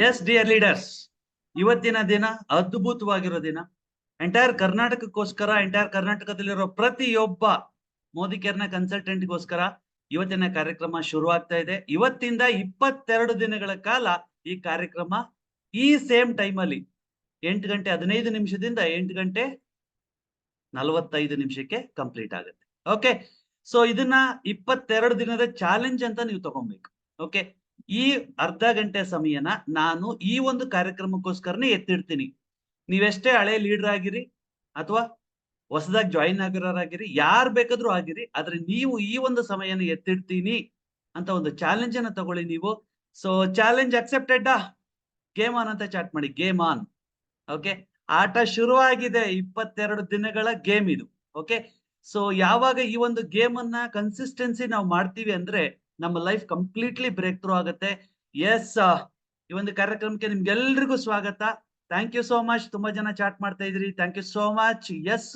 S dear leaders, ಇವತ್ತಿನ ದಿನ ಅದ್ಭುತವಾಗಿರೋ ದಿನ. ಎಂಟೈರ್ ಕರ್ನಾಟಕಕ್ಕೋಸ್ಕರ, ಎಂಟೈರ್ ಕರ್ನಾಟಕದಲ್ಲಿರೋ ಪ್ರತಿಯೊಬ್ಬ ಮೋದಿ ಕೇರ್ನ ಕನ್ಸಲ್ಟೆಂಟ್ಗೋಸ್ಕರ ಇವತ್ತಿನ ಕಾರ್ಯಕ್ರಮ ಶುರು ಆಗ್ತಾ ಇದೆ. ಇವತ್ತಿಂದ 22 ದಿನಗಳ ಕಾಲ ಈ ಕಾರ್ಯಕ್ರಮ ಈ ಸೇಮ್ ಟೈಮ್ ಅಲ್ಲಿ 8 ಗಂಟೆ 15 ನಿಮಿಷದಿಂದ 8 ಗಂಟೆ 45 ನಿಮಿಷಕ್ಕೆ ಕಂಪ್ಲೀಟ್ ಆಗುತ್ತೆ. ಓಕೆ, ಸೊ ಇದನ್ನ 22 ದಿನದ ಚಾಲೆಂಜ್ ಅಂತ ನೀವು ತಗೊಬೇಕು. ಓಕೆ, ಈ ಅರ್ಧ ಗಂಟೆ ಸಮಯನ ನಾನು ಈ ಒಂದು ಕಾರ್ಯಕ್ರಮಕ್ಕೋಸ್ಕರನೇ ಎತ್ತಿಡ್ತೀನಿ. ನೀವೆಷ್ಟೇ ಹಳೆ ಲೀಡರ್ ಆಗಿರಿ ಅಥವಾ ಹೊಸದಾಗಿ ಜಾಯಿನ್ ಆಗಿರೋರಾಗಿರಿ, ಯಾರು ಬೇಕಾದ್ರೂ ಆಗಿರಿ, ಆದ್ರೆ ನೀವು ಈ ಒಂದು ಸಮಯನ ಎತ್ತಿಡ್ತೀನಿ ಅಂತ ಒಂದು ಚಾಲೆಂಜ್ ಅನ್ನ ತಗೊಳ್ಳಿ ನೀವು. So challenge accepted. Game on ಅಂತ ಚಾಟ್ ಮಾಡಿ, ಗೇಮ್ ಆನ್. ಓಕೆ, ಆಟ ಶುರುವಾಗಿದೆ. 22 ದಿನಗಳ ಗೇಮ್ ಇದು. ಓಕೆ, ಸೊ ಯಾವಾಗ ಈ ಒಂದು ಗೇಮ್ ಅನ್ನ ಕನ್ಸಿಸ್ಟೆನ್ಸಿ ನಾವು ಮಾಡ್ತೀವಿ ಅಂದ್ರೆ ನಮ್ಮ ಲೈಫ್ ಕಂಪ್ಲೀಟ್ಲಿ ಬ್ರೇಕ್ ಥ್ರೂ ಆಗುತ್ತೆ. ಎಸ್, ಈ ಒಂದು ಕಾರ್ಯಕ್ರಮಕ್ಕೆ ನಿಮ್ಗೆಲ್ರಿಗೂ ಸ್ವಾಗತ. Thank you so much. ತುಂಬಾ ಜನ ಚಾಟ್ ಮಾಡ್ತಾ ಇದ್ರಿ, thank you so much. Yes,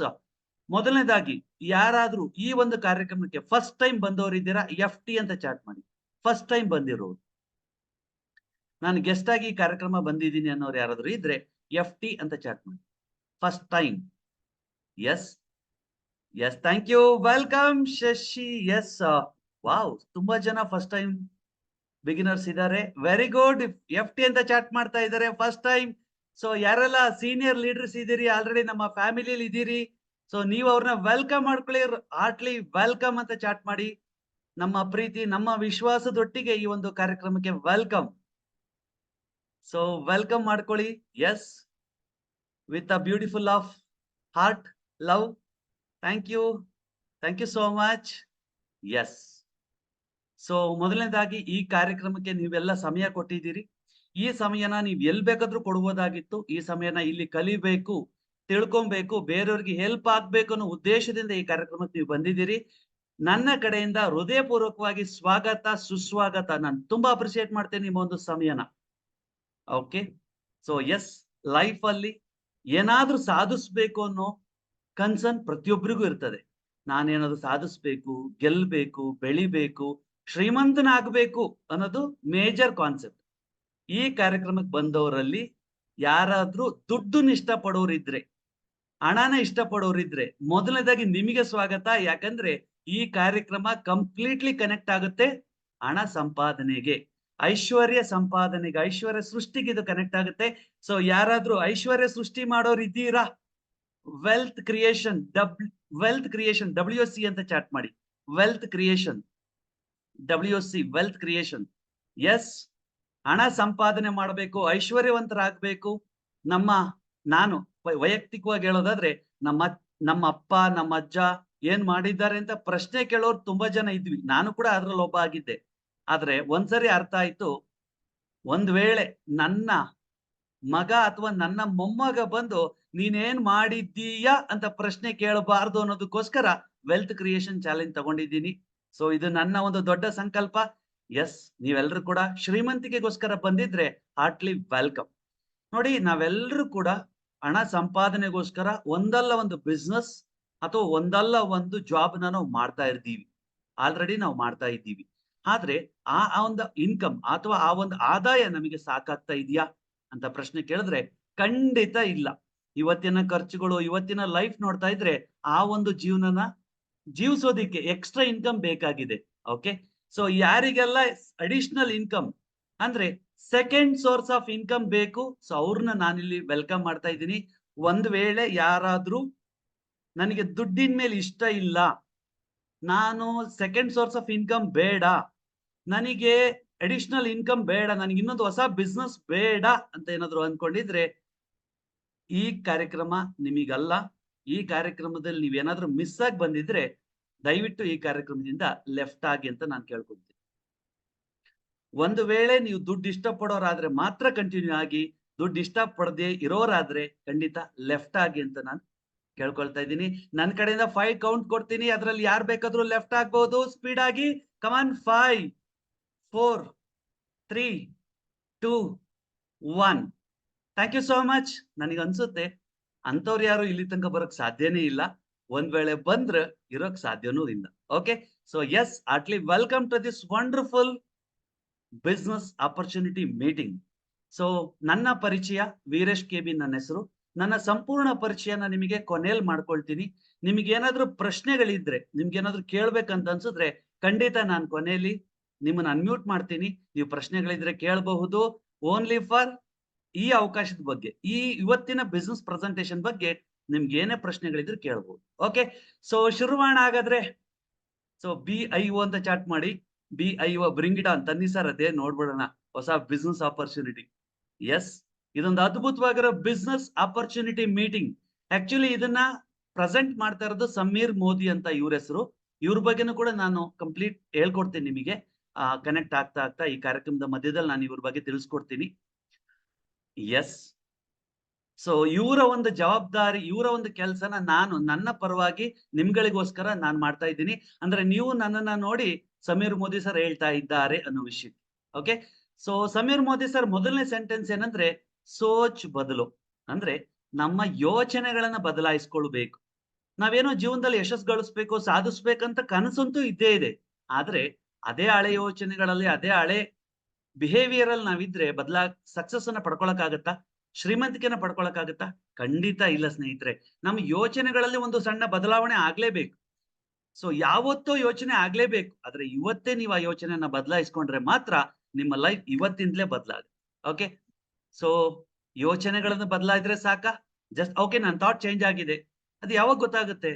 ಮೊದಲನೇದಾಗಿ ಯಾರಾದ್ರೂ ಈ ಒಂದು ಕಾರ್ಯಕ್ರಮಕ್ಕೆ ಫಸ್ಟ್ ಟೈಮ್ ಬಂದವರಿದ್ದೀರಾ, FT ಅಂತ ಚಾಟ್ ಮಾಡಿ. ಫಸ್ಟ್ ಟೈಮ್ ಬಂದಿರೋರು, ನಾನು ಗೆಸ್ಟ್ ಆಗಿ ಈ ಕಾರ್ಯಕ್ರಮ ಬಂದಿದ್ದೀನಿ ಅನ್ನೋರು ಯಾರಾದ್ರೂ ಇದ್ರೆ FT ಅಂತ ಚಾಟ್ ಮಾಡಿ. First time. Yes yes, thank you, welcome Shashi. Yes, wow, ತುಂಬಾ ಜನ ಫಸ್ಟ್ ಟೈಮ್ ಬಿಗಿನರ್ಸ್ ಇದ್ದಾರೆ. Very good. FT ಅಂತ ಚಾಟ್ ಮಾಡ್ತಾ ಇದ್ದಾರೆ, ಫಸ್ಟ್ ಟೈಮ್. ಸೊ ಯಾರೆಲ್ಲ ಸೀನಿಯರ್ ಲೀಡರ್ಸ್ ಇದ್ದೀರಿ, ಆಲ್ರೆಡಿ ನಮ್ಮ ಫ್ಯಾಮಿಲಿಯಲ್ಲಿ ಇದ್ದೀರಿ, ಸೊ ನೀವು ಅವ್ರನ್ನ ವೆಲ್ಕಮ್ ಮಾಡ್ಕೊಳ್ಳಿ. ಹಾರ್ಟ್ಲಿ ವೆಲ್ಕಮ್ ಅಂತ ಚಾಟ್ ಮಾಡಿ. ನಮ್ಮ ಪ್ರೀತಿ, ನಮ್ಮ ವಿಶ್ವಾಸದೊಟ್ಟಿಗೆ ಈ ಒಂದು ಕಾರ್ಯಕ್ರಮಕ್ಕೆ ವೆಲ್ಕಮ್. ಸೊ ವೆಲ್ಕಮ್ ಮಾಡ್ಕೊಳ್ಳಿ. Yes, with a beautiful of heart, love. Thank you so much. Yes, so ಮೊದಲನೇದಾಗಿ ಈ ಕಾರ್ಯಕ್ರಮಕ್ಕೆ ನೀವೆಲ್ಲ ಸಮಯ ಕೊಟ್ಟಿದ್ದೀರಿ. ಈ ಸಮಯನ ನೀವು ಎಲ್ ಬೇಕಾದ್ರೂ ಕೊಡ್ಬೋದಾಗಿತ್ತು. ಈ ಸಮಯನ ಇಲ್ಲಿ ಕಲಿಬೇಕು, ತಿಳ್ಕೊಬೇಕು, ಬೇರೆಯವ್ರಿಗೆ ಹೆಲ್ಪ್ ಆಗ್ಬೇಕು ಅನ್ನೋ ಉದ್ದೇಶದಿಂದ ಈ ಕಾರ್ಯಕ್ರಮಕ್ಕೆ ನೀವು ಬಂದಿದ್ದೀರಿ. ನನ್ನ ಕಡೆಯಿಂದ ಹೃದಯಪೂರ್ವಕವಾಗಿ ಸ್ವಾಗತ, ಸುಸ್ವಾಗತ. ನಾನು ತುಂಬಾ ಅಪ್ರಿಸಿಯೇಟ್ ಮಾಡ್ತೇನೆ ನಿಮ್ಮ ಒಂದು ಸಮಯನ. ಓಕೆ, ಸೊ ಎಸ್, ಲೈಫ್ ಅಲ್ಲಿ ಏನಾದ್ರೂ ಸಾಧಿಸ್ಬೇಕು ಅನ್ನೋ ಕನ್ಸರ್ನ್ ಪ್ರತಿಯೊಬ್ಬರಿಗೂ ಇರ್ತದೆ. ನಾನೇನಾದ್ರು ಸಾಧಿಸ್ಬೇಕು, ಗೆಲ್ಬೇಕು, ಬೆಳಿಬೇಕು, ಶ್ರೀಮಂತನಾಗಬೇಕು ಅನ್ನೋದು ಮೇಜರ್ ಕಾನ್ಸೆಪ್ಟ್. ಈ ಕಾರ್ಯಕ್ರಮಕ್ಕೆ ಬಂದವರಲ್ಲಿ ಯಾರಾದ್ರೂ ದುಡ್ಡನ್ನ ಇಷ್ಟಪಡೋರಿದ್ರೆ, ಹಣನ ಇಷ್ಟಪಡೋರಿದ್ರೆ, ಮೊದಲನೇದಾಗಿ ನಿಮಗೆ ಸ್ವಾಗತ. ಯಾಕಂದ್ರೆ ಈ ಕಾರ್ಯಕ್ರಮ ಕಂಪ್ಲೀಟ್ಲಿ ಕನೆಕ್ಟ್ ಆಗುತ್ತೆ ಹಣ ಸಂಪಾದನೆಗೆ, ಐಶ್ವರ್ಯ ಸಂಪಾದನೆಗೆ, ಐಶ್ವರ್ಯ ಸೃಷ್ಟಿಗೆ ಇದು ಕನೆಕ್ಟ್ ಆಗುತ್ತೆ. ಸೊ ಯಾರಾದ್ರೂ ಐಶ್ವರ್ಯ ಸೃಷ್ಟಿ ಮಾಡೋರು ಇದ್ದೀರಾ? ವೆಲ್ತ್ ಕ್ರಿಯೇಷನ್, WC ಅಂತ ಚಾಟ್ ಮಾಡಿ. Wealth creation, WC, wealth creation. Yes, ಹಣ ಸಂಪಾದನೆ ಮಾಡಬೇಕು, ಐಶ್ವರ್ಯವಂತರಾಗಬೇಕು. ನಾನು ವೈಯಕ್ತಿಕವಾಗಿ ಹೇಳೋದಾದ್ರೆ ನಮ್ಮ ಅಪ್ಪ, ನಮ್ಮ ಅಜ್ಜ ಏನ್ ಮಾಡಿದ್ದಾರೆ ಅಂತ ಪ್ರಶ್ನೆ ಕೇಳೋರು ತುಂಬಾ ಜನ ಇದ್ವಿ. ನಾನು ಕೂಡ ಅದ್ರಲ್ಲಿ ಒಬ್ಬ ಆಗಿದ್ದೆ. ಆದ್ರೆ ಒಂದ್ಸರಿ ಅರ್ಥ ಆಯ್ತು, ಒಂದ್ ವೇಳೆ ನನ್ನ ಮಗ ಅಥವಾ ನನ್ನ ಮೊಮ್ಮಗ ಬಂದು ನೀನೇನ್ ಮಾಡಿದ್ದೀಯಾ ಅಂತ ಪ್ರಶ್ನೆ ಕೇಳಬಾರ್ದು ಅನ್ನೋದಕ್ಕೋಸ್ಕರ ವೆಲ್ತ್ ಕ್ರಿಯೇಷನ್ ಚಾಲೆಂಜ್ ತಗೊಂಡಿದ್ದೀನಿ. ಸೊ ಇದು ನನ್ನ ಒಂದು ದೊಡ್ಡ ಸಂಕಲ್ಪ. ಎಸ್, ನೀವೆಲ್ಲರೂ ಕೂಡ ಶ್ರೀಮಂತಿಕೆಗೋಸ್ಕರ ಬಂದಿದ್ರೆ ಹಾರ್ಟ್ಲಿ ವೆಲ್ಕಮ್. ನೋಡಿ, ನಾವೆಲ್ಲರೂ ಕೂಡ ಹಣ ಸಂಪಾದನೆಗೋಸ್ಕರ ಒಂದಲ್ಲ ಒಂದು ಬಿಸ್ನೆಸ್ ಅಥವಾ ಒಂದಲ್ಲ ಒಂದು ಜಾಬ್ ನಾವು ಮಾಡ್ತಾ ಇರ್ತೀವಿ. ಆಲ್ರೆಡಿ ನಾವು ಮಾಡ್ತಾ ಇದ್ದೀವಿ. ಆದ್ರೆ ಆ ಒಂದು ಇನ್ಕಮ್ ಅಥವಾ ಆ ಒಂದು ಆದಾಯ ನಮಗೆ ಸಾಕಾಗ್ತಾ ಇದೆಯಾ ಅಂತ ಪ್ರಶ್ನೆ ಕೇಳಿದ್ರೆ ಖಂಡಿತ ಇಲ್ಲ. ಇವತ್ತಿನ ಖರ್ಚುಗಳು, ಇವತ್ತಿನ ಲೈಫ್ ನೋಡ್ತಾ ಇದ್ರೆ ಆ ಒಂದು ಜೀವನನ ಜೀವಿಸೋದಿಕ್ಕೆ ಎಕ್ಸ್ಟ್ರಾ ಇನ್ಕಮ್ ಬೇಕಾಗಿದೆ. ಓಕೆ, ಸೊ ಯಾರಿಗೆಲ್ಲ ಅಡಿಷನಲ್ ಇನ್ಕಮ್ ಅಂದ್ರೆ ಸೆಕೆಂಡ್ ಸೋರ್ಸ್ ಆಫ್ ಇನ್ಕಮ್ ಬೇಕು, ಸೊ ಅವ್ರನ್ನ ನಾನಿಲ್ಲಿ ವೆಲ್ಕಮ್ ಮಾಡ್ತಾ ಇದ್ದೀನಿ. ಒಂದ್ ವೇಳೆ ಯಾರಾದ್ರೂ ನನಗೆ ದುಡ್ಡಿನ ಮೇಲೆ ಇಷ್ಟ ಇಲ್ಲ, ನಾನು ಸೆಕೆಂಡ್ ಸೋರ್ಸ್ ಆಫ್ ಇನ್ಕಮ್ ಬೇಡ, ನನಗೆ ಅಡಿಷನಲ್ ಇನ್ಕಮ್ ಬೇಡ, ನನಗೆ ಇನ್ನೊಂದು ಹೊಸ ಬಿಸ್ನೆಸ್ ಬೇಡ ಅಂತ ಏನಾದ್ರು ಅನ್ಕೊಂಡಿದ್ರೆ ಈ ಕಾರ್ಯಕ್ರಮ ನಿಮಗಲ್ಲ. ಈ ಕಾರ್ಯಕ್ರಮದಲ್ಲಿ ನೀವೇನಾದ್ರೂ ಮಿಸ್ ಆಗಿ ಬಂದಿದ್ರೆ ದಯವಿಟ್ಟು ಈ ಕಾರ್ಯಕ್ರಮದಿಂದ ಲೆಫ್ಟ್ ಆಗಿ ಅಂತ ನಾನು ಕೇಳ್ಕೊಳ್ತೀನಿ. ಒಂದು ವೇಳೆ ನೀವು ದುಡ್ಡು ಇಷ್ಟಪಡೋರಾದ್ರೆ ಮಾತ್ರ ಕಂಟಿನ್ಯೂ ಆಗಿ, ದುಡ್ಡು ಇಷ್ಟಪಡದೆ ಇರೋರಾದ್ರೆ ಖಂಡಿತ ಲೆಫ್ಟ್ ಆಗಿ ಅಂತ ನಾನು ಕೇಳ್ಕೊಳ್ತಾ ಇದ್ದೀನಿ. ನನ್ನ ಕಡೆಯಿಂದ 5 ಕೌಂಟ್ ಕೊಡ್ತೀನಿ, ಅದ್ರಲ್ಲಿ ಯಾರು ಬೇಕಾದ್ರೂ ಲೆಫ್ಟ್ ಆಗ್ಬಹುದು. ಸ್ಪೀಡ್ ಆಗಿ, come on. 5, 4, 3, 2, 1. Thank you so much. ನನಗೆ ಅನ್ಸುತ್ತೆ ಅಂತವ್ರು ಯಾರು ಇಲ್ಲಿ ತನಕ ಬರೋಕ್ ಸಾಧ್ಯನೇ ಇಲ್ಲ. ಒಂದ್ ವೇಳೆ ಬಂದ್ರೆ ಇರೋಕ್ ಸಾಧ್ಯನೂ ಇಲ್ಲ. Okay, so yes, heartly welcome to this wonderful business opportunity meeting. So ನನ್ನ ಪರಿಚಯ ವೀರೇಶ್ ಕೆಬಿ ನನ್ನ ಹೆಸರು. ನನ್ನ ಸಂಪೂರ್ಣ ಪರಿಚಯನ ನಿಮಗೆ ಕೊನೆಯಲ್ಲಿ ಮಾಡ್ಕೊಳ್ತೀನಿ. ನಿಮ್ಗೆ ಏನಾದ್ರೂ ಪ್ರಶ್ನೆಗಳಿದ್ರೆ, ನಿಮ್ಗೆ ಏನಾದ್ರೂ ಕೇಳ್ಬೇಕಂತ ಅನ್ಸಿದ್ರೆ ಖಂಡಿತ ನಾನು ಕೊನೆಯಲ್ಲಿ ನಿಮ್ಮನ್ನ ಅನ್ಮ್ಯೂಟ್ ಮಾಡ್ತೀನಿ. ನೀವು ಪ್ರಶ್ನೆಗಳಿದ್ರೆ ಕೇಳಬಹುದು. ಓನ್ಲಿ ಫಾರ್ ಈ ಅವಕಾಶದ ಬಗ್ಗೆ, ಈ ಇವತ್ತಿನ ಬಿಸ್ನೆಸ್ ಪ್ರೆಸೆಂಟೇಶನ್ ಬಗ್ಗೆ ನಿಮ್ಗೆ ಏನೇ ಪ್ರಶ್ನೆಗಳಿದ್ರೆ ಕೇಳಬಹುದು. ಓಕೆ, ಸೊ ಶುರು ಮಾಡೋಣ ಹಾಗಾದ್ರೆ. ಸೊ BIO ಅಂತ ಚಾಟ್ ಮಾಡಿ. BIO bring it on. ತನ್ನಿ ಸರ್ ಅದೇ ನೋಡ್ಬಿಡೋಣ ಹೊಸ ಬಿಸ್ನೆಸ್ ಆಪರ್ಚುನಿಟಿ. ಎಸ್, ಇದೊಂದು ಅದ್ಭುತವಾಗಿರೋ ಬಿಸ್ನೆಸ್ ಆಪರ್ಚುನಿಟಿ ಮೀಟಿಂಗ್. ಆಕ್ಚುಲಿ ಇದನ್ನ ಪ್ರೆಸೆಂಟ್ ಮಾಡ್ತಾ ಇರೋದು ಸಮೀರ್ ಮೋದಿ ಅಂತ ಇವ್ರ ಹೆಸರು. ಇವ್ರ ಬಗ್ಗೆನೂ ಕೂಡ ನಾನು ಕಂಪ್ಲೀಟ್ ಹೇಳ್ಕೊಡ್ತೀನಿ ನಿಮಗೆ. ಕನೆಕ್ಟ್ ಆಗ್ತಾ ಆಗ್ತಾ ಈ ಕಾರ್ಯಕ್ರಮದ ಮಧ್ಯದಲ್ಲಿ ನಾನು ಇವ್ರ ಬಗ್ಗೆ ತಿಳಿಸ್ಕೊಡ್ತೀನಿ. ಎಸ್, ಸೊ ಇವರ ಒಂದು ಜವಾಬ್ದಾರಿ, ಇವರ ಒಂದು ಕೆಲಸನ ನಾನು ನನ್ನ ಪರವಾಗಿ ನಿಮ್ಗಳಿಗೋಸ್ಕರ ನಾನು ಮಾಡ್ತಾ ಇದ್ದೀನಿ. ಅಂದ್ರೆ ನೀವು ನನ್ನನ್ನ ನೋಡಿ ಸಮೀರ್ ಮೋದಿ ಸರ್ ಹೇಳ್ತಾ ಇದ್ದಾರೆ ಅನ್ನೋ ವಿಷಯ. Okay, so Sameer Modi sir ಮೊದಲನೇ ಸೆಂಟೆನ್ಸ್ ಏನಂದ್ರೆ ಸೋಚ್ ಬದಲು. ಅಂದ್ರೆ ನಮ್ಮ ಯೋಚನೆಗಳನ್ನ ಬದಲಾಯಿಸ್ಕೊಳ್ಬೇಕು. ನಾವೇನೋ ಜೀವನದಲ್ಲಿ ಯಶಸ್ಸು ಗಳಿಸ್ಬೇಕು, ಸಾಧಿಸ್ಬೇಕಂತ ಕನಸಂತೂ ಇದ್ದೇ ಇದೆ. ಆದ್ರೆ ಅದೇ ಹಳೆ ಯೋಚನೆಗಳಲ್ಲಿ, ಅದೇ ಹಳೆ ಬಿಹೇವಿಯರ್ ಅಲ್ಲಿ ನಾವಿದ್ರೆ ಸಕ್ಸಸ್ ಅನ್ನ ಪಡ್ಕೊಳಕ್ಕಾಗತ್ತಾ? ಶ್ರೀಮಂತಿಕೆನ ಪಡ್ಕೊಳಕ್ಕಾಗತ್ತಾ? ಖಂಡಿತ ಇಲ್ಲ ಸ್ನೇಹಿತರೆ. ನಮ್ಮ ಯೋಚನೆಗಳಲ್ಲಿ ಒಂದು ಸಣ್ಣ ಬದಲಾವಣೆ ಆಗ್ಲೇಬೇಕು. ಸೊ ಯಾವತ್ತೋ ಯೋಚನೆ ಆಗ್ಲೇಬೇಕು. ಆದ್ರೆ ಇವತ್ತೇ ನೀವು ಆ ಯೋಚನೆಯನ್ನ ಬದಲಾಯಿಸ್ಕೊಂಡ್ರೆ ಮಾತ್ರ ನಿಮ್ಮ ಲೈಫ್ ಇವತ್ತಿಂದಲೇ ಬದಲಾಗುತ್ತೆ. ಓಕೆ, ಸೊ ಯೋಚನೆಗಳನ್ನು ಬದಲಾಯಿದ್ರೆ ಸಾಕ? ಜಸ್ಟ್ ಓಕೆ ನನ್ನ ಥಾಟ್ ಚೇಂಜ್ ಆಗಿದೆ, ಅದು ಯಾವಾಗ ಗೊತ್ತಾಗುತ್ತೆ?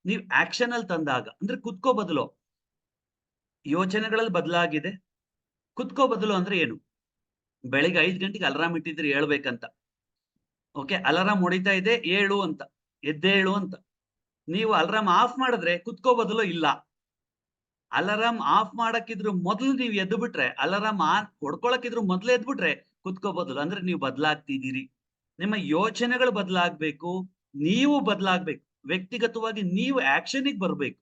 ನೀವು ಆಕ್ಷನ್ ಅಲ್ಲಿ ತಂದಾಗ. ಅಂದ್ರೆ ಕುತ್ಕೋ ಬದಲು. ಯೋಚನೆಗಳಲ್ಲಿ ಬದಲಾಗಿದೆ, ಕುತ್ಕೋ ಬದಲು ಅಂದ್ರೆ ಏನು? ಬೆಳಿಗ್ಗೆ 5 ಗಂಟೆಗೆ ಅಲಾರಾಮ್ ಇಟ್ಟಿದ್ರೆ ಹೇಳ್ಬೇಕಂತ. ಓಕೆ, ಅಲಾರಾಮ್ ಹೊಡಿತಾ ಇದೆ ಏಳು ಅಂತ, ಎದ್ದೇಳು ಅಂತ. ನೀವು ಅಲಾರಾಮ್ ಆಫ್ ಮಾಡಿದ್ರೆ ಕುತ್ಕೋ ಬದಲು ಇಲ್ಲ. ಅಲಾರಾಮ್ ಆಫ್ ಮಾಡಕ್ಕಿದ್ರು ಮೊದಲು ನೀವು ಎದ್ದು ಬಿಟ್ರೆ, ಅಲಾರಾಮ್ ಆನ್ ಹೊಡ್ಕೊಳಕ್ಕಿದ್ರು ಮೊದಲು ಎದ್ದು ಬಿಟ್ರೆ ಕುತ್ಕೋ ಬದಲು. ಅಂದ್ರೆ ನೀವು ಬದಲಾಗ್ತಿದ್ದೀರಿ. ನಿಮ್ಮ ಯೋಚನೆಗಳು ಬದಲಾಗ್ಬೇಕು, ನೀವು ಬದಲಾಗ್ಬೇಕು. ವ್ಯಕ್ತಿಗತವಾಗಿ ನೀವು ಆಕ್ಷನ್ಗೆ ಬರ್ಬೇಕು.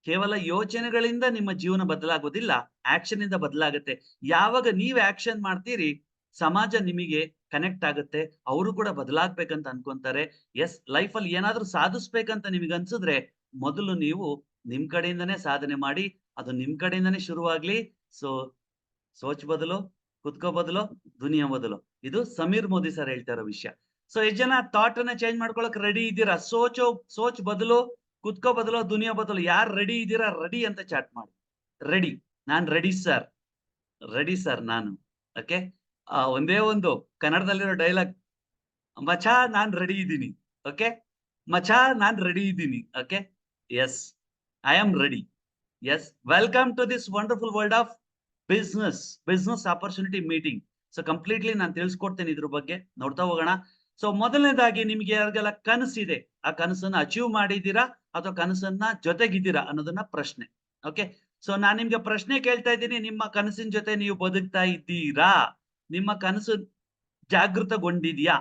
ಕೇವಲ ಯೋಚನೆಗಳಿಂದ ನಿಮ್ಮ ಜೀವನ ಬದಲಾಗೋದಿಲ್ಲ, ಆಕ್ಷನ್ ಇಂದ ಬದಲಾಗುತ್ತೆ. ಯಾವಾಗ ನೀವು ಆಕ್ಷನ್ ಮಾಡ್ತೀರಿ, ಸಮಾಜ ನಿಮಗೆ ಕನೆಕ್ಟ್ ಆಗುತ್ತೆ. ಅವರು ಕೂಡ ಬದಲಾಗ್ಬೇಕಂತ ಅನ್ಕೊಂತಾರೆ. ಎಸ್, ಲೈಫ್ ಅಲ್ಲಿ ಏನಾದ್ರೂ ಸಾಧಿಸ್ಬೇಕಂತ ನಿಮಗೆ ಅನ್ಸಿದ್ರೆ ಮೊದಲು ನೀವು ನಿಮ್ ಕಡೆಯಿಂದನೇ ಸಾಧನೆ ಮಾಡಿ. ಅದು ನಿಮ್ ಕಡೆಯಿಂದನೇ ಶುರುವಾಗ್ಲಿ. ಸೊ ಸೋಚ್ ಬದಲು, ಕುತ್ಕೋ ಬದಲು, ದುನಿಯಾ ಬದಲು. ಇದು ಸಮೀರ್ ಮೋದಿ ಸರ್ ಹೇಳ್ತಾ ಇರೋ ವಿಷಯ. ಸೊ ಎಷ್ಟು ಜನ ಥಾಟ್ ಅನ್ನ ಚೇಂಜ್ ಮಾಡ್ಕೊಳಕ್ ರೆಡಿ ಇದ್ದೀರಾ? ಸೋಚ್ ಬದಲು, ಕುತ್ಕೋ ಬದಲು, ದುನಿಯಾ ಬದಲು. ಯಾರು ರೆಡಿ ಇದ್ದೀರಾ? ರೆಡಿ ಅಂತ ಚಾಟ್ ಮಾಡಿ. ರೆಡಿ, ನಾನ್ ರೆಡಿ ಸರ್, ರೆಡಿ ಸರ್ ನಾನು. ಓಕೆ, ಒಂದೇ ಒಂದು ಕನ್ನಡದಲ್ಲಿರೋ ಡೈಲಾಗ್, ಮಚಾ ನಾನ್ ರೆಡಿ ಇದ್ದೀನಿ. ಓಕೆ, ಮಚಾ ನಾನ್ ರೆಡಿ ಇದ್ದೀನಿ. Okay, yes, I am ready. Yes, welcome to this wonderful world of business opportunity meeting. So completely ನಾನು ತಿಳಿಸ್ಕೊಡ್ತೇನೆ ಇದ್ರ ಬಗ್ಗೆ. ನೋಡ್ತಾ ಹೋಗೋಣ. ಸೊ ಮೊದಲನೇದಾಗಿ ನಿಮ್ಗೆ ಯಾರಿಗೆಲ್ಲ ಕನಸಿದೆ, ಆ ಕನಸನ್ನ ಅಚೀವ್ ಮಾಡಿದ್ದೀರಾ ಅಥವಾ ಕನಸನ್ನ ಜೊತೆಗಿದ್ದೀರಾ ಅನ್ನೋದನ್ನ ಪ್ರಶ್ನೆ. ಓಕೆ, ಸೊ ನಾನ್ ನಿಮ್ಗೆ ಪ್ರಶ್ನೆ ಕೇಳ್ತಾ ಇದ್ದೀನಿ. ನಿಮ್ಮ ಕನಸಿನ ಜೊತೆ ನೀವು ಬದುಕ್ತಾ ಇದ್ದೀರಾ? ನಿಮ್ಮ ಕನಸು ಜಾಗೃತಗೊಂಡಿದ್ಯಾ?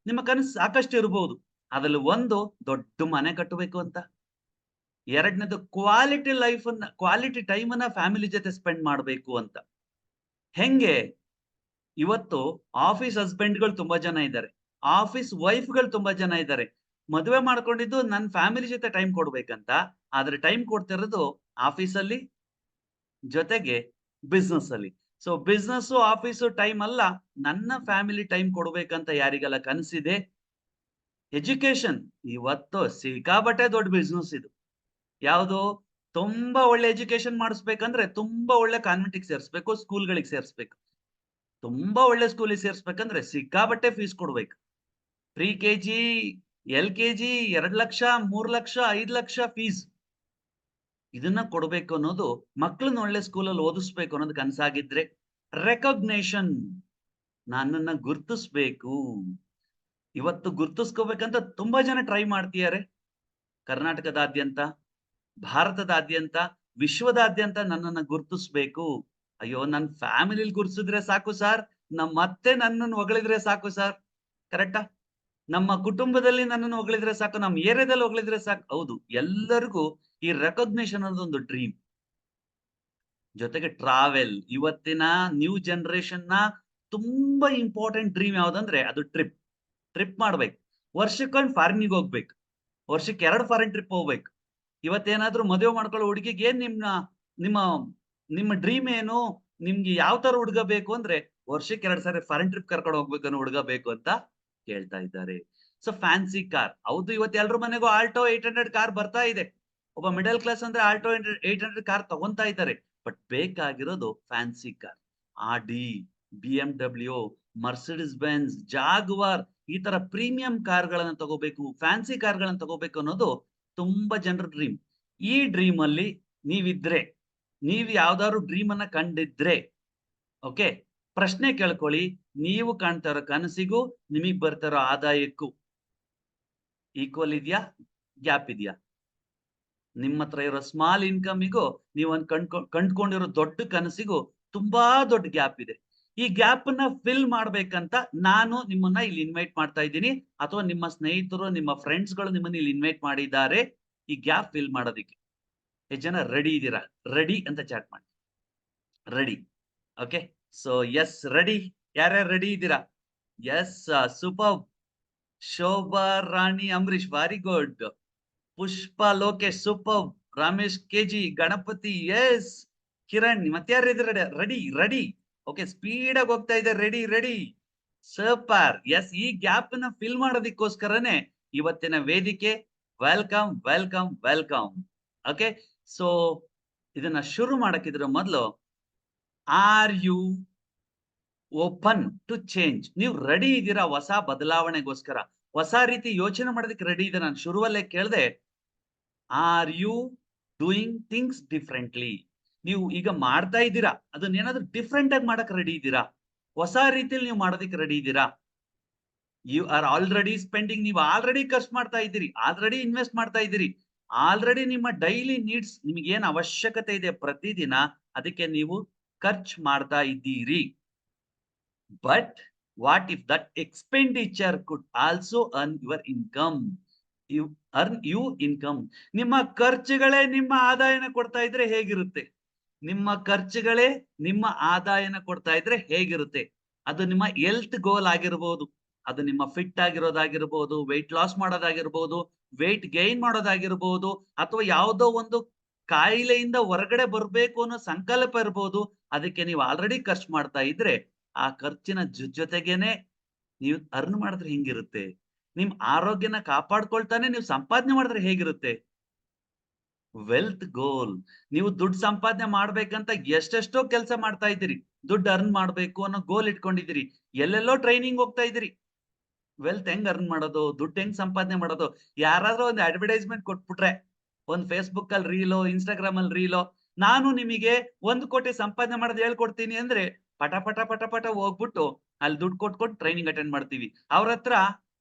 ನಿಮ್ಮ ಕನಸು ಸಾಕಷ್ಟು ಇರಬಹುದು. ಅದ್ರಲ್ಲಿ ಒಂದು ದೊಡ್ಡ ಮನೆ ಕಟ್ಟಬೇಕು ಅಂತ, ಎರಡನೇದು ಕ್ವಾಲಿಟಿ ಟೈಮ್ ಅನ್ನ ಫ್ಯಾಮಿಲಿ ಜೊತೆ ಸ್ಪೆಂಡ್ ಮಾಡಬೇಕು ಅಂತ. ಹೆಂಗೆ? ಇವತ್ತು ಆಫೀಸ್ ಹಸ್ಬೆಂಡ್ಗಳು ತುಂಬಾ ಜನ ಇದ್ದಾರೆ, ಆಫೀಸ್ ವೈಫ್ಗಳು ತುಂಬಾ ಜನ ಇದ್ದಾರೆ. ಮದುವೆ ಮಾಡ್ಕೊಂಡಿದ್ದು ನನ್ನ ಫ್ಯಾಮಿಲಿ ಜೊತೆ ಟೈಮ್ ಕೊಡ್ಬೇಕಂತ, ಆದ್ರೆ ಟೈಮ್ ಕೊಡ್ತಿರೋದು ಆಫೀಸಲ್ಲಿ, ಜೊತೆಗೆ ಬಿಸ್ನೆಸ್ ಅಲ್ಲಿ. ಸೊ ಬಿಸ್ನೆಸ್ ಆಫೀಸು ಟೈಮ್ ಅಲ್ಲ, ನನ್ನ ಫ್ಯಾಮಿಲಿ ಟೈಮ್ ಕೊಡ್ಬೇಕಂತ ಯಾರಿಗೆಲ್ಲ ಕನಸಿದೆ. ಎಜುಕೇಶನ್ ಇವತ್ತು ಸಿಕ್ಕಾಬಟ್ಟೆ ದೊಡ್ಡ ಬಿಸ್ನೆಸ್ ಇದು. ಯಾವುದು? ತುಂಬಾ ಒಳ್ಳೆ ಎಜುಕೇಶನ್ ಮಾಡಿಸ್ಬೇಕಂದ್ರೆ ತುಂಬಾ ಒಳ್ಳೆ ಕಾನ್ವೆಂಟಿಗೆ ಸೇರಿಸ್ಬೇಕು, ಸ್ಕೂಲ್ಗಳಿಗೆ ಸೇರಿಸ್ಬೇಕು. ತುಂಬಾ ಒಳ್ಳೆ ಸ್ಕೂಲಿಗೆ ಸೇರಿಸ್ಬೇಕಂದ್ರೆ ಸಿಕ್ಕಾಬಟ್ಟೆ ಫೀಸ್ ಕೊಡ್ಬೇಕು. Pre KG, LKG 2 lakh, 3 lakh, 5 lakh fees. ಇದನ್ನ ಕೊಡ್ಬೇಕು ಅನ್ನೋದು, ಮಕ್ಕಳನ್ನ ಒಳ್ಳೆ ಸ್ಕೂಲಲ್ಲಿ ಓದಿಸ್ಬೇಕು ಅನ್ನೋದು ಕನಸಾಗಿದ್ರೆ. ರೆಕಗ್ನೇಷನ್, ನನ್ನನ್ನ ಗುರ್ತಿಸ್ಬೇಕು. ಇವತ್ತು ಗುರ್ತಿಸ್ಕೋಬೇಕಂತ ತುಂಬಾ ಜನ ಟ್ರೈ ಮಾಡ್ತಿದ್ದಾರೆ. ಕರ್ನಾಟಕದಾದ್ಯಂತ, ಭಾರತದಾದ್ಯಂತ, ವಿಶ್ವದಾದ್ಯಂತ ನನ್ನನ್ನ ಗುರ್ತಿಸ್ಬೇಕು. ಅಯ್ಯೋ, ನನ್ನ ಫ್ಯಾಮಿಲಿಲಿ ಗುರ್ಸಿದ್ರೆ ಸಾಕು ಸರ್, ನಮ್ಮ ಅತ್ತೆ ನನ್ನನ್ನು ಹೊಗಳಿದ್ರೆ ಸಾಕು ಸರ್. ಕರೆಕ್ಟಾ? ನಮ್ಮ ಕುಟುಂಬದಲ್ಲಿ ನನ್ನನ್ನು ಹೊಗಳಿದ್ರೆ ಸಾಕು, ನಮ್ಮ ಏರಿಯಾದಲ್ಲಿ ಹೊಗಳಿದ್ರೆ ಸಾಕು. ಹೌದು, ಎಲ್ಲರಿಗೂ ಈ ರೆಕಗ್ನೇಷನ್ ಅನ್ನೋದೊಂದು ಡ್ರೀಮ್. ಜೊತೆಗೆ ಟ್ರಾವೆಲ್. ಇವತ್ತಿನ ನ್ಯೂ ಜನರೇಷನ್ ನ ತುಂಬಾ ಇಂಪಾರ್ಟೆಂಟ್ ಡ್ರೀಮ್ ಯಾವ್ದಂದ್ರೆ ಅದು ಟ್ರಿಪ್ ಮಾಡ್ಬೇಕು. ವರ್ಷಕ್ಕೊಂದು ಫಾರಿನ್ಗೆ ಹೋಗ್ಬೇಕು, ವರ್ಷಕ್ಕೆ 2 ಫಾರಿನ್ ಟ್ರಿಪ್ ಹೋಗ್ಬೇಕು. ಇವತ್ತೇನಾದ್ರೂ ಮದುವೆ ಮಾಡ್ಕೊಳ್ಳೋ ಹುಡುಗಿಗೆ ಏನ್ ನಿಮ್ಮ ಡ್ರೀಮ್ ಏನು? ನಿಮ್ಗೆ ಯಾವ ತರ ಹುಡುಗ ಬೇಕು ಅಂದ್ರೆ ವರ್ಷಕ್ಕೆ 2 ಸಾರಿ ಫಾರಿನ್ ಟ್ರಿಪ್ ಕರ್ಕೊಂಡು ಹೋಗ್ಬೇಕು ಅನ್ನೋ ಹುಡುಗ ಬೇಕು ಅಂತ ಕೇಳ್ತಾ ಇದ್ದಾರೆ. ಸೊ ಫ್ಯಾನ್ಸಿ ಕಾರ್, ಹೌದು ಇವತ್ತು ಎಲ್ರ ಮನೆಗೂ ಆಲ್ಟೋ 800 ಕಾರ್ ಬರ್ತಾ ಇದೆ. ಒಬ್ಬ ಮಿಡಲ್ ಕ್ಲಾಸ್ ಅಂದ್ರೆ ಆಲ್ಟೋ 800 ಕಾರ್ ತಗೊಂತಾ ಇದ್ದಾರೆ. ಬಟ್ ಬೇಕಾಗಿರೋದು ಫ್ಯಾನ್ಸಿ ಕಾರ್. ಆಡಿ, BMW, ಮರ್ಸಿಡಿಸ್ ಬೆನ್ಸ್, ಜಾಗ್ವಾರ್ ಈ ತರ ಪ್ರೀಮಿಯಂ ಕಾರ್ಗಳನ್ನ ತಗೋಬೇಕು, ಫ್ಯಾನ್ಸಿ ಕಾರ್ಗಳನ್ನ ತಗೋಬೇಕು ಅನ್ನೋದು ತುಂಬಾ ಜನರ ಡ್ರೀಮ್. ಈ ಡ್ರೀಮ್ ಅಲ್ಲಿ ನೀವಿದ್ರೆ, ನೀವ್ ಯಾವ್ದಾದ್ರು ಡ್ರೀಮ್ ಅನ್ನ ಕಂಡಿದ್ರೆ, ಓಕೆ, ಪ್ರಶ್ನೆ ಕೇಳ್ಕೊಳ್ಳಿ. ನೀವು ಕಾಣ್ತಾ ಇರೋ ಕನಸಿಗೂ ನಿಮಗ್ ಬರ್ತಾ ಇರೋ ಆದಾಯಕ್ಕೂ ಈಕ್ವಲ್ ಇದೆಯಾ, ಗ್ಯಾಪ್ ಇದೆಯಾ? ನಿಮ್ಮ ಹತ್ರ ಇರೋ ಸ್ಮಾಲ್ ಇನ್ಕಮಿಗೂ ನೀವು ಕಂಡ್ಕೊಂಡಿರೋ ದೊಡ್ಡ ಕನಸಿಗೂ ತುಂಬಾ ದೊಡ್ಡ ಗ್ಯಾಪ್ ಇದೆ. ಈ ಗ್ಯಾಪ್ ನ ಫಿಲ್ ಮಾಡ್ಬೇಕಂತ ನಾನು ನಿಮ್ಮನ್ನ ಇಲ್ಲಿ ಇನ್ವೈಟ್ ಮಾಡ್ತಾ ಇದ್ದೀನಿ, ಅಥವಾ ನಿಮ್ಮ ಸ್ನೇಹಿತರು, ನಿಮ್ಮ ಫ್ರೆಂಡ್ಸ್ ಗಳು ನಿಮ್ಮನ್ನ ಇಲ್ಲಿ ಇನ್ವೈಟ್ ಮಾಡಿದ್ದಾರೆ ಈ ಗ್ಯಾಪ್ ಫಿಲ್ ಮಾಡೋದಿಕ್ಕೆ. ಎಷ್ಟು ಜನ ರೆಡಿ ಇದ್ದೀರಾ? ರೆಡಿ ಅಂತ ಚಾಟ್ ಮಾಡಿ. Ready. Okay, so yes ready. ಯಾರ್ಯಾರು ರೆಡಿ ಇದ್ದೀರಾ? ಎಸ್, super. Shobha Rani Ambareesh, very good. Pushpa Lokesh, super. Ramesh KG, Ganapati, yes. Kiran, ಮತ್ಯಾರು ಇದ್ರೆ ರೆಡಿ ರೆಡಿ. ಓಕೆ, ಸ್ಪೀಡ್ ಆಗಿ ಹೋಗ್ತಾ ಇದೆ. Ready ready, super. ಎಸ್, ಈ ಗ್ಯಾಪ್ ನ ಫಿಲ್ ಮಾಡೋದಕ್ಕೋಸ್ಕರನೇ ಇವತ್ತಿನ ವೇದಿಕೆ. Welcome welcome welcome. Okay, so ಇದನ್ನ ಶುರು ಮಾಡಕ್ಕಿದ್ರ ಮೊದಲು, are you open to change? ನೀವು ರೆಡಿ ಇದ್ದೀರಾ ಹೊಸ ಬದಲಾವಣೆಗೋಸ್ಕರ? ಹೊಸ ರೀತಿ ಯೋಚನೆ ಮಾಡೋದಕ್ಕೆ ರೆಡಿ ಇದೆ? ನಾನು ಶುರುವಲ್ಲೇ ಕೇಳ್ದೆ, are you doing things differently? ನೀವು ಈಗ ಮಾಡ್ತಾ ಇದ್ದೀರಾ, ಅದನ್ನೇನಾದ್ರೂ ಡಿಫ್ರೆಂಟ್ ಆಗಿ ಮಾಡಕ್ ರೆಡಿ ಇದ್ದೀರಾ? ಹೊಸ ರೀತಿಯಲ್ಲಿ ನೀವು ಮಾಡೋದಕ್ಕೆ ರೆಡಿ ಇದ್ದೀರಾ? ಯು ಆರ್ ಆಲ್ರೆಡಿ ಸ್ಪೆಂಡಿಂಗ್, ನೀವು ಆಲ್ರೆಡಿ ಖರ್ಚು ಮಾಡ್ತಾ ಇದ್ದೀರಿ, ಆಲ್ರೆಡಿ ಇನ್ವೆಸ್ಟ್ ಮಾಡ್ತಾ ಇದ್ದೀರಿ, ಆಲ್ರೆಡಿ ನಿಮ್ಮ ಡೈಲಿ ನೀಡ್ಸ್, ನಿಮ್ಗೆ ಏನ್ ಅವಶ್ಯಕತೆ ಇದೆ ಪ್ರತಿದಿನ ಅದಕ್ಕೆ ನೀವು ಖರ್ಚು ಮಾಡ್ತಾ ಇದ್ದೀರಿ. But what if that expenditure could also earn your income? You earn you income. ನಿಮ್ಮ ಖರ್ಚುಗಳೇ ನಿಮ್ಮ ಆದಾಯನ ಕೊಡ್ತಾ ಇದ್ರೆ ಹೇಗಿರುತ್ತೆ? ನಿಮ್ಮ ಖರ್ಚುಗಳೇ ನಿಮ್ಮ ಆದಾಯನ ಕೊಡ್ತಾ ಇದ್ರೆ ಹೇಗಿರುತ್ತೆ? ಅದು ನಿಮ್ಮ ಹೆಲ್ತ್ ಗೋಲ್ ಆಗಿರ್ಬೋದು, ಅದು ನಿಮ್ಮ ಫಿಟ್ ಆಗಿರೋದಾಗಿರ್ಬೋದು, ವೆಯ್ಟ್ ಲಾಸ್ ಮಾಡೋದಾಗಿರ್ಬೋದು, ವೆಯ್ಟ್ ಗೈನ್ ಮಾಡೋದಾಗಿರ್ಬೋದು, ಅಥವಾ ಯಾವುದೋ ಒಂದು ಕಾಯಿಲೆಯಿಂದ ಹೊರಗಡೆ ಬರ್ಬೇಕು ಅನ್ನೋ ಸಂಕಲ್ಪ ಇರ್ಬೋದು. ಅದಕ್ಕೆ ನೀವು ಆಲ್ರೆಡಿ ಖರ್ಚು ಮಾಡ್ತಾ ಇದ್ರೆ, ಆ ಖರ್ಚಿನ ಜೊತೆಗೇನೆ ನೀವು ಅರ್ನ್ ಮಾಡಿದ್ರೆ ಹೆಂಗಿರುತ್ತೆ? ನಿಮ್ ಆರೋಗ್ಯನ ಕಾಪಾಡ್ಕೊಳ್ತಾನೆ ನೀವು ಸಂಪಾದನೆ ಮಾಡಿದ್ರೆ ಹೇಗಿರುತ್ತೆ? ವೆಲ್ತ್ ಗೋಲ್. ನೀವು ದುಡ್ಡು ಸಂಪಾದನೆ ಮಾಡ್ಬೇಕಂತ ಎಷ್ಟೆಷ್ಟೋ ಕೆಲಸ ಮಾಡ್ತಾ ಇದ್ದೀರಿ, ದುಡ್ಡು ಅರ್ನ್ ಮಾಡ್ಬೇಕು ಅನ್ನೋ ಗೋಲ್ ಇಟ್ಕೊಂಡಿದ್ದೀರಿ, ಎಲ್ಲೆಲ್ಲೋ ಟ್ರೈನಿಂಗ್ ಹೋಗ್ತಾ ಇದ್ದೀರಿ. ವೆಲ್ತ್ ಹೆಂಗ್ ಅರ್ನ್ ಮಾಡೋದು, ದುಡ್ಡು ಹೆಂಗ್ ಸಂಪಾದನೆ ಮಾಡೋದು? ಯಾರಾದ್ರೂ ಒಂದು ಅಡ್ವರ್ಟೈಸ್ಮೆಂಟ್ ಕೊಟ್ಬಿಟ್ರೆ, ಒಂದ್ ಫೇಸ್ಬುಕ್ ಅಲ್ಲಿ ರೀಲೋ, ಇನ್ಸ್ಟಾಗ್ರಾಮ್ ಅಲ್ಲಿ ರೀಲೋ, ನಾನು ನಿಮಗೆ 1 ಕೋಟಿ ಸಂಪಾದನೆ ಮಾಡೋದು ಹೇಳ್ಕೊಡ್ತೀನಿ ಅಂದ್ರೆ ಪಟ ಪಟ ಪಟ ಪಟ ಹೋಗ್ಬಿಟ್ಟು ಅಲ್ಲಿ ದುಡ್ಡು ಕೊಟ್ಕೊಂಡು ಟ್ರೈನಿಂಗ್ ಅಟೆಂಡ್ ಮಾಡ್ತೀವಿ. ಅವ್ರ ಹತ್ರ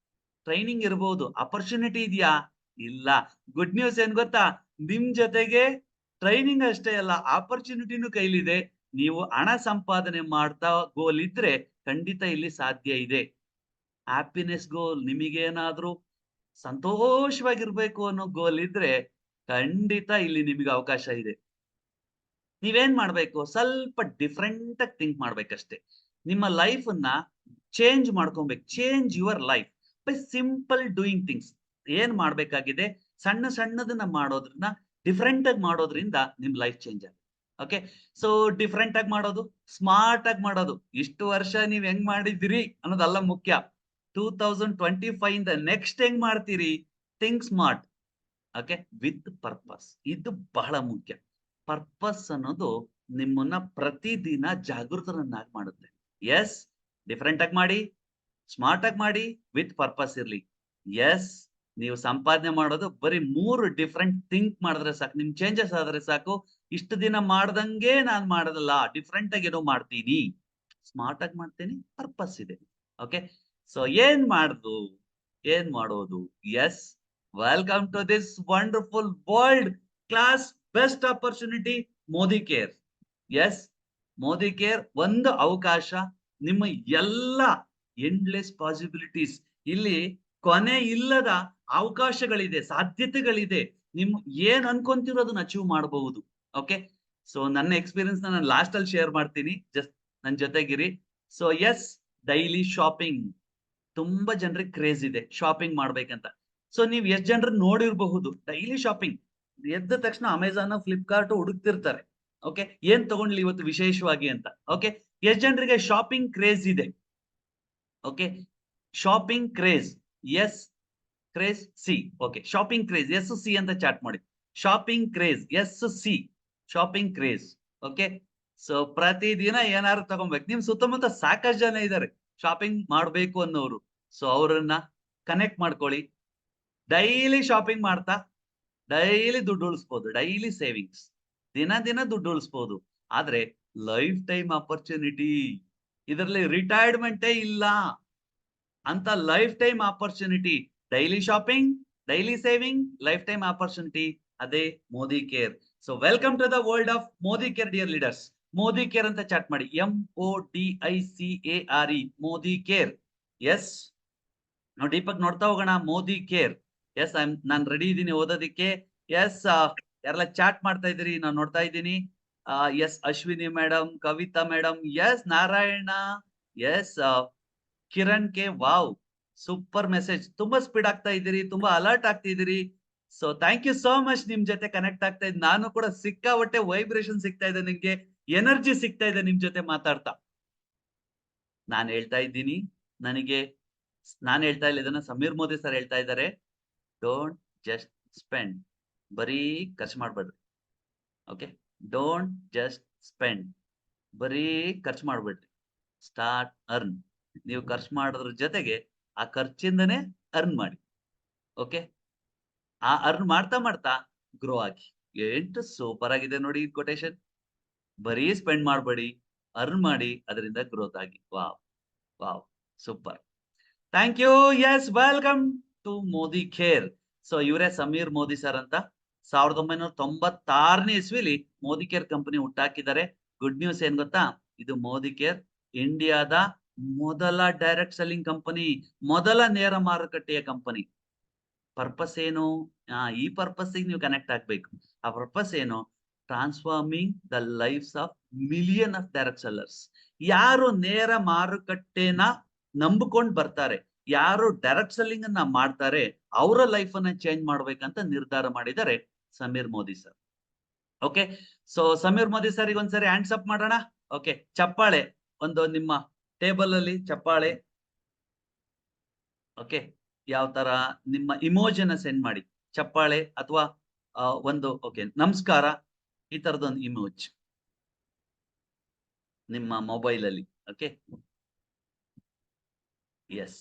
ಟ್ರೈನಿಂಗ್ ಇರ್ಬೋದು, ಅಪರ್ಚುನಿಟಿ ಇದೆಯಾ? ಇಲ್ಲ. ಗುಡ್ ನ್ಯೂಸ್ ಏನ್ ಗೊತ್ತಾ? ನಿಮ್ ಜೊತೆಗೆ ಟ್ರೈನಿಂಗ್ ಅಷ್ಟೇ ಅಲ್ಲ, ಆಪರ್ಚುನಿಟಿನೂ ಕೈಲಿದೆ. ನೀವು ಹಣ ಸಂಪಾದನೆ ಮಾಡ್ತಾ ಗೋಲ್ ಇದ್ರೆ ಖಂಡಿತ ಇಲ್ಲಿ ಸಾಧ್ಯ ಇದೆ. ಹ್ಯಾಪಿನೆಸ್ ಗೋಲ್, ನಿಮಗೇನಾದ್ರೂ ಸಂತೋಷವಾಗಿರ್ಬೇಕು ಅನ್ನೋ ಗೋಲ್ ಇದ್ರೆ ಖಂಡಿತ ಇಲ್ಲಿ ನಿಮಗೆ ಅವಕಾಶ ಇದೆ. ನೀವೇನ್ ಮಾಡ್ಬೇಕು? ಸ್ವಲ್ಪ ಡಿಫ್ರೆಂಟ್ ಆಗಿ ಥಿಂಕ್ ಮಾಡ್ಬೇಕಷ್ಟೇ. ನಿಮ್ಮ ಲೈಫ್ ಅನ್ನ ಚೇಂಜ್ ಮಾಡ್ಕೊಬೇಕು. Change your life by simple doing things. ಏನ್ ಮಾಡ್ಬೇಕಾಗಿದೆ? ಸಣ್ಣ ಸಣ್ಣದನ್ನ ಮಾಡೋದ್ರನ್ನ ಡಿಫ್ರೆಂಟ್ ಆಗಿ ಮಾಡೋದ್ರಿಂದ ನಿಮ್ ಲೈಫ್ ಚೇಂಜ್ ಆಗುತ್ತೆ. ಓಕೆ, ಸೊ ಡಿಫ್ರೆಂಟ್ ಆಗಿ ಮಾಡೋದು, ಸ್ಮಾರ್ಟ್ ಆಗಿ ಮಾಡೋದು. ಇಷ್ಟು ವರ್ಷ ನೀವ್ ಹೆಂಗ್ ಮಾಡಿದಿರಿ ಅನ್ನೋದಲ್ಲ ಮುಖ್ಯ. 2025 ಇಂದ ನೆಕ್ಸ್ಟ್ ಹೆಂಗ್ ಮಾಡ್ತೀರಿ? Think smart. Okay, with purpose. ಇದು ಬಹಳ ಮುಖ್ಯ. ಪರ್ಪಸ್ ಅನ್ನೋದು ನಿಮ್ಮನ್ನ ಪ್ರತಿದಿನ ಜಾಗೃತರನ್ನಾಗಿ ಮಾಡುತ್ತೆ. ಎಸ್, ಡಿಫರೆಂಟ್ ಆಗಿ ಮಾಡಿ, ಸ್ಮಾರ್ಟ್ ಆಗಿ ಮಾಡಿ, ವಿತ್ ಪರ್ಪಸ್ ಇರ್ಲಿ. ಎಸ್, ನೀವು ಸಂಪಾದನೆ ಮಾಡೋದು ಬರೀ 3 ಡಿಫರೆಂಟ್ ಥಿಂಕ್ ಮಾಡಿದ್ರೆ ಸಾಕು, ನಿಮ್ ಚೇಂಜಸ್ ಆದ್ರೆ ಸಾಕು. ಇಷ್ಟು ದಿನ ಮಾಡ್ದಂಗೆ ನಾನ್ ಮಾಡೋದಲ್ಲ, ಡಿಫರೆಂಟ್ ಆಗಿ ಏನೋ ಮಾಡ್ತೀನಿ, ಸ್ಮಾರ್ಟ್ ಆಗಿ ಮಾಡ್ತೀನಿ, ಪರ್ಪಸ್ ಇದೆ. ಓಕೆ, ಸೊ ಏನ್ ಮಾಡೋದು? Yes, welcome to this wonderful world class best opportunity, Modi care. Yes, Modi care ಒಂದು ಅವಕಾಶ. ನಿಮ್ಮ ಎಲ್ಲ ಎಂಡ್ಲೆಸ್ ಪಾಸಿಬಿಲಿಟೀಸ್, ಇಲ್ಲಿ ಕೊನೆ ಇಲ್ಲದ ಅವಕಾಶಗಳಿದೆ, ಸಾಧ್ಯತೆಗಳಿದೆ. ನಿಮ್ ಏನ್ ಅನ್ಕೊಂತಿರೋದನ್ನ ಅಚೀವ್ ಮಾಡಬಹುದು. ಓಕೆ, ಸೊ ನನ್ನ ಎಕ್ಸ್ಪೀರಿಯನ್ಸ್ ನಾನು ಲಾಸ್ಟ್ ಅಲ್ಲಿ ಶೇರ್ ಮಾಡ್ತೀನಿ, ಜಸ್ಟ್ ನನ್ ಜೊತೆಗಿರಿ. So yes, daily shopping. ತುಂಬಾ ಜನರಿಗೆ ಕ್ರೇಜ್ ಇದೆ ಶಾಪಿಂಗ್ ಮಾಡ್ಬೇಕಂತ. ಸೊ ನೀವ್ ಎಷ್ಟ್ ಜನರು ನೋಡಿರಬಹುದು ಡೈಲಿ ಶಾಪಿಂಗ್ ಎದ್ದ ತಕ್ಷಣ ಅಮೆಝಾನ್, ಫ್ಲಿಪ್ಕಾರ್ಟ್ ಹುಡುಕ್ತಿರ್ತಾರೆ. ಓಕೆ, ಏನ್ ತಗೊಂಡ್ಲಿ ಇವತ್ತು ವಿಶೇಷವಾಗಿ ಅಂತ. ಓಕೆ, ಎಷ್ಟು ಜನರಿಗೆ ಶಾಪಿಂಗ್ ಕ್ರೇಜ್ ಇದೆ? Okay, shopping craze, S craze C. Okay, shopping craze S C ಅಂತ ಚಾಟ್ ಮಾಡಿ. Shopping craze S C, shopping craze. Okay, so ಪ್ರತಿದಿನ ಏನಾದ್ರು ತಗೊಬೇಕು. ನಿಮ್ ಸುತ್ತಮುತ್ತ ಸಾಕಷ್ಟು ಜನ ಇದ್ದಾರೆ ಶಾಪಿಂಗ್ ಮಾಡ್ಬೇಕು ಅನ್ನೋರು. ಸೊ ಅವರನ್ನ ಕನೆಕ್ಟ್ ಮಾಡ್ಕೊಳ್ಳಿ. ಡೈಲಿ ಶಾಪಿಂಗ್ ಮಾಡ್ತಾ ಡೈಲಿ ದುಡ್ಡು ಉಳಿಸ್ಬೋದು, ಡೈಲಿ ಸೇವಿಂಗ್ಸ್, ದಿನ ದಿನ ದುಡ್ಡು ಉಳಿಸ್ಬೋದು. ಆದ್ರೆ ಲೈಫ್ ಟೈಮ್ ಅಪರ್ಚುನಿಟಿ, ಇದರಲ್ಲಿ ರಿಟೈರ್ಮೆಂಟೇ ಇಲ್ಲ ಅಂತ. Life time opportunity, daily shopping, daily saving, life time opportunity, ಅದೇ Modicare. So welcome to the world of Modicare dear leaders. Modicare ಅಂತ ಚಾಟ್ ಮಾಡಿ, MODICARE, ಮೋದಿ ಕೇರ್. ಎಸ್, ನಾವು ದೀಪಕ್ ನೋಡ್ತಾ ಹೋಗೋಣ. ಮೋದಿ ಕೇರ್, ಎಸ್ ನಾನು ರೆಡಿ ಇದ್ದೀನಿ ಓದೋದಿಕ್ಕೆ. ಎಸ್, ಯಾರೆಲ್ಲ ಚಾಟ್ ಮಾಡ್ತಾ ಇದ್ದೀರಿ ನಾನು ನೋಡ್ತಾ ಇದ್ದೀನಿ. Yes, Ashwini madam, Kavita madam, yes Narayana, yes Kiran K, wow super message. ತುಂಬಾ ಸ್ಪೀಡ್ ಆಗ್ತಾ ಇದ್ದೀರಿ, ತುಂಬಾ ಅಲರ್ಟ್ ಆಗ್ತಿದ್ದೀರಿ. So thank you so much. ನಿಮ್ ಜೊತೆ ಕನೆಕ್ಟ್ ಆಗ್ತಾ ಇದ್ದೀನಿ. ನಾನು ಕೂಡ ಸಿಕ್ಕಾಪಟ್ಟೆ ವೈಬ್ರೇಷನ್ ಸಿಗ್ತಾ ಇದೆ, ನಿಮ್ಗೆ ಎನರ್ಜಿ ಸಿಗ್ತಾ ಇದೆ ನಿಮ್ ಜೊತೆ ಮಾತಾಡ್ತಾ. ನಾನು ಹೇಳ್ತಾ ಇದ್ದೀನಿ, ನಾನು ಹೇಳ್ತಾ ಇಲ್ಲ ಇದನ್ನ, ಸಮೀರ್ ಮೋದಿ ಸರ್ ಹೇಳ್ತಾ ಇದ್ದಾರೆ. ಡೋಂಟ್ ಜಸ್ಟ್ ಸ್ಪೆಂಡ್, ಬರೀ ಖರ್ಚು ಮಾಡ್ಬೇಡ್ರಿ. ಓಕೆ, ಡೋಂಟ್ ಜಸ್ಟ್ ಸ್ಪೆಂಡ್, ಬರೀ ಖರ್ಚು ಮಾಡ್ಬೇಡ್ರಿ. Start earn. ನೀವು ಖರ್ಚು ಮಾಡೋದ್ರ ಜೊತೆಗೆ ಆ ಖರ್ಚಿಂದನೇ ಅರ್ನ್ ಮಾಡಿ. ಓಕೆ, ಆ ಅರ್ನ್ ಮಾಡ್ತಾ ಮಾಡ್ತಾ ಗ್ರೋ ಆಗಿ. ಎಷ್ಟು ಸೂಪರ್ ಆಗಿದೆ ನೋಡಿ ಈ ಕೊಟೇಶನ್. ಬರೀ ಸ್ಪೆಂಡ್ ಮಾಡಬೇಡಿ, ಅರ್ನ್ ಮಾಡಿ, ಅದರಿಂದ ಗ್ರೋತ್ ಆಗಿ. Wow wow, super, thank you. Yes, welcome to Modicare. So ಇವರೇ ಸಮೀರ್ ಮೋದಿ ಸರ್ ಅಂತ. 1996ನೇ ಇಸ್ವಿಲಿ ಮೋದಿ ಕೇರ್ ಕಂಪನಿ ಹುಟ್ಟಾಕಿದ್ದಾರೆ. ಗುಡ್ ನ್ಯೂಸ್ ಏನ್ ಗೊತ್ತಾ? ಇದು ಮೋದಿ ಕೇರ್ ಇಂಡಿಯಾದ ಮೊದಲ ಡೈರೆಕ್ಟ್ ಸೆಲ್ಲಿಂಗ್ ಕಂಪನಿ, ಮೊದಲ ನೇರ ಮಾರುಕಟ್ಟೆಯ ಕಂಪನಿ. ಪರ್ಪಸ್ ಏನು? ಈ ಪರ್ಪಸ್ ನೀವು ಕನೆಕ್ಟ್ ಆಗ್ಬೇಕು. ಆ ಪರ್ಪಸ್ ಏನು? Transforming the lives of million of direct sellers. ಯಾರು ನೇರ ಮಾರುಕಟ್ಟೆನ ನಂಬಿಕೊಂಡು ಬರ್ತಾರೆ, ಯಾರು ಡೈರೆಕ್ಟ್ ಸೆಲ್ಲಿಂಗ್ ಅನ್ನ ಮಾಡ್ತಾರೆ, ಅವರ ಲೈಫ್ ಅನ್ನ ಚೇಂಜ್ ಮಾಡ್ಬೇಕಂತ ನಿರ್ಧಾರ ಮಾಡಿದ್ದಾರೆ Sameer Modi sir. Okay, so Sameer Modi sir ಒಂದ್ಸರಿ ಹ್ಯಾಂಡ್ಸ್ ಅಪ್ ಮಾಡೋಣ. ಓಕೆ, ಚಪ್ಪಾಳೆ, ಒಂದು ನಿಮ್ಮ ಟೇಬಲ್ ಅಲ್ಲಿ ಚಪ್ಪಾಳೆ. ಓಕೆ, ಯಾವ ತರ ನಿಮ್ಮ ಇಮೋಜನ್ ಸೆಂಡ್ ಮಾಡಿ, ಚಪ್ಪಾಳೆ ಅಥವಾ ಒಂದು ಓಕೆ ನಮಸ್ಕಾರ, ಈ ತರದೊಂದು ಇಮೋಜ್ ನಿಮ್ಮ ಮೊಬೈಲ್ ಅಲ್ಲಿ. Okay, yes,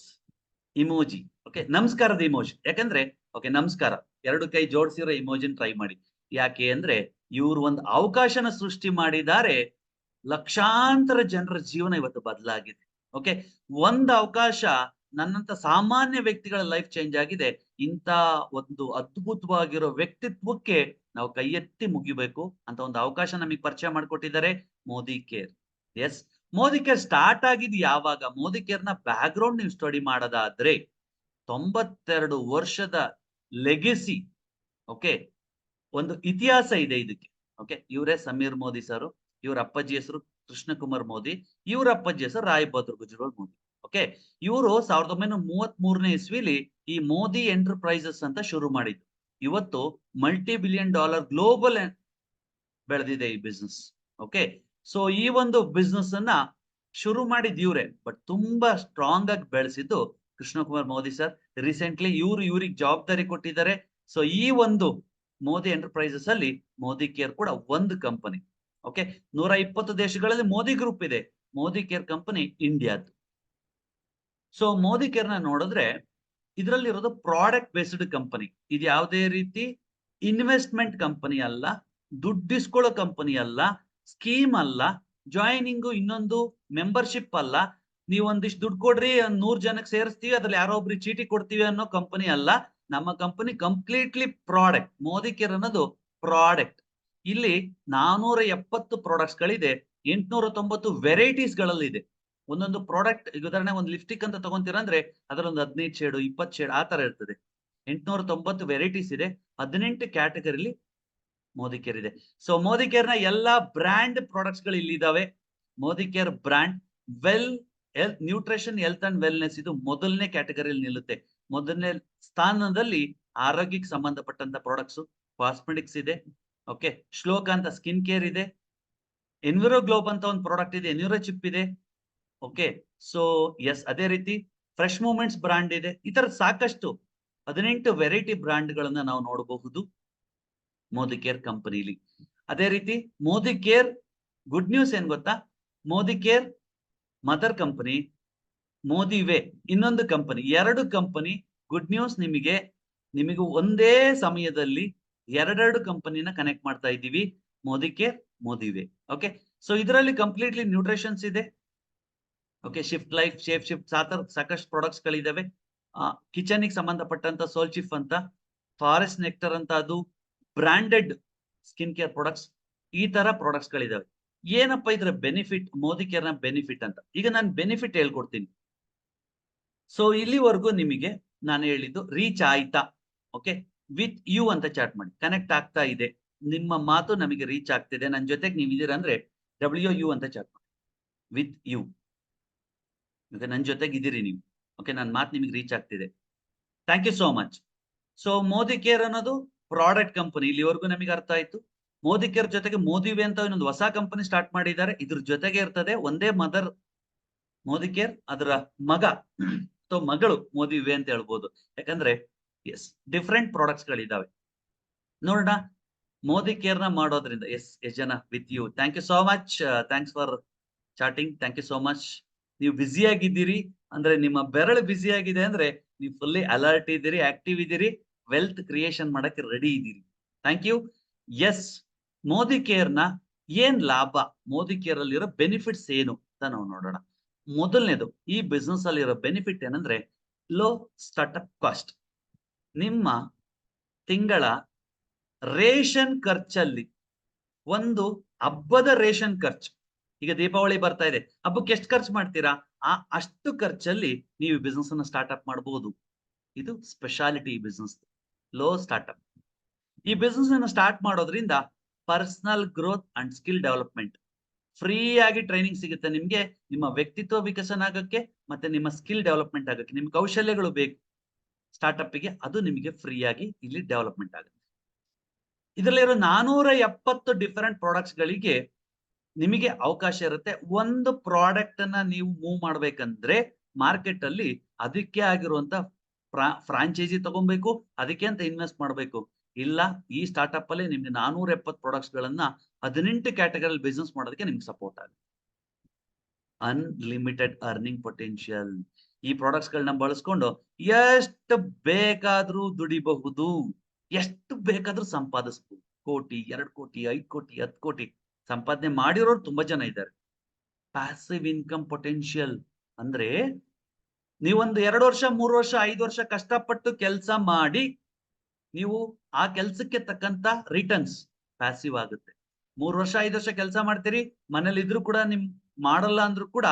emoji. ಓಕೆ, ನಮಸ್ಕಾರದ ಇಮೋಜ್. ಯಾಕಂದ್ರೆ ಓಕೆ ನಮಸ್ಕಾರ, ಎರಡು ಕೈ ಜೋಡಿಸಿರೋ ಇಮೋಜಿನ್ ಟ್ರೈ ಮಾಡಿ. ಯಾಕೆ ಅಂದ್ರೆ ಇವರು ಒಂದು ಅವಕಾಶನ ಸೃಷ್ಟಿ ಮಾಡಿದ್ದಾರೆ. ಲಕ್ಷಾಂತರ ಜನರ ಜೀವನ ಇವತ್ತು ಬದಲಾಗಿದೆ. ಓಕೆ, ಒಂದು ಅವಕಾಶ ನನ್ನಂತ ಸಾಮಾನ್ಯ ವ್ಯಕ್ತಿಗಳ ಲೈಫ್ ಚೇಂಜ್ ಆಗಿದೆ. ಇಂತ ಒಂದು ಅದ್ಭುತವಾಗಿರೋ ವ್ಯಕ್ತಿತ್ವಕ್ಕೆ ನಾವು ಕೈ ಎತ್ತಿ ಮುಗಿಬೇಕು ಅಂತ ಒಂದು ಅವಕಾಶ ನಮಗೆ ಪರಿಚಯ ಮಾಡಿಕೊಟ್ಟಿದ್ದಾರೆ Modi care. Yes, Modi care start ಆಗಿದ್ದು ಯಾವಾಗ? ಮೋದಿ ಕೇರ್ನ ಬ್ಯಾಕ್ ಗ್ರೌಂಡ್ ನೀವು ಸ್ಟಡಿ ಮಾಡೋದಾದ್ರೆ 92 ವರ್ಷದ ಲೆಗೆಸಿ. ಓಕೆ, ಒಂದು ಇತಿಹಾಸ ಇದೆ ಇದಕ್ಕೆ. ಓಕೆ, ಇವರೇ ಸಮೀರ್ ಮೋದಿ ಸರ್. ಇವರ ಅಪ್ಪಾಜಿ ಹೆಸರು ಕೃಷ್ಣ ಕುಮಾರ್ ಮೋದಿ, ಇವರ ಅಪ್ಪಾಜಿ ಹೆಸರು ರಾಯ್ ಬಹದ್ದೂರ್ ಗುಜ್ರಾಲ್ ಮೋದಿ. ಓಕೆ, ಇವರು 1933ನೇ ಇಸ್ವಿಲಿ ಈ ಮೋದಿ ಎಂಟರ್ಪ್ರೈಸಸ್ ಅಂತ ಶುರು ಮಾಡಿದ್ರು. ಇವತ್ತು $multi-billion ಗ್ಲೋಬಲ್ ಬೆಳೆದಿದೆ ಈ ಬಿಸ್ನೆಸ್. ಓಕೆ, ಸೊ ಈ ಒಂದು ಬಿಸ್ನೆಸ್ ಅನ್ನ ಶುರು ಮಾಡಿದ್ ಇವ್ರೆ, ಬಟ್ ತುಂಬಾ ಸ್ಟ್ರಾಂಗ್ ಆಗಿ ಬೆಳೆಸಿದ್ದು ಕೃಷ್ಣ ಕುಮಾರ್ ಮೋದಿ ಸರ್. ರೀಸೆಂಟ್ಲಿ ಇವ್ರಿಗೆ ಜವಾಬ್ದಾರಿ ಕೊಟ್ಟಿದ್ದಾರೆ. ಸೊ ಈ ಒಂದು ಮೋದಿ ಎಂಟರ್ಪ್ರೈಸಸ್ ಅಲ್ಲಿ ಮೋದಿ ಕೇರ್ ಕೂಡ ಒಂದು ಕಂಪನಿ. ಓಕೆ, 120 ದೇಶಗಳಲ್ಲಿ ಮೋದಿ ಗ್ರೂಪ್ ಇದೆ. ಮೋದಿ ಕೇರ್ ಕಂಪನಿ ಇಂಡಿಯಾದ್ದು. ಸೊ ಮೋದಿ ಕೇರ್ ನ ನೋಡಿದ್ರೆ ಇದರಲ್ಲಿರೋದು ಪ್ರಾಡಕ್ಟ್ ಬೇಸ್ಡ್ ಕಂಪನಿ. ಇದು ಯಾವುದೇ ರೀತಿ ಇನ್ವೆಸ್ಟ್ಮೆಂಟ್ ಕಂಪನಿ ಅಲ್ಲ, ದುಡ್ಡಿಸ್ಕೊಳ್ಳೋ ಕಂಪನಿ ಅಲ್ಲ, ಸ್ಕೀಮ್ ಅಲ್ಲ, ಜಾಯಿನಿಂಗು ಇನ್ನೊಂದು ಮೆಂಬರ್ಶಿಪ್ ಅಲ್ಲ. ನೀವು ಒಂದಿಷ್ಟು ದುಡ್ಡು ಕೊಡ್ರಿ, 100 ಜನಕ್ಕೆ ಸೇರಿಸ್ತೀವಿ, ಅದ್ರಲ್ಲಿ ಯಾರೋ ಒಬ್ರಿಗೆ ಚೀಟಿ ಕೊಡ್ತೀವಿ ಅನ್ನೋ ಕಂಪನಿ ಅಲ್ಲ. ನಮ್ಮ company completely product. Modi care ಅನ್ನೋದು ಪ್ರಾಡಕ್ಟ್. ಇಲ್ಲಿ 470 ಪ್ರಾಡಕ್ಟ್ಸ್ ಗಳಿದೆ, 890 ವೆರೈಟೀಸ್ ಗಳಲ್ಲಿ ಇದೆ. ಒಂದೊಂದು ಪ್ರಾಡಕ್ಟ್, ಈಗ ಉದಾಹರಣೆ ಒಂದು ಲಿಪ್ಸ್ಟಿಕ್ ಅಂತ ತಗೊಂತೀರ ಅಂದ್ರೆ ಅದರೊಂದು 15 ಶೇಡ್ 20 ಶೇಡ್ ಆ ತರ ಇರ್ತದೆ. 890 ವೆರೈಟೀಸ್ ಇದೆ, 18 ಕ್ಯಾಟಗರಿಲಿ ಮೋದಿ ಕೇರ್ ಇದೆ. ಸೊ ಮೋದಿ ಕೇರ್ ನ ಎಲ್ಲಾ ಬ್ರ್ಯಾಂಡ್ ಪ್ರಾಡಕ್ಟ್ಸ್ ಗಳು ಇಲ್ಲಿ ಇದಾವೆ. Modi care brand health, nutrition, health and wellness, ಇದು ಮೊದಲನೇ ಕ್ಯಾಟಗರಿಯಲ್ಲಿ ನಿಲ್ಲುತ್ತೆ. ಮೊದಲನೇ ಸ್ಥಾನದಲ್ಲಿ ಆರೋಗ್ಯಕ್ಕೆ ಸಂಬಂಧಪಟ್ಟಂತ ಪ್ರಾಡಕ್ಟ್ಸ್, ಕಾಸ್ಮೆಟಿಕ್ಸ್ ಇದೆ. ಓಕೆ, ಶ್ಲೋಕ ಅಂತ ಸ್ಕಿನ್ ಕೇರ್ ಇದೆ, ಎನ್ವಿರೋ ಗ್ಲೋಬ್ ಅಂತ ಒಂದು ಪ್ರಾಡಕ್ಟ್ ಇದೆ, ಎನ್ವಿರೋ ಚಿಪ್ ಇದೆ. ಓಕೆ, ಸೊ ಎಸ್, ಅದೇ ರೀತಿ ಫ್ರೆಶ್ ಮೂಮೆಂಟ್ಸ್ ಬ್ರಾಂಡ್ ಇದೆ. ಈ ತರ ಸಾಕಷ್ಟು 18 ವೆರೈಟಿ ಬ್ರಾಂಡ್ ಗಳನ್ನ ನಾವು ನೋಡಬಹುದು ಮೋದಿ ಕೇರ್ ಕಂಪನಿಲಿ. ಅದೇ ರೀತಿ ಮೋದಿ ಕೇರ್ ಗುಡ್ ನ್ಯೂಸ್ ಏನ್ ಗೊತ್ತಾ, Modi care mother company, Modi way ಇನ್ನೊಂದು ಕಂಪನಿ, ಎರಡು ಕಂಪನಿ ಗುಡ್ ನ್ಯೂಸ್. ನಿಮಗೆ ಒಂದೇ ಸಮಯದಲ್ಲಿ ಎರಡೆರಡು ಕಂಪನಿನ ಕನೆಕ್ಟ್ ಮಾಡ್ತಾ ಇದ್ದೀವಿ, Modi care, Modi way. Okay, so ಇದರಲ್ಲಿ ಕಂಪ್ಲೀಟ್ಲಿ ನ್ಯೂಟ್ರಿಷನ್ಸ್ ಇದೆ. Okay, shift life, shape shift, ಸಾಕಷ್ಟು ಪ್ರಾಡಕ್ಟ್ಸ್ ಗಳಿದಾವೆ. ಕಿಚನ್ ಗೆ ಸಂಬಂಧಪಟ್ಟಂತ ಸೋಲ್ ಶಿಫ್ಟ್ ಅಂತ, ಫಾರೆಸ್ಟ್ ನೆಕ್ಟರ್ ಅಂತ, ಅದು ಬ್ರಾಂಡೆಡ್ ಸ್ಕಿನ್ ಕೇರ್ ಪ್ರಾಡಕ್ಟ್ಸ್. ಈ ತರ ಪ್ರಾಡಕ್ಟ್ಸ್ ಗಳಿದಾವೆ. ಏನಪ್ಪಾ ಇದ್ರ ಬೆನಿಫಿಟ್, ಮೋದಿ ಕೇರ್ ನ ಬೆನಿಫಿಟ್ ಅಂತ? ಈಗ ನಾನು ಬೆನಿಫಿಟ್ ಹೇಳ್ಕೊಡ್ತೀನಿ. ಸೊ ಇಲ್ಲಿವರೆಗೂ ನಿಮಗೆ ನಾನು ಹೇಳಿದ್ದು ರೀಚ್ ಆಯ್ತಾ? ಓಕೆ, ವಿತ್ ಯು ಅಂತ ಚಾಟ್ ಮಾಡಿ, ಕನೆಕ್ಟ್ ಆಗ್ತಾ ಇದೆ, ನಿಮ್ಮ ಮಾತು ನಮಗೆ ರೀಚ್ ಆಗ್ತಿದೆ, ನನ್ನ ಜೊತೆಗೆ ನೀವು ಇದೀರ ಅಂದ್ರೆ WU ಅಂತ ಚಾಟ್ ಮಾಡಿ, ವಿತ್ ಯು. ಈಗ ನನ್ನ ಜೊತೆಗೆ ಇದೀರಿ ನೀವು. ಓಕೆ, ನನ್ನ ಮಾತು ನಿಮಗೆ ರೀಚ್ ಆಗ್ತಿದೆ, thank you so much. So Modi care ಅನ್ನೋದು ಪ್ರಾಡಕ್ಟ್ ಕಂಪನಿ, ಇಲ್ಲಿವರೆಗೂ ನಮಗೆ ಅರ್ಥ ಆಯ್ತು. ಮೋದಿ ಕೇರ್ ಜೊತೆಗೆ ಮೋದಿ ವೇ ಅಂತ ಇನ್ನೊಂದು ಹೊಸ ಕಂಪನಿ ಸ್ಟಾರ್ಟ್ ಮಾಡಿದ್ದಾರೆ. ಇದ್ರ ಜೊತೆಗೆ ಇರ್ತದೆ ಒಂದೇ ಮದರ್ ಮೋದಿ ಕೇರ್, ಅದರ ಮಗ ಅಥವಾ ಮಗಳು ಮೋದಿ ವೇ ಅಂತ ಹೇಳ್ಬೋದು. ಯಾಕಂದ್ರೆ ಎಸ್, ಡಿಫ್ರೆಂಟ್ ಪ್ರಾಡಕ್ಟ್ಸ್ ಗಳಿದಾವೆ. ನೋಡೋಣ ಮೋದಿ ಕೇರ್ ನ ಮಾಡೋದ್ರಿಂದ. ಎಸ್, ಎಷ್ಟು ಜನ with you, thank you so much, thanks for chatting, thank you so much. ನೀವು ಬ್ಯುಸಿ ಆಗಿದ್ದೀರಿ ಅಂದ್ರೆ, ನಿಮ್ಮ ಬೆರಳು ಬ್ಯುಸಿ ಆಗಿದೆ ಅಂದ್ರೆ ನೀವು ಫುಲ್ಲಿ ಅಲರ್ಟ್ ಇದ್ದೀರಿ, ಆಕ್ಟಿವ್ ಇದ್ದೀರಿ, ವೆಲ್ತ್ ಕ್ರಿಯೇಷನ್ ಮಾಡಕ್ಕೆ ರೆಡಿ ಇದ್ದೀರಿ. Thank you. Yes, Modi care ನ ಏನ್ ಲಾಭ, ಮೋದಿ ಕೇರ್ ಅಲ್ಲಿರೋ ಬೆನಿಫಿಟ್ಸ್ ಏನು ಅಂತ ನಾವು ನೋಡೋಣ. ಮೊದಲನೇದು, ಈ ಬಿಸ್ನೆಸ್ ಅಲ್ಲಿರೋ ಬೆನಿಫಿಟ್ ಏನಂದ್ರೆ ಲೋ ಸ್ಟಾರ್ಟ್ಅಪ್ ಕಾಸ್ಟ್. ನಿಮ್ಮ ತಿಂಗಳ ರೇಷನ್ ಖರ್ಚಲ್ಲಿ ಒಂದು ಹಬ್ಬದ ರೇಷನ್ ಖರ್ಚು, ಈಗ ದೀಪಾವಳಿ ಬರ್ತಾ ಇದೆ, ಹಬ್ಬಕ್ಕೆ ಎಷ್ಟು ಖರ್ಚು ಮಾಡ್ತೀರಾ, ಅಷ್ಟು ಖರ್ಚಲ್ಲಿ ನೀವು ಬಿಸ್ನೆಸ್ ಅನ್ನ ಸ್ಟಾರ್ಟ್ಅಪ್ ಮಾಡಬಹುದು. ಇದು ಸ್ಪೆಷಾಲಿಟಿ ಈ ಬಿಸ್ನೆಸ್, ಲೋ ಸ್ಟಾರ್ಟ್ಅಪ್. ಈ ಬಿಸ್ನೆಸ್ ಅನ್ನ ಸ್ಟಾರ್ಟ್ ಮಾಡೋದ್ರಿಂದ personal growth and skill development, free ಆಗಿ ಟ್ರೈನಿಂಗ್ ಸಿಗುತ್ತೆ ನಿಮ್ಗೆ, ನಿಮ್ಮ ವ್ಯಕ್ತಿತ್ವ ವಿಕಸನ ಆಗಕ್ಕೆ ಮತ್ತೆ ನಿಮ್ಮ ಸ್ಕಿಲ್ ಡೆವಲಪ್ಮೆಂಟ್ ಆಗಕ್ಕೆ. ನಿಮ್ ಕೌಶಲ್ಯಗಳು ಬೇಕು ಸ್ಟಾರ್ಟ್ಅಪ್ ಗೆ, ಅದು ನಿಮಗೆ ಫ್ರೀ ಆಗಿ ಇಲ್ಲಿ ಡೆವಲಪ್ಮೆಂಟ್ ಆಗುತ್ತೆ. ಇದರಲ್ಲಿರೋ 470 ಡಿಫರೆಂಟ್ ಪ್ರಾಡಕ್ಟ್ಸ್ ಗಳಿಗೆ ನಿಮಗೆ ಅವಕಾಶ ಇರುತ್ತೆ. ಒಂದು ಪ್ರಾಡಕ್ಟ್ ಅನ್ನ ನೀವು ಮೂವ್ ಮಾಡ್ಬೇಕಂದ್ರೆ ಮಾರ್ಕೆಟ್ ಅಲ್ಲಿ ಅದಕ್ಕೆ ಆಗಿರುವಂತ ಫ್ರಾಂಚೈಸಿ ತಗೊಬೇಕು, ಅದಕ್ಕೆ ಅಂತ ಇನ್ವೆಸ್ಟ್ ಮಾಡಬೇಕು. ಇಲ್ಲ, ಈ ಸ್ಟಾರ್ಟ್ಅಪ್ ಅಲ್ಲಿ ನಿಮ್ಗೆ 470 ಪ್ರಾಡಕ್ಟ್ಸ್ ಗಳನ್ನ 18 ಕ್ಯಾಟಗರಿ ಬಿಸ್ನೆಸ್ ಮಾಡೋದಕ್ಕೆ ನಿಮ್ಗೆ ಸಪೋರ್ಟ್ ಆಗುತ್ತೆ. Unlimited earning potential. ಈ ಪ್ರಾಡಕ್ಟ್ಸ್ ಗಳನ್ನ ಬಳಸ್ಕೊಂಡು ಎಷ್ಟು ಬೇಕಾದ್ರೂ ದುಡಿಬಹುದು, ಎಷ್ಟು ಬೇಕಾದ್ರೂ ಸಂಪಾದಿಸಬಹುದು. 1 ಕೋಟಿ, 2 ಕೋಟಿ, 5 ಕೋಟಿ, 10 ಕೋಟಿ ಸಂಪಾದನೆ ಮಾಡಿರೋರು ತುಂಬಾ ಜನ ಇದ್ದಾರೆ. ಪ್ಯಾಸಿವ್ ಇನ್ಕಮ್ ಪೊಟೆನ್ಶಿಯಲ್ ಅಂದ್ರೆ ನೀವೊಂದು 2 ವರ್ಷ, 3 ವರ್ಷ, 5 ವರ್ಷ ಕಷ್ಟಪಟ್ಟು ಕೆಲಸ ಮಾಡಿ ನೀವು ಆ ಕೆಲಸಕ್ಕೆ ತಕ್ಕಂತ ರಿಟರ್ನ್ಸ್ ಪ್ಯಾಸಿವ್ ಆಗುತ್ತೆ. 3 ವರ್ಷ, 5 ವರ್ಷ ಕೆಲಸ ಮಾಡ್ತೀರಿ, ಮನೇಲಿ ಇದ್ರೂ ಕೂಡ ನಿಮ್ ಮಾಡಲ್ಲ ಅಂದ್ರೂ ಕೂಡ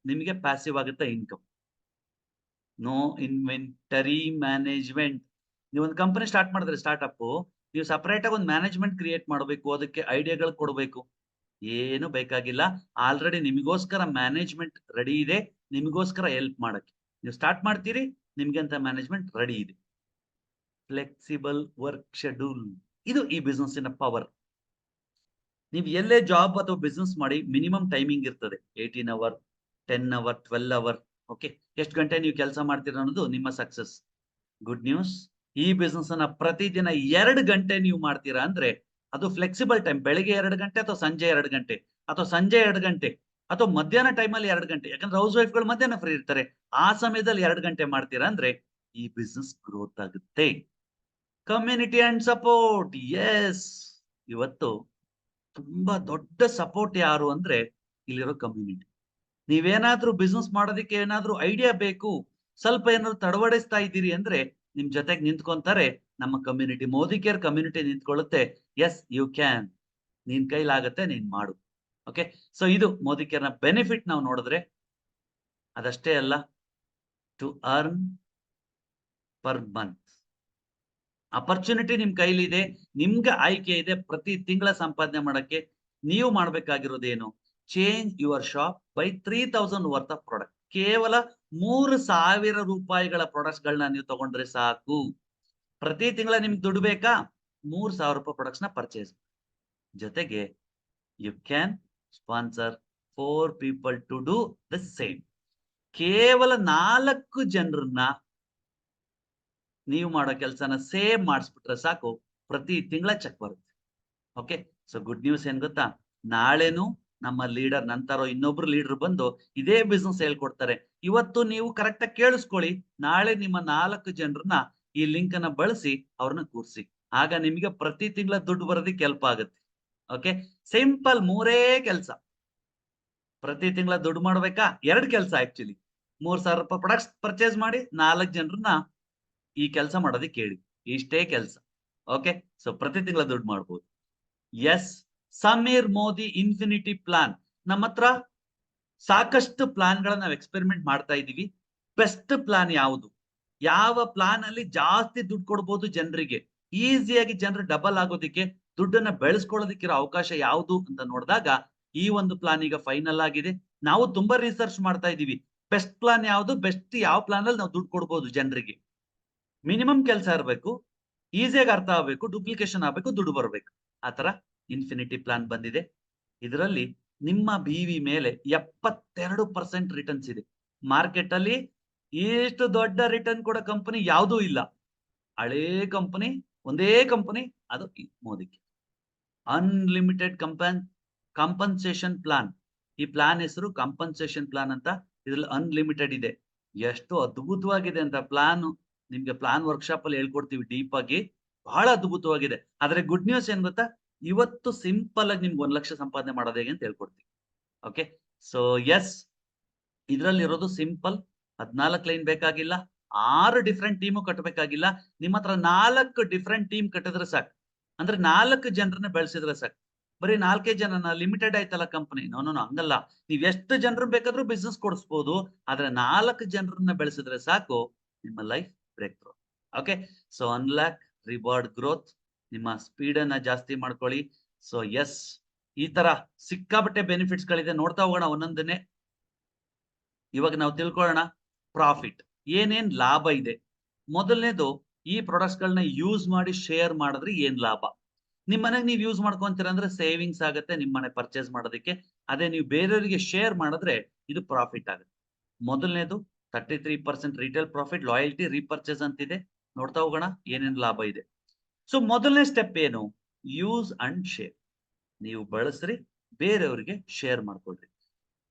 ನಿಮಗೆ ಪ್ಯಾಸಿವ್ ಆಗುತ್ತೆ ಇನ್ಕಮ್. No inventory management. ನೀವೊಂದು ಕಂಪನಿ ಸ್ಟಾರ್ಟ್ ಮಾಡಿದ್ರೆ ಸ್ಟಾರ್ಟ್ಅಪ್, ನೀವು ಸಪರೇಟ್ ಆಗಿ ಒಂದು ಮ್ಯಾನೇಜ್ಮೆಂಟ್ ಕ್ರಿಯೇಟ್ ಮಾಡಬೇಕು, ಅದಕ್ಕೆ ಐಡಿಯಾಗಳು ಕೊಡಬೇಕು, ಏನು ಬೇಕಾಗಿಲ್ಲ. ಆಲ್ರೆಡಿ ನಿಮಗೋಸ್ಕರ ಮ್ಯಾನೇಜ್ಮೆಂಟ್ ರೆಡಿ ಇದೆ, ನಿಮಗೋಸ್ಕರ ಹೆಲ್ಪ್ ಮಾಡಕ್ಕೆ. ನೀವು ಸ್ಟಾರ್ಟ್ ಮಾಡ್ತೀರಿ, ನಿಮ್ಗೆ ಅಂತ ಮ್ಯಾನೇಜ್ಮೆಂಟ್ ರೆಡಿ ಇದೆ. ಫ್ಲೆಕ್ಸಿಬಲ್ ವರ್ಕ್ ಶೆಡ್ಯೂಲ್, ಇದು ಈ ಬಿಸ್ನೆಸ್ಸಿನ ಪವರ್. ನೀವು ಎಲ್ಲೇ ಜಾಬ್ ಅಥವಾ ಬಿಸ್ನೆಸ್ ಮಾಡಿ ಮಿನಿಮಮ್ ಟೈಮಿಂಗ್ ಇರ್ತದೆ, 18 ಅವರ್, 10 ಅವರ್, 12 ಅವರ್. ಓಕೆ, ಎಷ್ಟು ಗಂಟೆ ನೀವು ಕೆಲಸ ಮಾಡ್ತೀರ ಅನ್ನೋದು ನಿಮ್ಮ ಸಕ್ಸಸ್. ಗುಡ್ ನ್ಯೂಸ್, ಈ ಬಿಸ್ನೆಸ್ ಅನ್ನ ಪ್ರತಿದಿನ 2 ಗಂಟೆ ನೀವು ಮಾಡ್ತೀರಾ ಅಂದ್ರೆ ಅದು ಫ್ಲೆಕ್ಸಿಬಲ್ ಟೈಮ್. ಬೆಳಿಗ್ಗೆ 2 ಗಂಟೆ ಅಥವಾ ಸಂಜೆ 2 ಗಂಟೆ ಅಥವಾ ಸಂಜೆ 2 ಗಂಟೆ ಅಥವಾ ಮಧ್ಯಾಹ್ನ ಟೈಮಲ್ಲಿ 2 ಗಂಟೆ. ಯಾಕಂದ್ರೆ ಹೌಸ್ ವೈಫ್ ಗಳು ಮಧ್ಯಾಹ್ನ ಫ್ರೀ ಇರ್ತಾರೆ, ಆ ಸಮಯದಲ್ಲಿ 2 ಗಂಟೆ ಮಾಡ್ತೀರಾ ಅಂದ್ರೆ ಈ ಬಿಸ್ನೆಸ್ ಗ್ರೋತ್ ಆಗುತ್ತೆ. Community and support. ಎಸ್, ಇವತ್ತು ತುಂಬಾ ದೊಡ್ಡ ಸಪೋರ್ಟ್ ಯಾರು ಅಂದ್ರೆ ಇಲ್ಲಿರೋ ಕಮ್ಯುನಿಟಿ. ನೀವೇನಾದ್ರೂ ಬಿಸ್ನೆಸ್ ಮಾಡೋದಕ್ಕೆ ಏನಾದ್ರೂ ಐಡಿಯಾ ಬೇಕು, ಸ್ವಲ್ಪ ಏನಾದ್ರು ತಡವಡಿಸ್ತಾ ಇದ್ದೀರಿ ಅಂದ್ರೆ ನಿಮ್ ಜೊತೆಗೆ ನಿಂತ್ಕೊಂತಾರೆ ನಮ್ಮ ಕಮ್ಯುನಿಟಿ. ಮೋದಿ ಕೇರ್ ಕಮ್ಯುನಿಟಿ ನಿಂತ್ಕೊಳ್ಳುತ್ತೆ. ಎಸ್, ಯು ಕ್ಯಾನ್, ನಿನ್ ಕೈಲಾಗತ್ತೆ, ನೀನ್ ಮಾಡು. ಓಕೆ, ಸೊ ಇದು ಮೋದಿ ಕೇರ್ ನ ಬೆನಿಫಿಟ್. ನಾವು ನೋಡಿದ್ರೆ ಅದಷ್ಟೇ ಅಲ್ಲ, to earn per month opportunity ನಿಮ್ ಕೈಲಿದೆ, ನಿಮ್ಗೆ ಆಯ್ಕೆ ಇದೆ ಪ್ರತಿ ತಿಂಗಳ ಸಂಪಾದನೆ ಮಾಡಕ್ಕೆ. ನೀವು ಮಾಡ್ಬೇಕಾಗಿರೋದೇನು, change your shop by 3000 worth of product. ಕೇವಲ 3000 ರೂಪಾಯಿಗಳ ಪ್ರಾಡಕ್ಟ್ಸ್ ಗಳನ್ನ ನೀವು ತಗೊಂಡ್ರೆ ಸಾಕು. ಪ್ರತಿ ತಿಂಗಳ ನಿಮ್ಗೆ ದುಡ್ಡು ಬೇಕಾ, 3000 ರೂಪಾಯಿ ಪ್ರಾಡಕ್ಟ್ಸ್ ನ ಪರ್ಚೇಸ್. ಜೊತೆಗೆ you can sponsor 4 people to do the same. ಕೇವಲ 4 ಜನರನ್ನ ನೀವು ಮಾಡೋ ಕೆಲಸನ ಸೇವ್ ಮಾಡಿಸ್ಬಿಟ್ರೆ ಸಾಕು, ಪ್ರತಿ ತಿಂಗಳ ಚೆಕ್ ಬರುತ್ತೆ. ಓಕೆ, ಸೊ ಗುಡ್ ನ್ಯೂಸ್ ಏನ್ ಗೊತ್ತಾ, ನಾಳೆನು ನಮ್ಮ ಲೀಡರ್ ನಂತರ ಇನ್ನೊಬ್ರು ಲೀಡರ್ ಬಂದು ಇದೇ ಬಿಸ್ನೆಸ್ ಹೇಳ್ಕೊಡ್ತಾರೆ. ಇವತ್ತು ನೀವು ಕರೆಕ್ಟ್ ಆಗಿ ಕೇಳಿಸ್ಕೊಳ್ಳಿ, ನಾಳೆ ನಿಮ್ಮ 4 ಜನರನ್ನ ಈ ಲಿಂಕ್ ಅನ್ನ ಬಳಸಿ ಅವ್ರನ್ನ ಕೂರಿಸಿ, ಆಗ ನಿಮಗೆ ಪ್ರತಿ ತಿಂಗಳ ದುಡ್ಡು ಬರೋದಕ್ಕೆ ಹೆಲ್ಪ್ ಆಗುತ್ತೆ. ಓಕೆ, ಸಿಂಪಲ್ 3 ಕೆಲಸ. ಪ್ರತಿ ತಿಂಗಳ ದುಡ್ಡು ಮಾಡ್ಬೇಕಾ? 2 ಕೆಲಸ ಆಕ್ಚುಲಿ. 3,000 ರೂಪಾಯಿ ಪ್ರಾಡಕ್ಟ್ಸ್ ಪರ್ಚೇಸ್ ಮಾಡಿ 4 ಜನರನ್ನ ಈ ಕೆಲಸ ಮಾಡೋದಕ್ಕೆ ಹೇಳಿ, ಇಷ್ಟೇ ಕೆಲಸ. ಓಕೆ, ಸೊ ಪ್ರತಿ ತಿಂಗಳ ದುಡ್ಡು ಮಾಡ್ಬೋದು. Yes, Sameer Modi infinity plan. ನಮ್ಮ ಹತ್ರ ಸಾಕಷ್ಟು ಪ್ಲಾನ್ ಗಳನ್ನ ನಾವು ಎಕ್ಸ್ಪೆರಿಮೆಂಟ್ ಮಾಡ್ತಾ ಇದೀವಿ. ಬೆಸ್ಟ್ ಪ್ಲಾನ್ ಯಾವುದು, ಯಾವ ಪ್ಲಾನ್ ಅಲ್ಲಿ ಜಾಸ್ತಿ ದುಡ್ಡು ಕೊಡ್ಬೋದು ಜನರಿಗೆ, ಈಸಿಯಾಗಿ ಜನರು ಡಬಲ್ ಆಗೋದಿಕ್ಕೆ, ದುಡ್ಡನ್ನ ಬೆಳೆಸ್ಕೊಳ್ಳೋದಕ್ಕಿರೋ ಅವಕಾಶ ಯಾವುದು ಅಂತ ನೋಡಿದಾಗ ಈ ಒಂದು ಪ್ಲಾನ್ ಈಗ ಫೈನಲ್ ಆಗಿದೆ. ನಾವು ತುಂಬಾ ರಿಸರ್ಚ್ ಮಾಡ್ತಾ ಇದೀವಿ, ಬೆಸ್ಟ್ ಪ್ಲಾನ್ ಯಾವುದು, ಬೆಸ್ಟ್ ಯಾವ ಪ್ಲಾನ್ ಅಲ್ಲಿ ನಾವು ದುಡ್ಡು ಕೊಡ್ಬೋದು ಜನರಿಗೆ. ಮಿನಿಮಮ್ ಕೆಲಸ ಇರಬೇಕು, ಈಸಿಯಾಗಿ ಅರ್ಥ ಆಗ್ಬೇಕು, ಡೂಪ್ಲಿಕೇಶನ್ ಆಗ್ಬೇಕು, ದುಡ್ಡು ಬರ್ಬೇಕು. ಆತರ ಇನ್ಫಿನಿಟಿ ಪ್ಲಾನ್ ಬಂದಿದೆ. ಇದರಲ್ಲಿ ನಿಮ್ಮ BV ಮೇಲೆ 72% ರಿಟರ್ನ್ಸ್ ಇದೆ. ಮಾರ್ಕೆಟ್ ಅಲ್ಲಿ ಇಷ್ಟು ದೊಡ್ಡ ರಿಟರ್ನ್ ಕೊಡೋ ಕಂಪನಿ ಯಾವುದೂ ಇಲ್ಲ. ಹಳೇ ಕಂಪನಿ ಒಂದೇ ಕಂಪನಿ, ಅದು ಮೋದಿ. Unlimited compensation plan. ಈ ಪ್ಲಾನ್ ಹೆಸರು ಕಾಂಪನ್ಸೇಷನ್ ಪ್ಲಾನ್ ಅಂತ. ಇದ್ರಲ್ಲಿ ಅನ್ಲಿಮಿಟೆಡ್ ಇದೆ. ಎಷ್ಟು ಅದ್ಭುತವಾಗಿದೆ ಅಂತ ಪ್ಲಾನ್, ನಿಮ್ಗೆ ಪ್ಲಾನ್ ವರ್ಕ್ಶಾಪ್ ಅಲ್ಲಿ ಹೇಳ್ಕೊಡ್ತೀವಿ ಡೀಪ್ ಆಗಿ, ಬಹಳ ಅದ್ಭುತವಾಗಿದೆ. ಆದ್ರೆ ಗುಡ್ ನ್ಯೂಸ್ ಏನ್ ಗೊತ್ತಾ, ಇವತ್ತು ಸಿಂಪಲ್ ಆಗಿ ನಿಮ್ಗೆ 1 ಲಕ್ಷ ಸಂಪಾದನೆ ಮಾಡೋದು ಹೇಗೆ ಅಂತ ಹೇಳ್ಕೊಡ್ತೀವಿ. ಓಕೆ, ಸೊ ಎಸ್, ಇದ್ರಲ್ಲಿ ಇರೋದು ಸಿಂಪಲ್. 14 ಲೈನ್ ಬೇಕಾಗಿಲ್ಲ, 6 ಡಿಫ್ರೆಂಟ್ ಟೀಮು ಕಟ್ಟಬೇಕಾಗಿಲ್ಲ. ನಿಮ್ಮ ಹತ್ರ 4 ಡಿಫ್ರೆಂಟ್ ಟೀಮ್ ಕಟ್ಟಿದ್ರೆ ಸಾಕು, ಅಂದ್ರೆ 4 ಜನರನ್ನ ಬೆಳೆಸಿದ್ರೆ ಸಾಕು. ಬರೀ 4 ಜನನ ಲಿಮಿಟೆಡ್ ಆಯ್ತಲ್ಲ ಕಂಪನಿ. ನೋ, ಹಂಗಲ್ಲ. ನೀವ್ ಎಷ್ಟು ಜನರು ಬೇಕಾದ್ರೂ ಬಿಸ್ನೆಸ್ ಕೊಡಿಸ್ಬೋದು, ಆದ್ರೆ 4 ಜನರನ್ನ ಬೆಳೆಸಿದ್ರೆ ಸಾಕು, ನಿಮ್ಮ life breakthrough. Okay, so unlock reward growth, ನಿಮ್ಮ ಸ್ಪೀಡ್ ಅನ್ನ ಜಾಸ್ತಿ ಮಾಡ್ಕೊಳ್ಳಿ. ಸೊ ಎಸ್, ಈ ತರ ಸಿಕ್ಕಾಬಟ್ಟೆ ಬೆನಿಫಿಟ್ಸ್ ಗಳಿದೆ, ನೋಡ್ತಾ ಹೋಗೋಣ ಒಂದೊಂದನ್ನೇ. ಇವಾಗ ನಾವು ತಿಳ್ಕೊಳ್ಳೋಣ ಪ್ರಾಫಿಟ್, ಏನೇನ್ ಲಾಭ ಇದೆ. ಮೊದಲನೇದು, ಈ ಪ್ರಾಡಕ್ಟ್ಸ್ ಗಳನ್ನ ಯೂಸ್ ಮಾಡಿ ಶೇರ್ ಮಾಡಿದ್ರೆ ಏನ್ ಲಾಭ. ನಿಮ್ ಮನೆಗೆ ನೀವು ಯೂಸ್ ಮಾಡ್ಕೊಂತೀರ ಅಂದ್ರೆ ಸೇವಿಂಗ್ಸ್ ಆಗುತ್ತೆ ನಿಮ್ ಮನೆ ಪರ್ಚೇಸ್ ಮಾಡೋದಕ್ಕೆ. ಅದೇ ನೀವು ಬೇರೆಯವರಿಗೆ ಶೇರ್ ಮಾಡಿದ್ರೆ ಇದು ಪ್ರಾಫಿಟ್ ಆಗುತ್ತೆ. ಮೊದಲನೇದು 33% ರಿಟೇಲ್ ಪ್ರಾಫಿಟ್, ಲಾಯಲ್ಟಿ, ರೀಪರ್ಚೇಸ್ ಅಂತಿದೆ. ನೋಡ್ತಾ ಹೋಗೋಣ ಏನೇನ್ ಲಾಭ ಇದೆ. ಸೊ ಮೊದಲನೇ ಸ್ಟೆಪ್ ಏನು, ಯೂಸ್ ಅಂಡ್ ಶೇರ್. ನೀವು ಬಳಸ್ರಿ, ಬೇರೆಯವರಿಗೆ ಶೇರ್ ಮಾಡ್ಕೊಳ್ರಿ,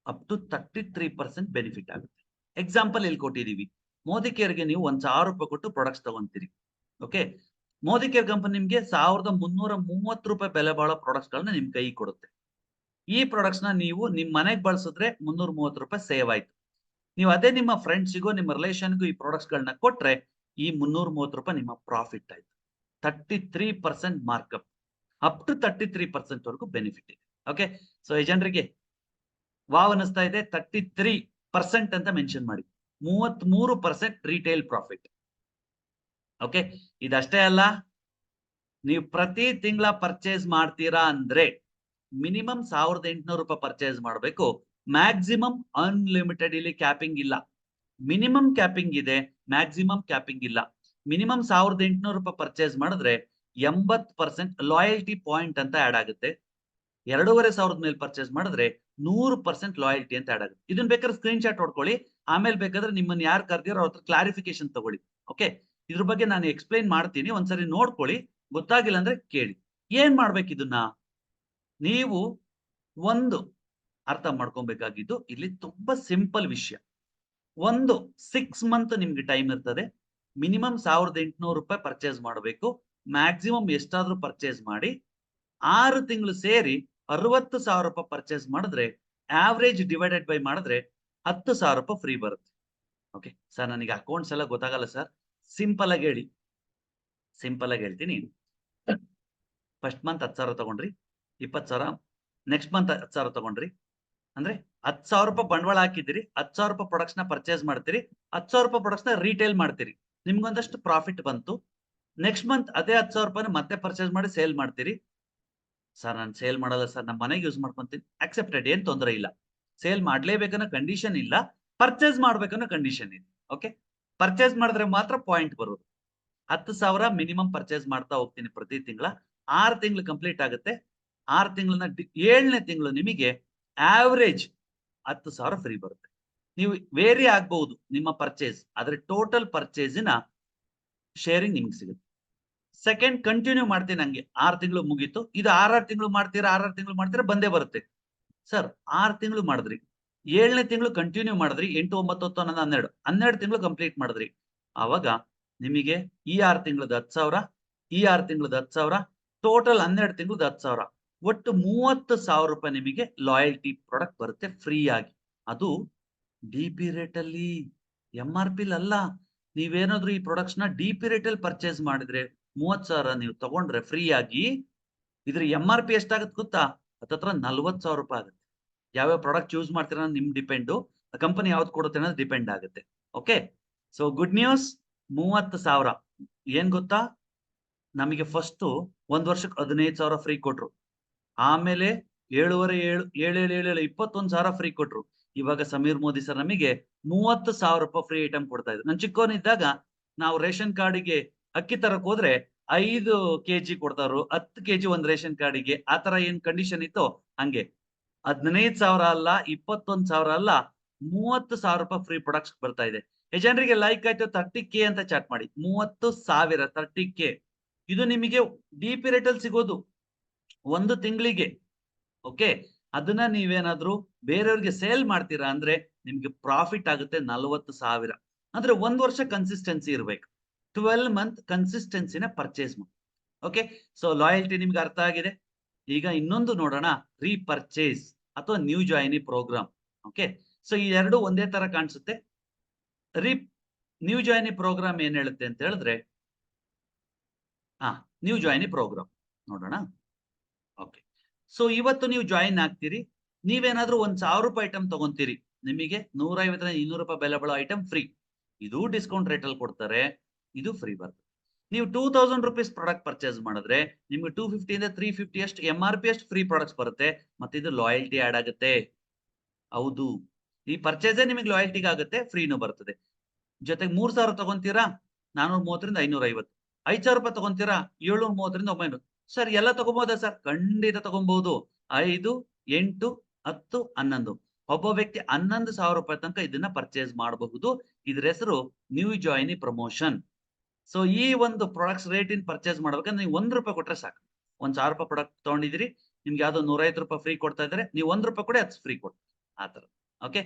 ಅಪ್ ಟು 33% ಬೆನಿಫಿಟ್ ಆಗುತ್ತೆ. ಎಕ್ಸಾಂಪಲ್ ಇಲ್ಲಿ ಕೊಟ್ಟಿದೀವಿ. ಮೋದಿ ಕೇರ್ಗೆ ನೀವು 1,000 ರೂಪಾಯಿ ಕೊಟ್ಟು ಪ್ರಾಡಕ್ಟ್ಸ್ ತಗೊಂತೀರಿ. ಓಕೆ, ಮೋದಿ ಕೇರ್ ಕಂಪನಿ ನಿಮ್ಗೆ 1,330 ರೂಪಾಯಿ ಬೆಲೆ ಬಾಳೋ ಪ್ರಾಡಕ್ಟ್ಸ್ ಗಳನ್ನ ನಿಮ್ ಕೈ ಕೊಡುತ್ತೆ. ಈ ಪ್ರಾಡಕ್ಟ್ಸ್ ನ ನೀವು ನಿಮ್ ಮನೆಗೆ ಬಳಸಿದ್ರೆ 330 ರೂಪಾಯಿ ಸೇವ್ ಆಯ್ತು. ನೀವು ಅದೇ ನಿಮ್ಮ ಫ್ರೆಂಡ್ಸಿಗೋ ನಿಮ್ಮ ರಿಲೇಷನ್ಗೂ ಈ ಪ್ರಾಡಕ್ಟ್ಸ್ ಗಳನ್ನ ಕೊಟ್ರೆ ಈ 330 ರೂಪಾಯಿ ನಿಮ್ಮ ಪ್ರಾಫಿಟ್ ಆಯ್ತು. 33% ಮಾರ್ಕಪ್, ಅಪ್ ಟು 33% ವರೆಗೂ ಬೆನಿಫಿಟ್ ಇದೆ. ಓಕೆ, ಸೊ ಈ ಜನರಿಗೆ ವಾವ್ ಅನಿಸ್ತಾ ಇದೆ. 33% ಅಂತ ಮೆನ್ಷನ್ ಮಾಡಿ. 33% ರಿಟೇಲ್ ಪ್ರಾಫಿಟ್. ಓಕೆ, ಇದಷ್ಟೇ ಅಲ್ಲ, ನೀವು ಪ್ರತಿ ತಿಂಗಳ ಪರ್ಚೇಸ್ ಮಾಡ್ತೀರಾ ಅಂದ್ರೆ ಮಿನಿಮಮ್ 1,800 ರೂಪಾಯಿ ಪರ್ಚೇಸ್ ಮಾಡಬೇಕು. ಮ್ಯಾಕ್ಸಿಮಮ್ ಅನ್ಲಿಮಿಟೆಡ್, ಇಲ್ಲಿ ಕ್ಯಾಪಿಂಗ್ ಇಲ್ಲ. ಮಿನಿಮಮ್ ಕ್ಯಾಪಿಂಗ್ ಇದೆ, ಮ್ಯಾಕ್ಸಿಮಮ್ ಕ್ಯಾಪಿಂಗ್ ಇಲ್ಲ. ಮಿನಿಮಮ್ 1,800 ರೂಪಾಯಿ ಪರ್ಚೇಸ್ ಮಾಡಿದ್ರೆ 80% ಲಾಯಲ್ಟಿ ಪಾಯಿಂಟ್ ಅಂತ ಆಡ್ ಆಗುತ್ತೆ. 2,500 ಮೇಲೆ ಪರ್ಚೇಸ್ ಮಾಡಿದ್ರೆ 100% ಲಾಯಲ್ಟಿ ಅಂತ ಆಡ್ ಆಗುತ್ತೆ. ಇದನ್ನ ಬೇಕಾದ್ರೆ ಸ್ಕ್ರೀನ್ ಶಾಟ್ ಹೊಡ್ಕೊಳ್ಳಿ, ಆಮೇಲೆ ಬೇಕಾದ್ರೆ ನಿಮ್ಮನ್ನ ಯಾರು ಕರೆದಿರೋ ಅವ್ರ ಹತ್ರ ಕ್ಲಾರಿಫಿಕೇಶನ್ ತಗೊಳ್ಳಿ. ಓಕೆ, ಇದ್ರ ಬಗ್ಗೆ ನಾನು ಎಕ್ಸ್ಪ್ಲೈನ್ ಮಾಡ್ತೀನಿ, ಒಂದ್ಸರಿ ನೋಡ್ಕೊಳ್ಳಿ. ಗೊತ್ತಾಗಿಲ್ಲ ಅಂದ್ರೆ ಕೇಳಿ. ಏನ್ ಮಾಡ್ಬೇಕು ಇದನ್ನ, ನೀವು ಒಂದು ಅರ್ಥ ಮಾಡ್ಕೊಬೇಕಾಗಿದ್ದು ಇಲ್ಲಿ ತುಂಬಾ ಸಿಂಪಲ್ ವಿಷಯ. 6 ಮಂತ್ ನಿಮ್ಗೆ ಟೈಮ್ ಇರ್ತದೆ. ಮಿನಿಮಮ್ 1,800 ರೂಪಾಯಿ ಪರ್ಚೇಸ್ ಮಾಡಬೇಕು. ಮ್ಯಾಕ್ಸಿಮಮ್ ಎಷ್ಟಾದ್ರೂ ಪರ್ಚೇಸ್ ಮಾಡಿ. 6 ತಿಂಗಳು ಸೇರಿ 60,000 ರೂಪಾಯಿ ಪರ್ಚೇಸ್ ಮಾಡಿದ್ರೆ, ಆವರೇಜ್ ಡಿವೈಡೆಡ್ ಬೈ ಮಾಡಿದ್ರೆ 10,000 ರೂಪಾಯಿ ಫ್ರೀ ಬರುತ್ತೆ. ಓಕೆ ಸರ್, ನನಗೆ ಅಕೌಂಟ್ಸ್ ಎಲ್ಲ ಗೊತ್ತಾಗಲ್ಲ ಸರ್, ಸಿಂಪಲ್ ಆಗಿ ಹೇಳಿ. ಸಿಂಪಲ್ ಆಗಿ ಹೇಳ್ತೀನಿ. ಫಸ್ಟ್ ಮಂತ್ 10,000 ತಗೊಂಡ್ರಿ, 20,000. ನೆಕ್ಸ್ಟ್ ಮಂತ್ 10,000 ತಗೊಂಡ್ರಿ ಅಂದ್ರೆ 10,000 ರೂಪಾಯಿ ಬಂಡವಾಳ ಹಾಕಿದಿರಿ. 10,000 ರೂಪಾಯಿ ಪ್ರಾಡಕ್ಟ್ಸ್ ನ ಪರ್ಚೇಸ್ ಮಾಡ್ತೀರಿ, 10,000 ರೂಪಾಯಿ ಪ್ರಾಡಕ್ಟ್ಸ್ ನ ರೀಟೇಲ್ ಮಾಡ್ತೀರಿ, ನಿಮ್ಗೊಂದಷ್ಟು ಪ್ರಾಫಿಟ್ ಬಂತು. ನೆಕ್ಸ್ಟ್ ಮಂತ್ ಅದೇ 10,000 ರೂಪಾಯಿನ ಮತ್ತೆ ಪರ್ಚೇಸ್ ಮಾಡಿ ಸೇಲ್ ಮಾಡ್ತೀರಿ. ಸರ್ ನಾನು ಸೇಲ್ ಮಾಡಲ್ಲ ಸರ್, ನಮ್ಮ ಮನೆಗೆ ಯೂಸ್ ಮಾಡ್ಕೊಂತೀನಿ. ಅಕ್ಸೆಪ್ಟೆಡ್, ಏನ್ ತೊಂದರೆ ಇಲ್ಲ. ಸೇಲ್ ಮಾಡ್ಲೇಬೇಕನ್ನೋ ಕಂಡೀಷನ್ ಇಲ್ಲ, ಪರ್ಚೇಸ್ ಮಾಡ್ಬೇಕನ್ನೋ ಕಂಡೀಷನ್ ಇದೆ. ಓಕೆ, ಪರ್ಚೇಸ್ ಮಾಡಿದ್ರೆ ಮಾತ್ರ ಪಾಯಿಂಟ್ ಬರೋದು. 10,000 ಮಿನಿಮಮ್ ಪರ್ಚೇಸ್ ಮಾಡ್ತಾ ಹೋಗ್ತೀನಿ ಪ್ರತಿ ತಿಂಗಳ. 6 ತಿಂಗಳು ಕಂಪ್ಲೀಟ್ ಆಗುತ್ತೆ. 6 ತಿಂಗಳನ್ನ 7ನೇ ತಿಂಗಳು ನಿಮಗೆ ಆವರೇಜ್ 10,000 ಫ್ರೀ ಬರುತ್ತೆ. ನೀವು ವೇರಿ ಆಗ್ಬಹುದು ನಿಮ್ಮ ಪರ್ಚೇಸ್, ಆದ್ರೆ ಟೋಟಲ್ ಪರ್ಚೇಸಿನ ಶೇರಿಂಗ್ ನಿಮ್ಗೆ ಸಿಗುತ್ತೆ. ಸೆಕೆಂಡ್ ಕಂಟಿನ್ಯೂ ಮಾಡ್ತೀನಿ, ನಂಗೆ 6 ತಿಂಗಳು ಮುಗೀತು, ಇದು 6 ತಿಂಗಳು ಮಾಡ್ತೀರಾ 6 ತಿಂಗಳು ಮಾಡ್ತೀರಾ ಬಂದೇ ಬರುತ್ತೆ. ಸರ್ 6 ತಿಂಗಳು ಮಾಡಿದ್ರಿ, 7ನೇ ತಿಂಗಳು ಕಂಟಿನ್ಯೂ ಮಾಡಿದ್ರಿ, 8, 9, 10, 11, 12 ತಿಂಗಳು ಕಂಪ್ಲೀಟ್ ಮಾಡಿದ್ರಿ, ಆವಾಗ ನಿಮಗೆ ಈ 6 ತಿಂಗಳದ 10,000, ಈ 6 ತಿಂಗಳದ 10,000, ಟೋಟಲ್ 12 ತಿಂಗಳದ 10,000, ಒಟ್ಟು 30,000 ರೂಪಾಯಿ ನಿಮಗೆ ಲಾಯಲ್ಟಿ ಪ್ರಾಡಕ್ಟ್ ಬರುತ್ತೆ ಫ್ರೀ ಆಗಿ. ಅದು ಡಿಪಿ ರೇಟ್ ಅಲ್ಲಿ, MRP ಅಲ್ಲ. ನೀವೇನಾದ್ರೂ ಈ ಪ್ರಾಡಕ್ಟ್ಸ್ ನ ಡಿಪಿ ರೇಟ್ ಅಲ್ಲಿ ಪರ್ಚೇಸ್ ಮಾಡಿದ್ರೆ 30,000 ನೀವು ತಗೊಂಡ್ರೆ ಫ್ರೀ ಆಗಿ, ಇದ್ರ MRP ಎಷ್ಟಾಗುತ್ತೆ ಗೊತ್ತಾ? ಹತ್ತತ್ರ 40,000 ರೂಪಾಯಿ ಆಗುತ್ತೆ. ಯಾವ್ಯಾವ ಪ್ರಾಡಕ್ಟ್ ಚೂಸ್ ಮಾಡ್ತೀರಾ ನಿಮ್ ಡಿಪೆಂಡು, ಕಂಪನಿ ಯಾವ್ದು ಕೊಡುತ್ತೆ ಅನ್ನೋದು ಡಿಪೆಂಡ್ ಆಗುತ್ತೆ. ಓಕೆ, ಸೊ ಗುಡ್ ನ್ಯೂಸ್, 30,000 ಏನ್ ಗೊತ್ತಾ, ನಮಗೆ ಫಸ್ಟ್ 1 ವರ್ಷಕ್ಕೆ 15,000 ಫ್ರೀ ಕೊಟ್ರು, ಆಮೇಲೆ 21,000 ಫ್ರೀ ಕೊಟ್ರು. ಇವಾಗ ಸಮೀರ್ ಮೋದಿ ಸರ್ ನಮಗೆ 30,000 ರೂಪಾಯಿ ಫ್ರೀ ಐಟಮ್ ಕೊಡ್ತಾ ಇದ್ರು. ನಾನು ಚಿಕ್ಕವನಿದ್ದಾಗ ನಾವು ರೇಷನ್ ಕಾರ್ಡಿಗೆ ಅಕ್ಕಿ ತರಕ್ ಹೋದ್ರೆ 5 ಕೆಜಿ ಕೊಡ್ತಾರು, 10 ಕೆಜಿ ಒಂದ್ ರೇಷನ್ ಕಾರ್ಡಿಗೆ, ಆತರ ಏನ್ ಕಂಡೀಷನ್ ಇತ್ತು ಹಂಗೆ 15,000 ಅಲ್ಲ, 21,000 ಅಲ್ಲ, 30,000 ರೂಪಾಯಿ ಫ್ರೀ ಪ್ರಾಡಕ್ಟ್ಸ್ ಬರ್ತಾ ಇದೆ. ಜನರಿಗೆ ಲೈಕ್ ಆಯ್ತು 30K ಅಂತ ಚಾಟ್ ಮಾಡಿ. 30,000 30K ಇದು ನಿಮಗೆ ಡಿಪಿ ರೇಟ್ ಅಲ್ಲಿ ಸಿಗೋದು ಒಂದು ತಿಂಗಳಿಗೆ. ಓಕೆ, ಅದನ್ನ ನೀವೇನಾದ್ರೂ ಬೇರೆಯವ್ರಿಗೆ ಸೇಲ್ ಮಾಡ್ತೀರಾ ಅಂದ್ರೆ ನಿಮ್ಗೆ ಪ್ರಾಫಿಟ್ ಆಗುತ್ತೆ 40,000. ಅಂದ್ರೆ 1 ವರ್ಷ ಕನ್ಸಿಸ್ಟೆನ್ಸಿ ಇರ್ಬೇಕು, 12 ಮಂತ್ ಕನ್ಸಿಸ್ಟೆನ್ಸಿನ ಪರ್ಚೇಸ್ ಮಾಡಿ. ಓಕೆ, ಸೊ ಲಾಯಲ್ಟಿ ನಿಮ್ಗೆ ಅರ್ಥ ಆಗಿದೆ. ಈಗ ಇನ್ನೊಂದು ನೋಡೋಣ, ರೀಪರ್ಚೇಸ್ ಅಥವಾ ನ್ಯೂ ಜಾಯಿನಿ ಪ್ರೋಗ್ರಾಮ್. ಓಕೆ, ಸೊ ಈ ಎರಡು ಒಂದೇ ತರ ಕಾಣಿಸುತ್ತೆ. ನ್ಯೂ ಜಾಯಿನಿ ಪ್ರೋಗ್ರಾಮ್ ಏನ್ ಹೇಳುತ್ತೆ ಅಂತ ಹೇಳಿದ್ರೆ, ನ್ಯೂ ಜಾಯಿನಿ ಪ್ರೋಗ್ರಾಮ್ ನೋಡೋಣ. ಓಕೆ, ಸೊ ಇವತ್ತು ನೀವು ಜಾಯಿನ್ ಆಗ್ತೀರಿ, ನೀವೇನಾದ್ರೂ 1,000 ರೂಪಾಯಿ ಐಟಮ್ ತಗೊಂತೀರಿ, ನಿಮಗೆ 150 200 ರೂಪಾಯಿ ಬೆಲೆ ಬಾಳೋ ಐಟಮ್ ಫ್ರೀ. ಇದು ಡಿಸ್ಕೌಂಟ್ ರೇಟ್ ಅಲ್ಲಿ ಕೊಡ್ತಾರೆ, ಇದು ಫ್ರೀ ಬರ್ತದೆ. ನೀವು 2,000 ರುಪೀಸ್ ಪ್ರಾಡಕ್ಟ್ ಪರ್ಚೇಸ್ ಮಾಡಿದ್ರೆ ನಿಮ್ಗೆ 250 ಇಂದ 350 ಅಷ್ಟು MRP ಅಷ್ಟು ಫ್ರೀ ಪ್ರಾಡಕ್ಟ್ಸ್ ಬರುತ್ತೆ, ಮತ್ತೆ ಇದು ಲಾಯಲ್ಟಿ ಆಡ್ ಆಗುತ್ತೆ. ಹೌದು, ಈ ಪರ್ಚೇಸ್ ನಿಮಗೆ ಲಾಯಲ್ಟಿಗೆ ಆಗುತ್ತೆ, ಫ್ರೀನೂ ಬರ್ತದೆ. ಜೊತೆಗೆ 3,000 ತಗೊಂತೀರಾ 430 ರಿಂದ 550, 5,000 ರೂಪಾಯಿ ತಗೊಂತೀರಾ 730 ರಿಂದ 900. ಸರ್ ಎಲ್ಲ ತಗೋಬಹುದಾ ಸರ್? ಖಂಡಿತ ತಗೊಬಹುದು. 5, 8, 10, 11 ಒಬ್ಬ ವ್ಯಕ್ತಿ 11,000 ರೂಪಾಯಿ ತನಕ ಇದನ್ನ ಪರ್ಚೇಸ್ ಮಾಡಬಹುದು. ಇದ್ರ ಹೆಸರು ನ್ಯೂ ಜಾಯಿನಿ ಪ್ರಮೋಷನ್. ಸೊ ಈ ಒಂದು ಪ್ರಾಡಕ್ಟ್ಸ್ ರೇಟ್ ಇನ್ ಪರ್ಚೇಸ್ ಮಾಡ್ಬೇಕಂದ್ರೆ ನೀವು 1 ರೂಪಾಯಿ ಕೊಟ್ರೆ ಸಾಕು. 1,000 ರೂಪಾಯಿ ಪ್ರಾಡಕ್ಟ್ ತಗೊಂಡಿದ್ದೀರಿ, ನಿಮ್ಗೆ ಯಾವ್ದೋ 150 ರೂಪಾಯಿ ಫ್ರೀ ಕೊಡ್ತಾ ಇದ್ದಾರೆ, ನೀವು 1 ರೂಪಾಯಿ ಕೊಡಿ ಅದು ಫ್ರೀ ಕೊಡ್ತಾರೆ ಆತರ. ಓಕೆ,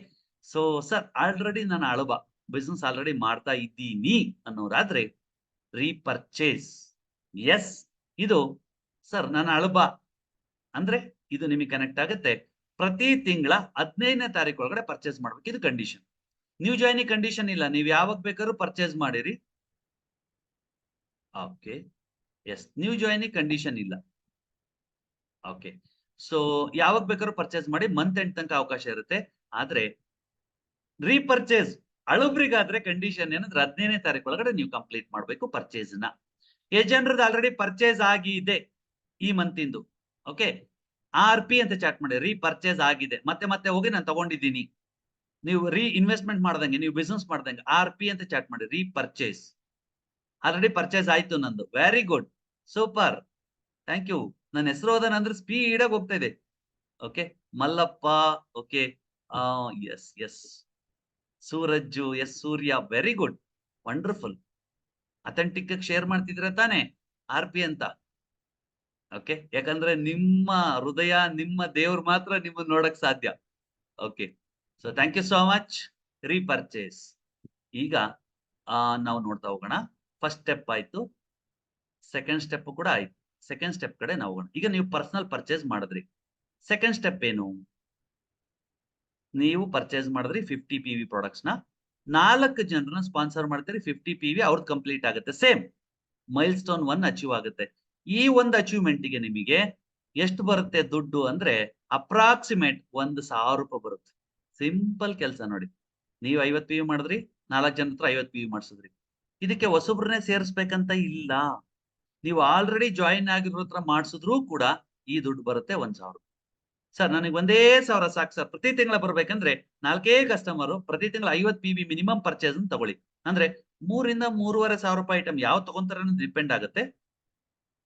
ಸೊ ಸರ್ ಆಲ್ರೆಡಿ ನಾನು ಅಳಬ ಬಿಸ್ನೆಸ್ ಆಲ್ರೆಡಿ ಮಾಡ್ತಾ ಇದ್ದೀನಿ ಅನ್ನೋರಾದ್ರೆ ರೀಪರ್ಚೇಸ್, ಎಸ್ ಇದು ಸರ್ ನನ್ನ ಅಳಬ ಅಂದ್ರೆ ಇದು ನಿಮಗೆ ಕನೆಕ್ಟ್ ಆಗುತ್ತೆ. ಪ್ರತಿ ತಿಂಗಳ 15ನೇ ತಾರೀಕು ಒಳಗಡೆ ಪರ್ಚೇಸ್ ಮಾಡ್ಬೇಕು, ಇದು ಕಂಡೀಷನ್. ನ್ಯೂ ಜಾಯಿನಿ ಕಂಡೀಷನ್ ಇಲ್ಲ, ನೀವು ಯಾವಾಗ ಬೇಕಾದ್ರೂ ಪರ್ಚೇಸ್ ಮಾಡಿರಿ. ಓಕೆ, ಎಸ್ ನ್ಯೂ ಜಾಯಿನಿ ಕಂಡೀಷನ್ ಇಲ್ಲ. ಓಕೆ, ಸೊ ಯಾವಾಗ ಬೇಕಾದ್ರೂ ಪರ್ಚೇಸ್ ಮಾಡಿ, ಮಂತ್ ಎಂಡ್ ತನಕ ಅವಕಾಶ ಇರುತ್ತೆ. ಆದ್ರೆ ರೀಪರ್ಚೇಸ್ ಅಳುಬ್ರಿಗಾದ್ರೆ ಕಂಡೀಷನ್ ಏನಂದ್ರೆ 15ನೇ ತಾರೀಕು ಒಳಗಡೆ ನೀವು ಕಂಪ್ಲೀಟ್ ಮಾಡ್ಬೇಕು ಪರ್ಚೇಸ್ ನ. ಜನರದ್ದು ಆಲ್ರೆಡಿ ಪರ್ಚೇಸ್ ಆಗಿದೆ ಈ ಮಂತ್ ಇಂದು. ಓಕೆ, RP ಅಂತ ಚಾಟ್ ಮಾಡಿ, ರೀಪರ್ಚೇಸ್ ಆಗಿದೆ, ಮತ್ತೆ ಮತ್ತೆ ಹೋಗಿ ನಾನು ತಗೊಂಡಿದ್ದೀನಿ, ನೀವು ಇನ್ವೆಸ್ಟ್ಮೆಂಟ್ ಮಾಡ್ದಂಗೆ, ನೀವು ಬಿಸ್ನೆಸ್ ಮಾಡ್ದಂಗೆ RP ಅಂತ ಚಾಟ್ ಮಾಡಿ. ರೀಪರ್ಚೇಸ್ ಆಲ್ರೆಡಿ ಪರ್ಚೇಸ್ ಆಯ್ತು ನಂದು, very good, super, thank you. ನನ್ನ ಹೆಸರು ಹೋದನಂದ್ರೆ ಸ್ಪೀಡ್ ಆಗಿ ಹೋಗ್ತಾ ಇದೆ. Okay, Mallappa, okay, yes yes, Suraj, yes Surya, very good, wonderful. Authentic share ಮಾಡ್ತಿದ್ರೆ ತಾನೆ RP ಅಂತ. ಓಕೆ, ಯಾಕಂದ್ರೆ ನಿಮ್ಮ ಹೃದಯ, ನಿಮ್ಮ ದೇವ್ರು ಮಾತ್ರ ನಿಮ್ಮನ್ನ ನೋಡಕ್ ಸಾಧ್ಯ. Okay, so thank you so much. Repurchase ಈಗ ನಾವು ನೋಡ್ತಾ ಹೋಗೋಣ. ಫಸ್ಟ್ ಸ್ಟೆಪ್ ಆಯ್ತು, ಸೆಕೆಂಡ್ ಸ್ಟೆಪ್ ಕೂಡ ಆಯ್ತು. ಸೆಕೆಂಡ್ ಸ್ಟೆಪ್ ಕಡೆ ನಾವು ಹೋಗೋಣ. ಈಗ ನೀವು ಪರ್ಸನಲ್ ಪರ್ಚೇಸ್ ಮಾಡಿದ್ರಿ, ಸೆಕೆಂಡ್ ಸ್ಟೆಪ್ ಏನು? ನೀವು ಪರ್ಚೇಸ್ ಮಾಡಿದ್ರಿ 50 PV ಪ್ರಾಡಕ್ಟ್ಸ್ ನ, 4 ಜನರನ್ನ ಸ್ಪಾನ್ಸರ್ ಮಾಡ್ತೀರಿ, 50 PV ಅವ್ರದ್ದು ಕಂಪ್ಲೀಟ್ ಆಗುತ್ತೆ. ಸೇಮ್ ಮೈಲ್ ಸ್ಟೋನ್ 1 ಅಚೀವ್ ಆಗುತ್ತೆ. ಈ ಒಂದು ಅಚೀವ್ಮೆಂಟ್ ಗೆ ನಿಮಗೆ ಎಷ್ಟು ಬರುತ್ತೆ ದುಡ್ಡು ಅಂದ್ರೆ ಅಪ್ರಾಕ್ಸಿಮೇಟ್ 1,000 ರೂಪಾಯಿ ಬರುತ್ತೆ. ಸಿಂಪಲ್ ಕೆಲಸ ನೋಡಿ, ನೀವು 50 PV ಮಾಡಿದ್ರಿ, 4 ಜನ ಹತ್ರ 50 PV ಮಾಡಿಸಿದ್ರಿ. ಇದಕ್ಕೆ ಹೊಸಬ್ರನ್ನೇ ಸೇರಿಸ್ಬೇಕಂತ ಇಲ್ಲ, ನೀವು ಆಲ್ರೆಡಿ ಜಾಯಿನ್ ಆಗಿರೋ ಹತ್ರ ಮಾಡಿಸಿದ್ರು ಕೂಡ ಈ ದುಡ್ಡು ಬರುತ್ತೆ 1,000. ಸರ್ ನನಗೆ 1,000 ಸಾಕು ಸರ್, ಪ್ರತಿ ತಿಂಗಳ ಬರ್ಬೇಕಂದ್ರೆ 4 ಕಸ್ಟಮರ್ ಪ್ರತಿ ತಿಂಗಳ 50 PV ಮಿನಿಮಮ್ ಪರ್ಚೇಸ್ ತಗೊಳ್ಳಿ ಅಂದ್ರೆ 3 ರಿಂದ 3,500 ರೂಪಾಯಿ ಐಟಮ್ ಯಾವ ತಗೊಂತಾರ ಡಿಪೆಂಡ್ ಆಗುತ್ತೆ.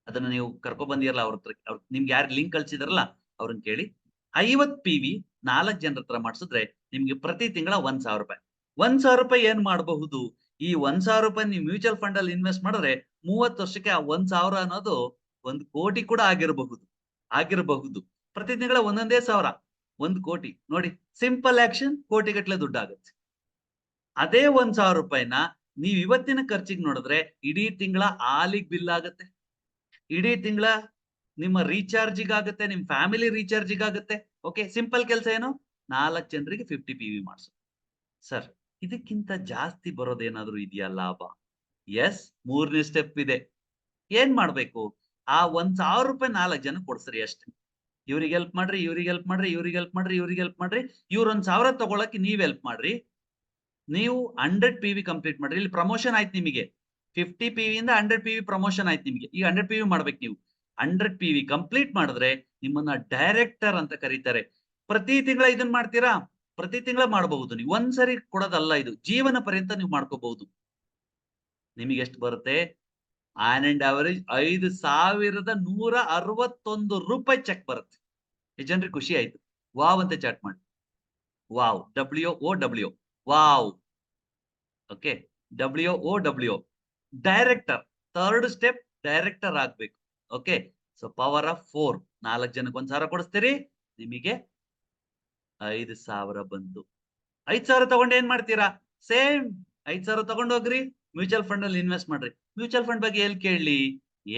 ಅದನ್ನ ನೀವು ಕರ್ಕೊ ಬಂದಿರಲ್ಲ ಅವ್ರ ಹತ್ರ, ನಿಮ್ಗೆ ಯಾರು ಲಿಂಕ್ ಕಳ್ಸಿದಾರಲ್ಲ ಅವ್ರನ್ನ ಕೇಳಿ. 50 PV 4 ಜನರ ಹತ್ರ ಮಾಡಿಸಿದ್ರೆ ನಿಮ್ಗೆ ಪ್ರತಿ ತಿಂಗಳ 1,000 ರೂಪಾಯಿ. 1,000 ರೂಪಾಯಿ ಏನ್ ಮಾಡಬಹುದು? ಈ 1,000 ರೂಪಾಯಿ ನೀವು ಮ್ಯೂಚುವಲ್ ಫಂಡ್ ಅಲ್ಲಿ ಇನ್ವೆಸ್ಟ್ ಮಾಡಿದ್ರೆ 30 ವರ್ಷಕ್ಕೆ ಆ 1,000 ಅನ್ನೋದು 1 ಕೋಟಿ ಕೂಡ ಆಗಿರಬಹುದು. ಪ್ರತಿ ತಿಂಗಳ ಒಂದೊಂದೇ ಸಾವಿರ 1 ಕೋಟಿ. ನೋಡಿ, ಸಿಂಪಲ್ ಆಕ್ಷನ್ ಕೋಟಿಗಟ್ಟಲೆ ದುಡ್ಡಾಗುತ್ತೆ. ಅದೇ 1,000 ರೂಪಾಯಿನ ನೀವ್ ಇವತ್ತಿನ ಖರ್ಚಿಗೆ ನೋಡಿದ್ರೆ ಇಡೀ ತಿಂಗಳ ಹಾಲಿಗೆ ಬಿಲ್ ಆಗುತ್ತೆ, ಇಡೀ ತಿಂಗಳ ನಿಮ್ಮ ರೀಚಾರ್ಜಿಗ್ ಆಗುತ್ತೆ, ನಿಮ್ ಫ್ಯಾಮಿಲಿ ರೀಚಾರ್ಜಿಗ್ ಆಗುತ್ತೆ. ಓಕೆ, ಸಿಂಪಲ್ ಕೆಲಸ ಏನು? 4 ಜನರಿಗೆ 50 PV ಮಾಡಿಸು. ಸರ್, ಇದಕ್ಕಿಂತ ಜಾಸ್ತಿ ಬರೋದೇನಾದ್ರೂ ಇದೆಯಾ ಲಾಭ? ಎಸ್, 3ನೇ ಸ್ಟೆಪ್ ಇದೆ. ಏನ್ ಮಾಡ್ಬೇಕು? ಆ 1,000 ರೂಪಾಯಿ 4 ಜನಕ್ಕೆ ಕೊಡ್ಸ್ರಿ ಅಷ್ಟೇ. ಇವ್ರಿಗೆ ಹೆಲ್ಪ್ ಮಾಡ್ರಿ, ಇವ್ರಿಗೆ ಹೆಲ್ಪ್ ಮಾಡ್ರಿ, ಇವ್ರಿಗೆ ಹೆಲ್ಪ್ ಮಾಡ್ರಿ, ಇವ್ರಿಗೆ ಹೆಲ್ಪ್ ಮಾಡ್ರಿ. ಇವ್ರ 1,000 ತಗೊಳಕ್ಕೆ ನೀವ್ ಹೆಲ್ಪ್ ಮಾಡ್ರಿ. ನೀವು 100 PV ಕಂಪ್ಲೀಟ್ ಮಾಡ್ರಿ. ಇಲ್ಲಿ ಪ್ರಮೋಷನ್ ಆಯ್ತು ನಿಮಗೆ. 50 PV ಇಂದ 100 PV ಪ್ರಮೋಷನ್ ಆಯ್ತು ನಿಮಗೆ. ಈಗ 100 PV ಮಾಡ್ಬೇಕು ನೀವು. 100 PV ಕಂಪ್ಲೀಟ್ ಮಾಡಿದ್ರೆ ನಿಮ್ಮನ್ನ ಡೈರೆಕ್ಟರ್ ಅಂತ ಕರೀತಾರೆ. ಪ್ರತಿ ತಿಂಗಳ ಇದನ್ನ ಮಾಡ್ತೀರಾ? ಪ್ರತಿ ತಿಂಗಳ ಮಾಡಬಹುದು ನೀವು. ಒಂದ್ಸರಿ ಕೊಡೋದಲ್ಲ, ಇದು ಜೀವನ ಪರ್ಯಂತ ನೀವು ಮಾಡ್ಕೋಬಹುದು. ನಿಮಗೆ ಎಷ್ಟು ಬರುತ್ತೆ? ಆನ್ ಅಂಡ್ ಅವರೇಜ್ 5,161 ರೂಪಾಯಿ ಚೆಕ್ ಬರುತ್ತೆ. ಈ ಜನರಿಗೆ ಖುಷಿ ಆಯ್ತು. ವಾವ್ ಅಂತ ಚಾಟ್ ಮಾಡಿ. Wow, WOW, wow. Okay, WOW, director. 3rd step director ಆಗ್ಬೇಕು. Okay, so power of 4. 4 ಜನಕ್ಕೆ 1,000 ಕೊಡಿಸ್ತೀರಿ, ನಿಮಗೆ 5,000 ಬಂತು. 5,000 ತಗೊಂಡು ಏನ್ ಮಾಡ್ತೀರಾ? ಸೇಮ್ 5,000 ತಗೊಂಡು ಹೋಗ್ರಿ, ಮ್ಯೂಚುವಲ್ ಫಂಡ್ ಅಲ್ಲಿ ಇನ್ವೆಸ್ಟ್ ಮಾಡ್ರಿ. ಮ್ಯೂಚುವಲ್ ಫಂಡ್ ಬಗ್ಗೆ ಎಲ್ಲಿ ಕೇಳಲಿ?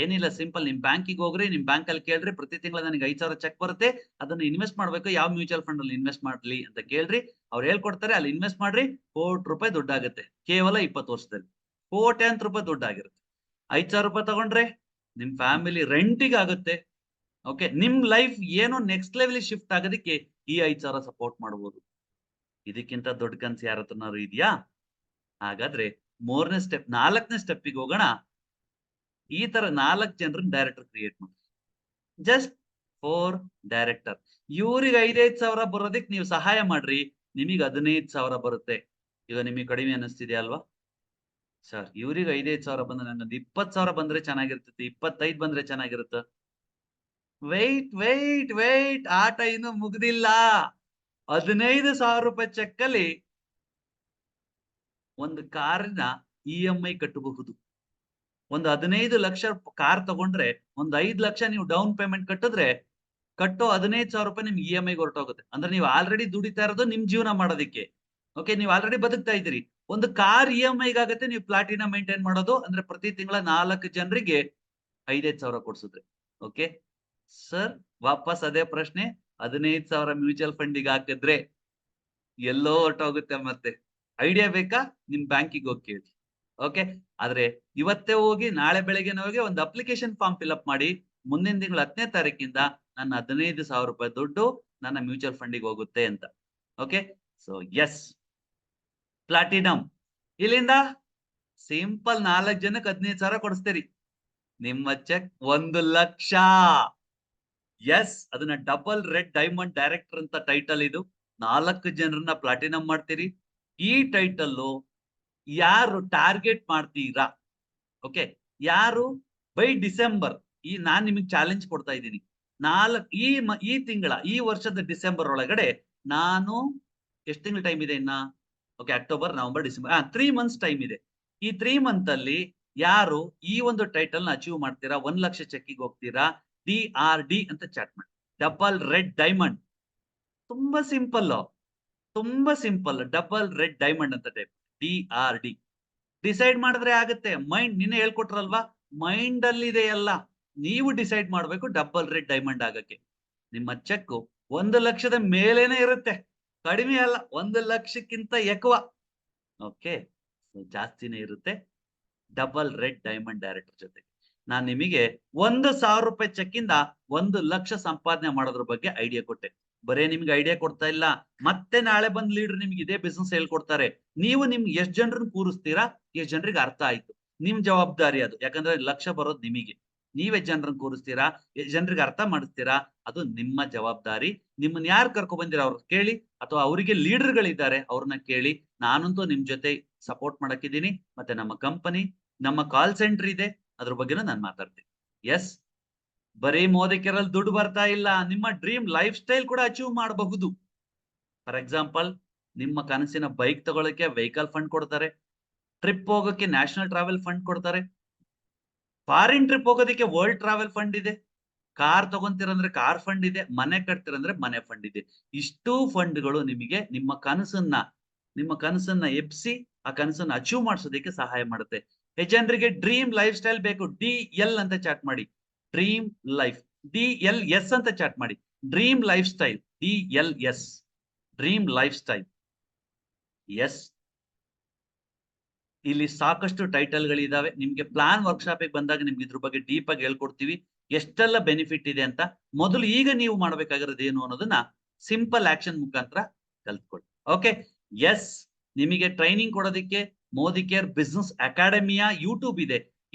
ಏನಿಲ್ಲ, ಸಿಂಪಲ್. ನಿಮ್ ಬ್ಯಾಂಕಿಗೆ ಹೋಗ್ರಿ, ನಿಮ್ ಬ್ಯಾಂಕ್ ಅಲ್ಲಿ ಕೇಳ್ರಿ, ಪ್ರತಿ ತಿಂಗಳ ನನಗೆ 5,000 ಚೆಕ್ ಬರುತ್ತೆ, ಅದನ್ನ ಇನ್ವೆಸ್ಟ್ ಮಾಡ್ಬೇಕು, ಯಾವ ಮ್ಯೂಚುವಲ್ ಫಂಡ್ ಅಲ್ಲಿ ಇನ್ವೆಸ್ಟ್ ಮಾಡ್ಲಿ ಅಂತ ಕೇಳ್ರಿ. ಅವ್ರು ಹೇಳ್ಕೊಡ್ತಾರೆ, ಅಲ್ಲಿ ಇನ್ವೆಸ್ಟ್ ಮಾಡ್ರಿ. ₹1,00,00,000 ದುಡ್ಡಾಗುತ್ತೆ ಕೇವಲ 20 ವರ್ಷದಲ್ಲಿ. ಕೋಟ್ಯಾಂತರ ರೂಪಾಯಿ ದುಡ್ಡಾಗಿರುತ್ತೆ. 5,000 ರೂಪಾಯಿ ತಗೊಂಡ್ರೆ ನಿಮ್ ಫ್ಯಾಮಿಲಿ ರೆಂಟಿಗೆ ಆಗುತ್ತೆ. ಓಕೆ, ನಿಮ್ ಲೈಫ್ ಏನೋ ನೆಕ್ಸ್ಟ್ ಲೆವೆಲ್ ಶಿಫ್ಟ್ ಆಗೋದಕ್ಕೆ ಈ 5,000 ಸಪೋರ್ಟ್ ಮಾಡಬಹುದು. ಇದಕ್ಕಿಂತ ದೊಡ್ಡ ಕನ್ಸು ಯಾರ ಹತ್ರನಾದ್ರು ಇದೆಯಾ? ಹಾಗಾದ್ರೆ 3ನೇ ಸ್ಟೆಪ್, 4ನೇ ಸ್ಟೆಪ್ಪಿಗೆ ಹೋಗೋಣ. ಈ ತರ 4 ಜನರನ್ನ ಡೈರೆಕ್ಟರ್ ಕ್ರಿಯೇಟ್ ಮಾಡಿ. Just 4 director. ಇವ್ರಿಗೆ 5,000 ಬರೋದಕ್ಕೆ ನೀವು ಸಹಾಯ ಮಾಡ್ರಿ, ನಿಮಗೆ 15,000 ಬರುತ್ತೆ. ಈಗ ನಿಮಗೆ ಕಡಿಮೆ ಅನಿಸ್ತಿದೆ ಅಲ್ವಾ? ಸರ್, ಇವ್ರಿಗೆ 5,000 ಬಂದ್ರೆ ನಂಗೊಂದು 20,000 ಬಂದ್ರೆ ಚೆನ್ನಾಗಿರ್ತೈತಿ, 25 ಬಂದ್ರೆ ಚೆನ್ನಾಗಿರುತ್ತೆ. ವೆಯ್ಟ್, ಆಟ ಇನ್ನು ಮುಗ್ದಿಲ್ಲ. 15,000 ರೂಪಾಯಿ ಚೆಕ್ ಅಲ್ಲಿ ಒಂದು ಕಾರಿನ EMI ಕಟ್ಟಬಹುದು. ಒಂದು 15 ಲಕ್ಷ ಕಾರ್ ತಗೊಂಡ್ರೆ ಒಂದು 5 ಲಕ್ಷ ನೀವು ಡೌನ್ ಪೇಮೆಂಟ್ ಕಟ್ಟಿದ್ರೆ ಕಟ್ಟೋ 15,000 ರೂಪಾಯಿ ನಿಮ್ಗೆ EMI ಹೊರಟೋಗುತ್ತೆ. ಅಂದ್ರೆ ನೀವು ಆಲ್ರೆಡಿ ದುಡಿತಾ ಇರೋದು ನಿಮ್ ಜೀವನ ಮಾಡೋದಿಕ್ಕೆ. ಓಕೆ, ನೀವು ಆಲ್ರೆಡಿ ಬದುಕ್ತಾ ಇದ್ದೀರಿ. ಒಂದು ಕಾರ್ EMI ಗಾಗುತ್ತೆ ನೀವು ಪ್ಲಾಟಿನಾ ಮೇಂಟೈನ್ ಮಾಡೋದು. ಅಂದ್ರೆ ಪ್ರತಿ ತಿಂಗಳ 4 ಜನರಿಗೆ 5,000 ಕೊಡ್ಸಿದ್ರೆ. ಓಕೆ ಸರ್, ವಾಪಸ್ ಅದೇ ಪ್ರಶ್ನೆ. 15,000 ಮ್ಯೂಚುವಲ್ ಫಂಡಿಗೆ ಹಾಕಿದ್ರೆ ಎಲ್ಲೋ ಹೊರಟೋಗುತ್ತೆ. ಮತ್ತೆ ಐಡಿಯಾ ಬೇಕಾ? ನಿಮ್ ಬ್ಯಾಂಕಿಗೆ ಹೋಗಿ ಕೇಳಿ. ಓಕೆ, ಆದ್ರೆ ಇವತ್ತೇ ಹೋಗಿ ನಾಳೆ ಬೆಳಗ್ಗೆನೇ ಹೋಗಿ ಒಂದು ಅಪ್ಲಿಕೇಶನ್ ಫಾರ್ಮ್ ಫಿಲ್ಅಪ್ ಮಾಡಿ. ಮುಂದಿನ ತಿಂಗಳ 10ನೇ ತಾರೀಕಿಂದ ನನ್ನ 15,000 ರೂಪಾಯಿ ದುಡ್ಡು ನನ್ನ ಮ್ಯೂಚುವಲ್ ಫಂಡಿಗೆ ಹೋಗುತ್ತೆ ಅಂತ. Okay, so yes, platinum. ಇಲ್ಲಿಂದ ಸಿಂಪಲ್ 4 ಜನಕ್ಕೆ 15,000 ಕೊಡಿಸ್ತೀರಿ. ನಿಮ್ಮ ಚೆಕ್ 1,00,000. ಎಸ್, ಅದನ್ನ ಡಬಲ್ ರೆಡ್ ಡೈಮಂಡ್ ಡೈರೆಕ್ಟರ್ ಅಂತ ಟೈಟಲ್ ಇದು. 4 ಜನರನ್ನ ಪ್ಲಾಟಿನಮ್ ಮಾಡ್ತೀರಿ. ಈ ಟೈಟಲ್ ಯಾರು ಟಾರ್ಗೆಟ್ ಮಾಡ್ತೀರಾ? ಓಕೆ, ಯಾರು ಬೈ ಡಿಸೆಂಬರ್, ನಾನ್ ನಿಮಗೆ ಚಾಲೆಂಜ್ ಕೊಡ್ತಾ ಇದ್ದೀನಿ. ಈ ತಿಂಗಳ, ಈ ವರ್ಷದ ಡಿಸೆಂಬರ್ ಒಳಗಡೆ ನಾನು ಎಷ್ಟು ತಿಂಗಳು ಟೈಮ್ ಇದೆ ಇನ್ನ? Okay, October, November, December, 3 months time ಇದೆ. ಈ 3 ಮಂತ್ ಅಲ್ಲಿ ಯಾರು ಈ ಒಂದು ಟೈಟಲ್ ನ ಅಚೀವ್ ಮಾಡ್ತೀರಾ, 1,00,000 ಚೆಕ್ಕಿಗೆ ಹೋಗ್ತೀರಾ, DRD ಅಂತ ಚಾಟ್ ಮಾಡಿ. Double red diamond. ತುಂಬಾ ಸಿಂಪಲ್. ಡಬಲ್ ರೆಡ್ ಡೈಮಂಡ್ ಅಂತ ಟೈಪ್ DRD. ಡಿಸೈಡ್ ಮಾಡಿದ್ರೆ ಆಗುತ್ತೆ. ಮೈಂಡ್ ನಿನ್ನೆ ಹೇಳ್ಕೊಟ್ರಲ್ವಾ, ಮೈಂಡ್ ಅಲ್ಲಿ ಇದೆ ಎಲ್ಲ. ನೀವು ಡಿಸೈಡ್ ಮಾಡ್ಬೇಕು ಡಬಲ್ ರೆಡ್ ಡೈಮಂಡ್ ಆಗಕ್ಕೆ. ನಿಮ್ಮ ಚೆಕ್ 1,00,000 ಮೇಲೇನೆ ಇರುತ್ತೆ, ಕಡಿಮೆ ಅಲ್ಲ. 1,00,000ಕ್ಕಿಂತ ఎక్కువ. ಓಕೆ, ಜಾಸ್ತಿನೇ ಇರುತ್ತೆ. ಡಬಲ್ ರೆಡ್ ಡೈಮಂಡ್ ಡೈರೆಕ್ಟರ್ ಜೊತೆ ನಾನು ನಿಮಗೆ 1,000 ರೂಪಾಯಿ ಚೆಕ್ ಇಂದ 1,00,000 ಸಂಪಾದನೆ ಮಾಡೋದ್ರ ಬಗ್ಗೆ ಐಡಿಯಾ ಕೊಟ್ಟೆ. ಬರೇ ನಿಮ್ಗೆ ಐಡಿಯಾ ಕೊಡ್ತಾ ಇಲ್ಲ, ಮತ್ತೆ ನಾಳೆ ಬಂದ್ ಲೀಡರ್ ನಿಮ್ಗೆ ಇದೇ ಬಿಸ್ನೆಸ್ ಹೇಳ್ಕೊಡ್ತಾರೆ. ನೀವು ನಿಮ್ಗೆ ಎಷ್ಟು ಜನರನ್ನ ಕೂರಿಸ್ತೀರಾ, ಎಷ್ಟು ಜನರಿಗೆ ಅರ್ಥ ಆಯ್ತು, ನಿಮ್ ಜವಾಬ್ದಾರಿ ಅದು. ಯಾಕಂದ್ರೆ 1,00,000 ಬರೋದು ನಿಮಗೆ. ನೀವೇ ಜನರನ್ನ ಕೂರಿಸ್ತೀರಾ, ಎಷ್ಟು ಜನರಿಗೆ ಅರ್ಥ ಮಾಡಿಸ್ತೀರಾ, ಅದು ನಿಮ್ಮ ಜವಾಬ್ದಾರಿ. ನಿಮ್ಮನ್ನ ಯಾರು ಕರ್ಕೊ ಬಂದಿರ ಅವ್ರ ಕೇಳಿ, ಅಥವಾ ಅವರಿಗೆ ಲೀಡರ್ಗಳಿದ್ದಾರೆ ಅವ್ರನ್ನ ಕೇಳಿ. ನಾನಂತೂ ನಿಮ್ ಜೊತೆ ಸಪೋರ್ಟ್ ಮಾಡಕ್ಕಿದ್ದೀನಿ. ಮತ್ತೆ ನಮ್ಮ ಕಂಪನಿ, ನಮ್ಮ ಕಾಲ್ ಸೆಂಟರ್ ಇದೆ, ಅದ್ರ ಬಗ್ಗೆನೂ ನಾನು ಮಾತಾಡ್ತೀನಿ. ಎಸ್, ಬರೀ ಮೋದಿ ಕೇರಲ್ಲಿ ದುಡ್ಡು ಬರ್ತಾ ಇಲ್ಲ, ನಿಮ್ಮ ಡ್ರೀಮ್ ಲೈಫ್ ಸ್ಟೈಲ್ ಕೂಡ ಅಚೀವ್ ಮಾಡಬಹುದು. ಫಾರ್ ಎಕ್ಸಾಂಪಲ್, ನಿಮ್ಮ ಕನಸಿನ ಬೈಕ್ ತಗೊಳಕ್ಕೆ ವೆಹಿಕಲ್ ಫಂಡ್ ಕೊಡ್ತಾರೆ, ಟ್ರಿಪ್ ಹೋಗೋಕೆ ನ್ಯಾಷನಲ್ ಟ್ರಾವೆಲ್ ಫಂಡ್ ಕೊಡ್ತಾರೆ, ಫಾರಿನ್ ಟ್ರಿಪ್ ಹೋಗೋದಕ್ಕೆ ವರ್ಲ್ಡ್ ಟ್ರಾವೆಲ್ ಫಂಡ್ ಇದೆ, ಕಾರ್ ತಗೊಂತೀರಂದ್ರೆ ಕಾರ್ ಫಂಡ್ ಇದೆ, ಮನೆ ಕಟ್ತೀರಂದ್ರೆ ಮನೆ ಫಂಡ್ ಇದೆ. ಇಷ್ಟು ಫಂಡ್ಗಳು ನಿಮಗೆ ನಿಮ್ಮ ಕನಸನ್ನ ಎಬ್ಸಿ ಆ ಕನಸನ್ನ ಅಚೀವ್ ಮಾಡಿಸೋದಕ್ಕೆ ಸಹಾಯ ಮಾಡುತ್ತೆ. ಜನರಿಗೆ ಡ್ರೀಮ್ ಲೈಫ್ ಸ್ಟೈಲ್ ಬೇಕು, DL ಅಂತ ಚಾಟ್ ಮಾಡಿ. ಡ್ರೀಮ್ ಲೈಫ್, DLS ಅಂತ ಚಾಟ್ ಮಾಡಿ. Dream life style, DLS, dream life style. Yes, ಇಲ್ಲಿ ಸಾಕಷ್ಟು ಟೈಟಲ್ ಗಳಿದಾವೆ. ನಿಮ್ಗೆ ಪ್ಲಾನ್ ವರ್ಕ್ಶಾಪ್ ಬಂದಾಗ ನಿಮ್ಗೆ ಇದ್ರ ಬಗ್ಗೆ ಡೀಪ್ ಆಗಿ ಹೇಳ್ಕೊಡ್ತೀವಿ, ಎಷ್ಟೆಲ್ಲ ಬೆನಿಫಿಟ್ ಇದೆ ಅಂತ. ಮೊದಲು ಈಗ ನೀವು ಮಾಡ್ಬೇಕಾಗಿರೋದು ಏನು ಅನ್ನೋದನ್ನ ಸಿಂಪಲ್ ಆಕ್ಷನ್ ಮುಖಾಂತರ ಕಲ್ತ್ಕೊಳ್ಳಿ. ಓಕೆ, ಎಸ್, ನಿಮಗೆ ಟ್ರೈನಿಂಗ್ ಕೊಡೋದಕ್ಕೆ ಮೋದಿ ಕೇರ್ ಬಿಸ್ನೆಸ್ ಅಕಾಡೆಮಿಯ ಯೂಟ್ಯೂಬ್ ಇದೆ.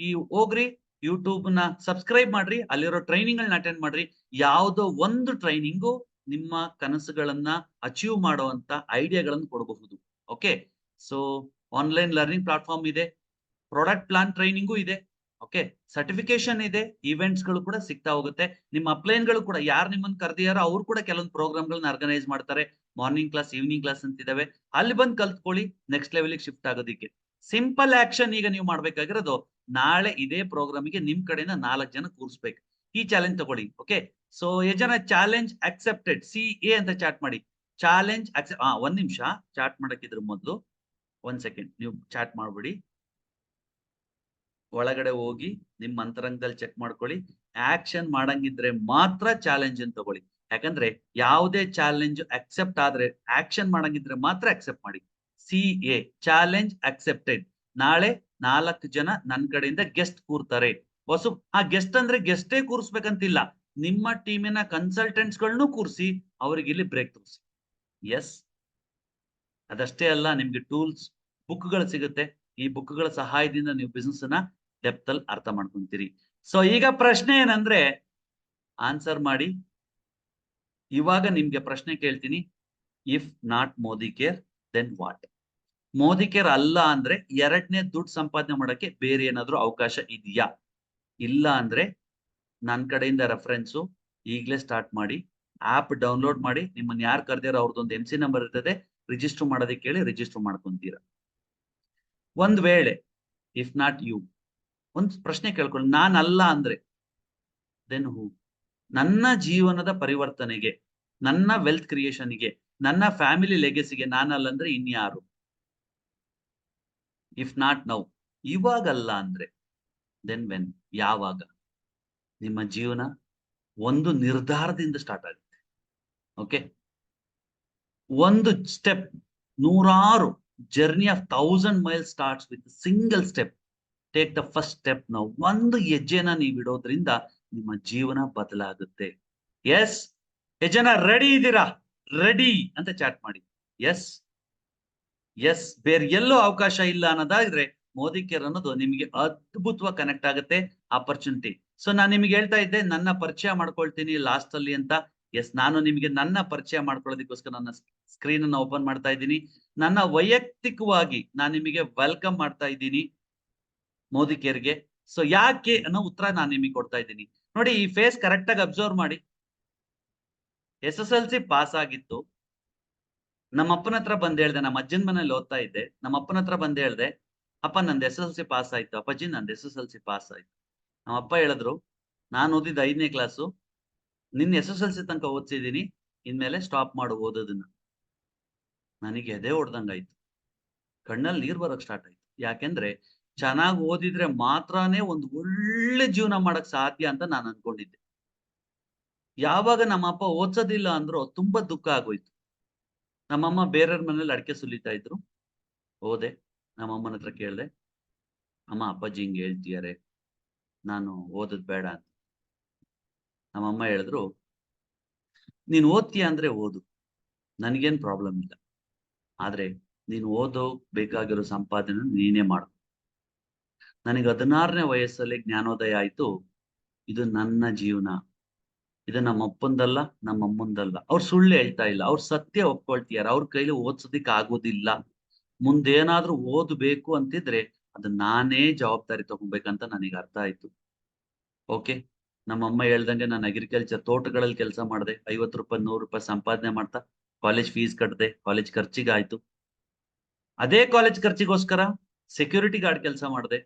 ಹೋಗ್ರಿ, ಯೂಟ್ಯೂಬ್ ನ ಸಬ್ಸ್ಕ್ರೈಬ್ ಮಾಡ್ರಿ, ಅಲ್ಲಿರೋ ಟ್ರೈನಿಂಗ್ ಗಳನ್ನ ಅಟೆಂಡ್ ಮಾಡ್ರಿ. ಯಾವುದೋ ಒಂದು ಟ್ರೈನಿಂಗು ನಿಮ್ಮ ಕನಸುಗಳನ್ನ ಅಚೀವ್ ಮಾಡುವಂತ ಐಡಿಯಾಗಳನ್ನು ಕೊಡಬಹುದು. Okay, so online learning platform ಇದೆ, ಪ್ರಾಡಕ್ಟ್ ಪ್ಲಾನ್ ಟ್ರೈನಿಂಗು ಇದೆ. ಓಕೆ, ಸರ್ಟಿಫಿಕೇಶನ್ ಇದೆ, ಇವೆಂಟ್ಸ್ ಗಳು ಕೂಡ ಸಿಗ್ತಾ ಹೋಗುತ್ತೆ. ನಿಮ್ಮ ಅಪ್ಲೈನ್ ಗಳು ಕೂಡ ಯಾರು ನಿಮ್ಮನ್ನು ಕರೆದಿಯಾರೋ ಅವ್ರು ಕೂಡ ಕೆಲವೊಂದು ಪ್ರೋಗ್ರಾಮ್ ಗಳನ್ನ ಆರ್ಗನೈಸ್ ಮಾಡ್ತಾರೆ. ಮಾರ್ನಿಂಗ್ ಕ್ಲಾಸ್, ಈವ್ನಿಂಗ್ ಕ್ಲಾಸ್ ಅಂತ ಇದಾವೆ, ಅಲ್ಲಿ ಬಂದು ಕಲ್ತ್ಕೊಳ್ಳಿ ನೆಕ್ಸ್ಟ್ ಲೆವೆಲ್ ಶಿಫ್ಟ್ ಆಗೋದಿಕ್ಕೆ. ಸಿಂಪಲ್ ಆಕ್ಷನ್ ಈಗ ನೀವು ಮಾಡ್ಬೇಕಾಗಿರೋದು, ನಾಳೆ ಇದೇ ಪ್ರೋಗ್ರಾಮಿಗೆ ನಿಮ್ ಕಡೆಯಿಂದ 4 ಜನ ಕೂರಿಸ್ಬೇಕು. ಈ ಚಾಲೆಂಜ್ ತಗೊಳ್ಳಿ. ಓಕೆ, ಸೊ ಜನ ಚಾಲೆಂಜ್ ಅಕ್ಸೆಪ್ಟೆಡ್, CA ಅಂತ ಚಾಟ್ ಮಾಡಿ. ಚಾಲೆಂಜ್ ಒಂದ್ ನಿಮಿಷ ಚಾಟ್ ಮಾಡಕ್ಕಿದ್ರ ಮೊದಲು ಒಂದ್ ಸೆಕೆಂಡ್ ನೀವು ಚಾಟ್ ಮಾಡ್ಬಿಡಿ. ಒಳಗಡೆ ಹೋಗಿ ನಿಮ್ ಅಂತರಂಗದಲ್ಲಿ ಚೆಕ್ ಮಾಡ್ಕೊಳ್ಳಿ. ಆಕ್ಷನ್ ಮಾಡಂಗಿದ್ರೆ ಮಾತ್ರ ಚಾಲೆಂಜ್ ಅಂತ ತಗೊಳ್ಳಿ. ಯಾಕಂದ್ರೆ ಯಾವುದೇ ಚಾಲೆಂಜ್ ಅಕ್ಸೆಪ್ಟ್ ಆದ್ರೆ, ಆಕ್ಷನ್ ಮಾಡಂಗಿದ್ರೆ ಮಾತ್ರ ಅಕ್ಸೆಪ್ಟ್ ಮಾಡಿ. CA, challenge accepted. ನಾಳೆ 4 ಜನ ನನ್ನ ಕಡೆಯಿಂದ ಗೆಸ್ಟ್ ಕೂರ್ತಾರೆ. ಆ ಗೆಸ್ಟ್ ಅಂದ್ರೆ ಗೆಸ್ಟೇ ಕೂರಿಸ್ಬೇಕಂತಿಲ್ಲ, ನಿಮ್ಮ ಟೀಮಿನ ಕನ್ಸಲ್ಟೆಂಟ್ಸ್ ಗಳನ್ನು ಕೂರಿಸಿ ಅವ್ರಿಗೆ ಇಲ್ಲಿ ಬ್ರೇಕ್ ತೋರಿಸಿ. ಎಸ್, ಅದಷ್ಟೇ ಅಲ್ಲ, ನಿಮ್ಗೆ ಟೂಲ್ಸ್, ಬುಕ್ ಗಳು ಸಿಗುತ್ತೆ. ಈ ಬುಕ್ ಗಳ ಸಹಾಯದಿಂದ ನೀವು ಬಿಸ್ನೆಸ್ ಅನ್ನ ಡೆಪ್ತ್ ಅಲ್ಲಿ ಅರ್ಥ ಮಾಡ್ಕೊಂತೀರಿ. ಸೊ ಈಗ ಪ್ರಶ್ನೆ ಏನಂದ್ರೆ ಆನ್ಸರ್ ಮಾಡಿ. ಇವಾಗ ನಿಮ್ಗೆ ಪ್ರಶ್ನೆ ಕೇಳ್ತೀನಿ, if not Modi care then what? Modi care ಅಲ್ಲ ಅಂದ್ರೆ ಎರಡನೇ ದುಡ್ಡು ಸಂಪಾದನೆ ಮಾಡಕ್ಕೆ ಬೇರೆ ಏನಾದ್ರೂ ಅವಕಾಶ ಇದೆಯಾ? ಇಲ್ಲ ಅಂದ್ರೆ ನನ್ನ ಕಡೆಯಿಂದ ರೆಫರೆನ್ಸು ಈಗಲೇ ಸ್ಟಾರ್ಟ್ ಮಾಡಿ. ಆಪ್ ಡೌನ್ಲೋಡ್ ಮಾಡಿ, ನಿಮ್ಮನ್ನ ಯಾರು ಕರೆದಿರೋ ಅವ್ರದ್ದೊಂದು MC ನಂಬರ್ ಇರ್ತದೆ, ರಿಜಿಸ್ಟರ್ ಮಾಡೋದಕ್ಕೆ ಹೇಳಿ ರಿಜಿಸ್ಟರ್ ಮಾಡ್ಕೊಂತೀರಾ. ಒಂದ್ ವೇಳೆ ಇಫ್ ನಾಟ್ ಯು, ಒಂದ್ ಪ್ರಶ್ನೆ ಕೇಳ್ಕೊಳ್ಳಿ, ನಾನಲ್ಲ ಅಂದ್ರೆ ದೆನ್ ಹೂ? ನನ್ನ ಜೀವನದ ಪರಿವರ್ತನೆಗೆ, ನನ್ನ ವೆಲ್ತ್ ಕ್ರಿಯೇಷನ್ಗೆ, ನನ್ನ ಫ್ಯಾಮಿಲಿ ಲೆಗೆಸಿಗೆ ನಾನಲ್ಲ ಅಂದ್ರೆ ಇನ್ಯಾರು? ಇಫ್ ನಾಟ್ ನೌ, ಇವಾಗಲ್ಲ ಅಂದ್ರೆ ದೆನ್ ವೆನ್? ಯಾವಾಗ? ನಿಮ್ಮ ಜೀವನ ಒಂದು ನಿರ್ಧಾರದಿಂದ ಸ್ಟಾರ್ಟ್ ಆಗುತ್ತೆ. ಓಕೆ, ಒಂದು ಸ್ಟೆಪ್, ನೂರಾರು journey of 1000 miles starts with single step. Take the first step ನಾವು. ಒಂದು ಹೆಜ್ಜೆನ ನೀವು ಇಡೋದ್ರಿಂದ ನಿಮ್ಮ ಜೀವನ ಬದಲಾಗುತ್ತೆ. ಎಸ್, ಹೆಜ್ಜೆನ ರೆಡಿ ಇದ್ದೀರಾ? ರೆಡಿ ಅಂತ ಚಾಟ್ ಮಾಡಿ. ಎಸ್, ಎಸ್, ಬೇರೆ ಎಲ್ಲೋ ಅವಕಾಶ ಇಲ್ಲ ಅನ್ನೋದಾದ್ರೆ ಮೋದಿ ಕೇರ್ ಅನ್ನೋದು ನಿಮಗೆ ಅದ್ಭುತವಾಗಿ ಕನೆಕ್ಟ್ ಆಗುತ್ತೆ, ಆಪರ್ಚುನಿಟಿ. ಸೊ ನಾನು ನಿಮ್ಗೆ ಹೇಳ್ತಾ ಇದ್ದೆ ನನ್ನ ಪರಿಚಯ ಮಾಡ್ಕೊಳ್ತೀನಿ ಲಾಸ್ಟ್ ಅಲ್ಲಿ ಅಂತ. ಎಸ್, ನಾನು ನಿಮಗೆ ನನ್ನ ಪರಿಚಯ ಮಾಡ್ಕೊಳ್ಳೋದಕ್ಕೋಸ್ಕರ ನನ್ನ ಸ್ಕ್ರೀನ್ ಅನ್ನ ಓಪನ್ ಮಾಡ್ತಾ ಇದ್ದೀನಿ. ನನ್ನ ವೈಯಕ್ತಿಕವಾಗಿ ನಾನು ನಿಮಗೆ ವೆಲ್ಕಮ್ ಮಾಡ್ತಾ ಇದ್ದೀನಿ ಮೋದಿ ಕೇರ್ಗೆ. ಸೊ ಯಾಕೆ ಅನ್ನೋ ಉತ್ತರ ನಾನು ನಿಮಗೆ ಕೊಡ್ತಾ ಇದ್ದೀನಿ. ನೋಡಿ, ಈ ಫೇಸ್ ಕರೆಕ್ಟ್ ಆಗಿ ಅಬ್ಸರ್ವ್ ಮಾಡಿ. SSLC ಪಾಸ್ ಆಗಿತ್ತು. ನಮ್ಮ ಅಪ್ಪನ ಹತ್ರ ಬಂದ್ ಹೇಳ್ದೆ, ನಮ್ಮ ಅಜ್ಜನ ಮನೇಲಿ ಓದ್ತಾ ಇದ್ದೆ. ನಮ್ಮ ಅಪ್ಪನ ಹತ್ರ ಬಂದ್ ಹೇಳ್ದೆ, ಅಪ್ಪ ನಂದು SSLC ಪಾಸ್ ಆಯ್ತು. ಅಪ್ಪಾಜಿ ನಂದು SSLC ಪಾಸ್ ಆಯ್ತು. ನಮ್ಮ ಅಪ್ಪ ಹೇಳಿದ್ರು, ನಾನು ಓದಿದ್ದು 5ನೇ ಕ್ಲಾಸು, ನಿನ್ನ SSLC ತನಕ ಓದಿಸಿದೀನಿ, ಇನ್ಮೇಲೆ ಸ್ಟಾಪ್ ಮಾಡು ಓದೋದನ್ನ. ನನಗೆ ಎದೆ ಹೊಡ್ದಂಗಾಯ್ತು, ಕಣ್ಣಲ್ಲಿ ನೀರ್ ಬರೋಕ್ ಸ್ಟಾರ್ಟ್ ಆಯ್ತು. ಯಾಕೆಂದ್ರೆ ಚೆನ್ನಾಗಿ ಓದಿದ್ರೆ ಮಾತ್ರನೇ ಒಂದು ಒಳ್ಳೆ ಜೀವನ ಮಾಡಕ್ ಸಾಧ್ಯ ಅಂತ ನಾನು ಅನ್ಕೊಂಡಿದ್ದೆ. ಯಾವಾಗ ನಮ್ಮ ಅಪ್ಪ ಓದ್ಸೋದಿಲ್ಲ ಅಂದ್ರೂ ತುಂಬಾ ದುಃಖ ಆಗೋಯ್ತು. ನಮ್ಮಮ್ಮ ಬೇರೆಯವ್ರ ಮನೇಲಿ ಅಡಿಕೆ ಸುಲಿತಾ ಇದ್ರು. ಹೋದೆ, ನಮ್ಮಮ್ಮನ ಹತ್ರ ಕೇಳ್ದೆ, ಅಮ್ಮ ಅಪ್ಪಾಜಿ ಹಿಂಗ್ ಹೇಳ್ತಿದಾರೆ, ನಾನು ಓದೋದ್ ಬೇಡ ಅಂತ. ನಮ್ಮಮ್ಮ ಹೇಳಿದ್ರು, ನೀನ್ ಓದ್ತೀಯ ಅಂದ್ರೆ ಓದು, ನನ್ಗೇನ್ ಪ್ರಾಬ್ಲಮ್ ಇಲ್ಲ. ಆದ್ರೆ ನೀನು ಓದೋ ಬೇಕಾಗಿರೋ ಸಂಪಾದನೆ ನೀನೇ ಮಾಡು. ನನಗೆ 16ನೇ ವಯಸ್ಸಲ್ಲಿ ಜ್ಞಾನೋದಯ ಆಯ್ತು. ಇದು ನನ್ನ ಜೀವನ, ಇದು ನಮ್ಮ ಅಪ್ಪಂದಲ್ಲ, ನಮ್ಮ ಅಮ್ಮಂದಲ್ಲ. ಅವ್ರು ಸುಳ್ಳು ಹೇಳ್ತಾ ಇಲ್ಲ, ಅವ್ರು ಸತ್ಯ ಒಪ್ಕೊಳ್ತೀಯಾರ. ಅವ್ರ ಕೈಲಿ ಓದ್ಸೋದಿಕ್ ಆಗೋದಿಲ್ಲ. ಮುಂದೇನಾದ್ರೂ ಓದ್ಬೇಕು ಅಂತಿದ್ರೆ ಅದು ನಾನೇ ಜವಾಬ್ದಾರಿ ತಗೊಬೇಕಂತ ನನಗೆ ಅರ್ಥ ಆಯ್ತು. ಓಕೆ, ನಮ್ಮಮ್ಮ ಹೇಳ್ದಂಗೆ ನಾನು ಅಗ್ರಿಕಲ್ಚರ್ ತೋಟಗಳಲ್ಲಿ ಕೆಲಸ ಮಾಡಿದೆ. 50 ರೂಪಾಯಿ 100 ರೂಪಾಯಿ ಸಂಪಾದನೆ ಮಾಡ್ತಾ ಕಾಲೇಜ್ ಫೀಸ್ ಕಟ್ಟದೆ, ಕಾಲೇಜ್ ಖರ್ಚಿಗೆ ಆಯ್ತು. ಅದೇ ಕಾಲೇಜ್ ಖರ್ಚಿಗೋಸ್ಕರ ಸೆಕ್ಯೂರಿಟಿ ಗಾರ್ಡ್ ಕೆಲಸ ಮಾಡಿದೆ.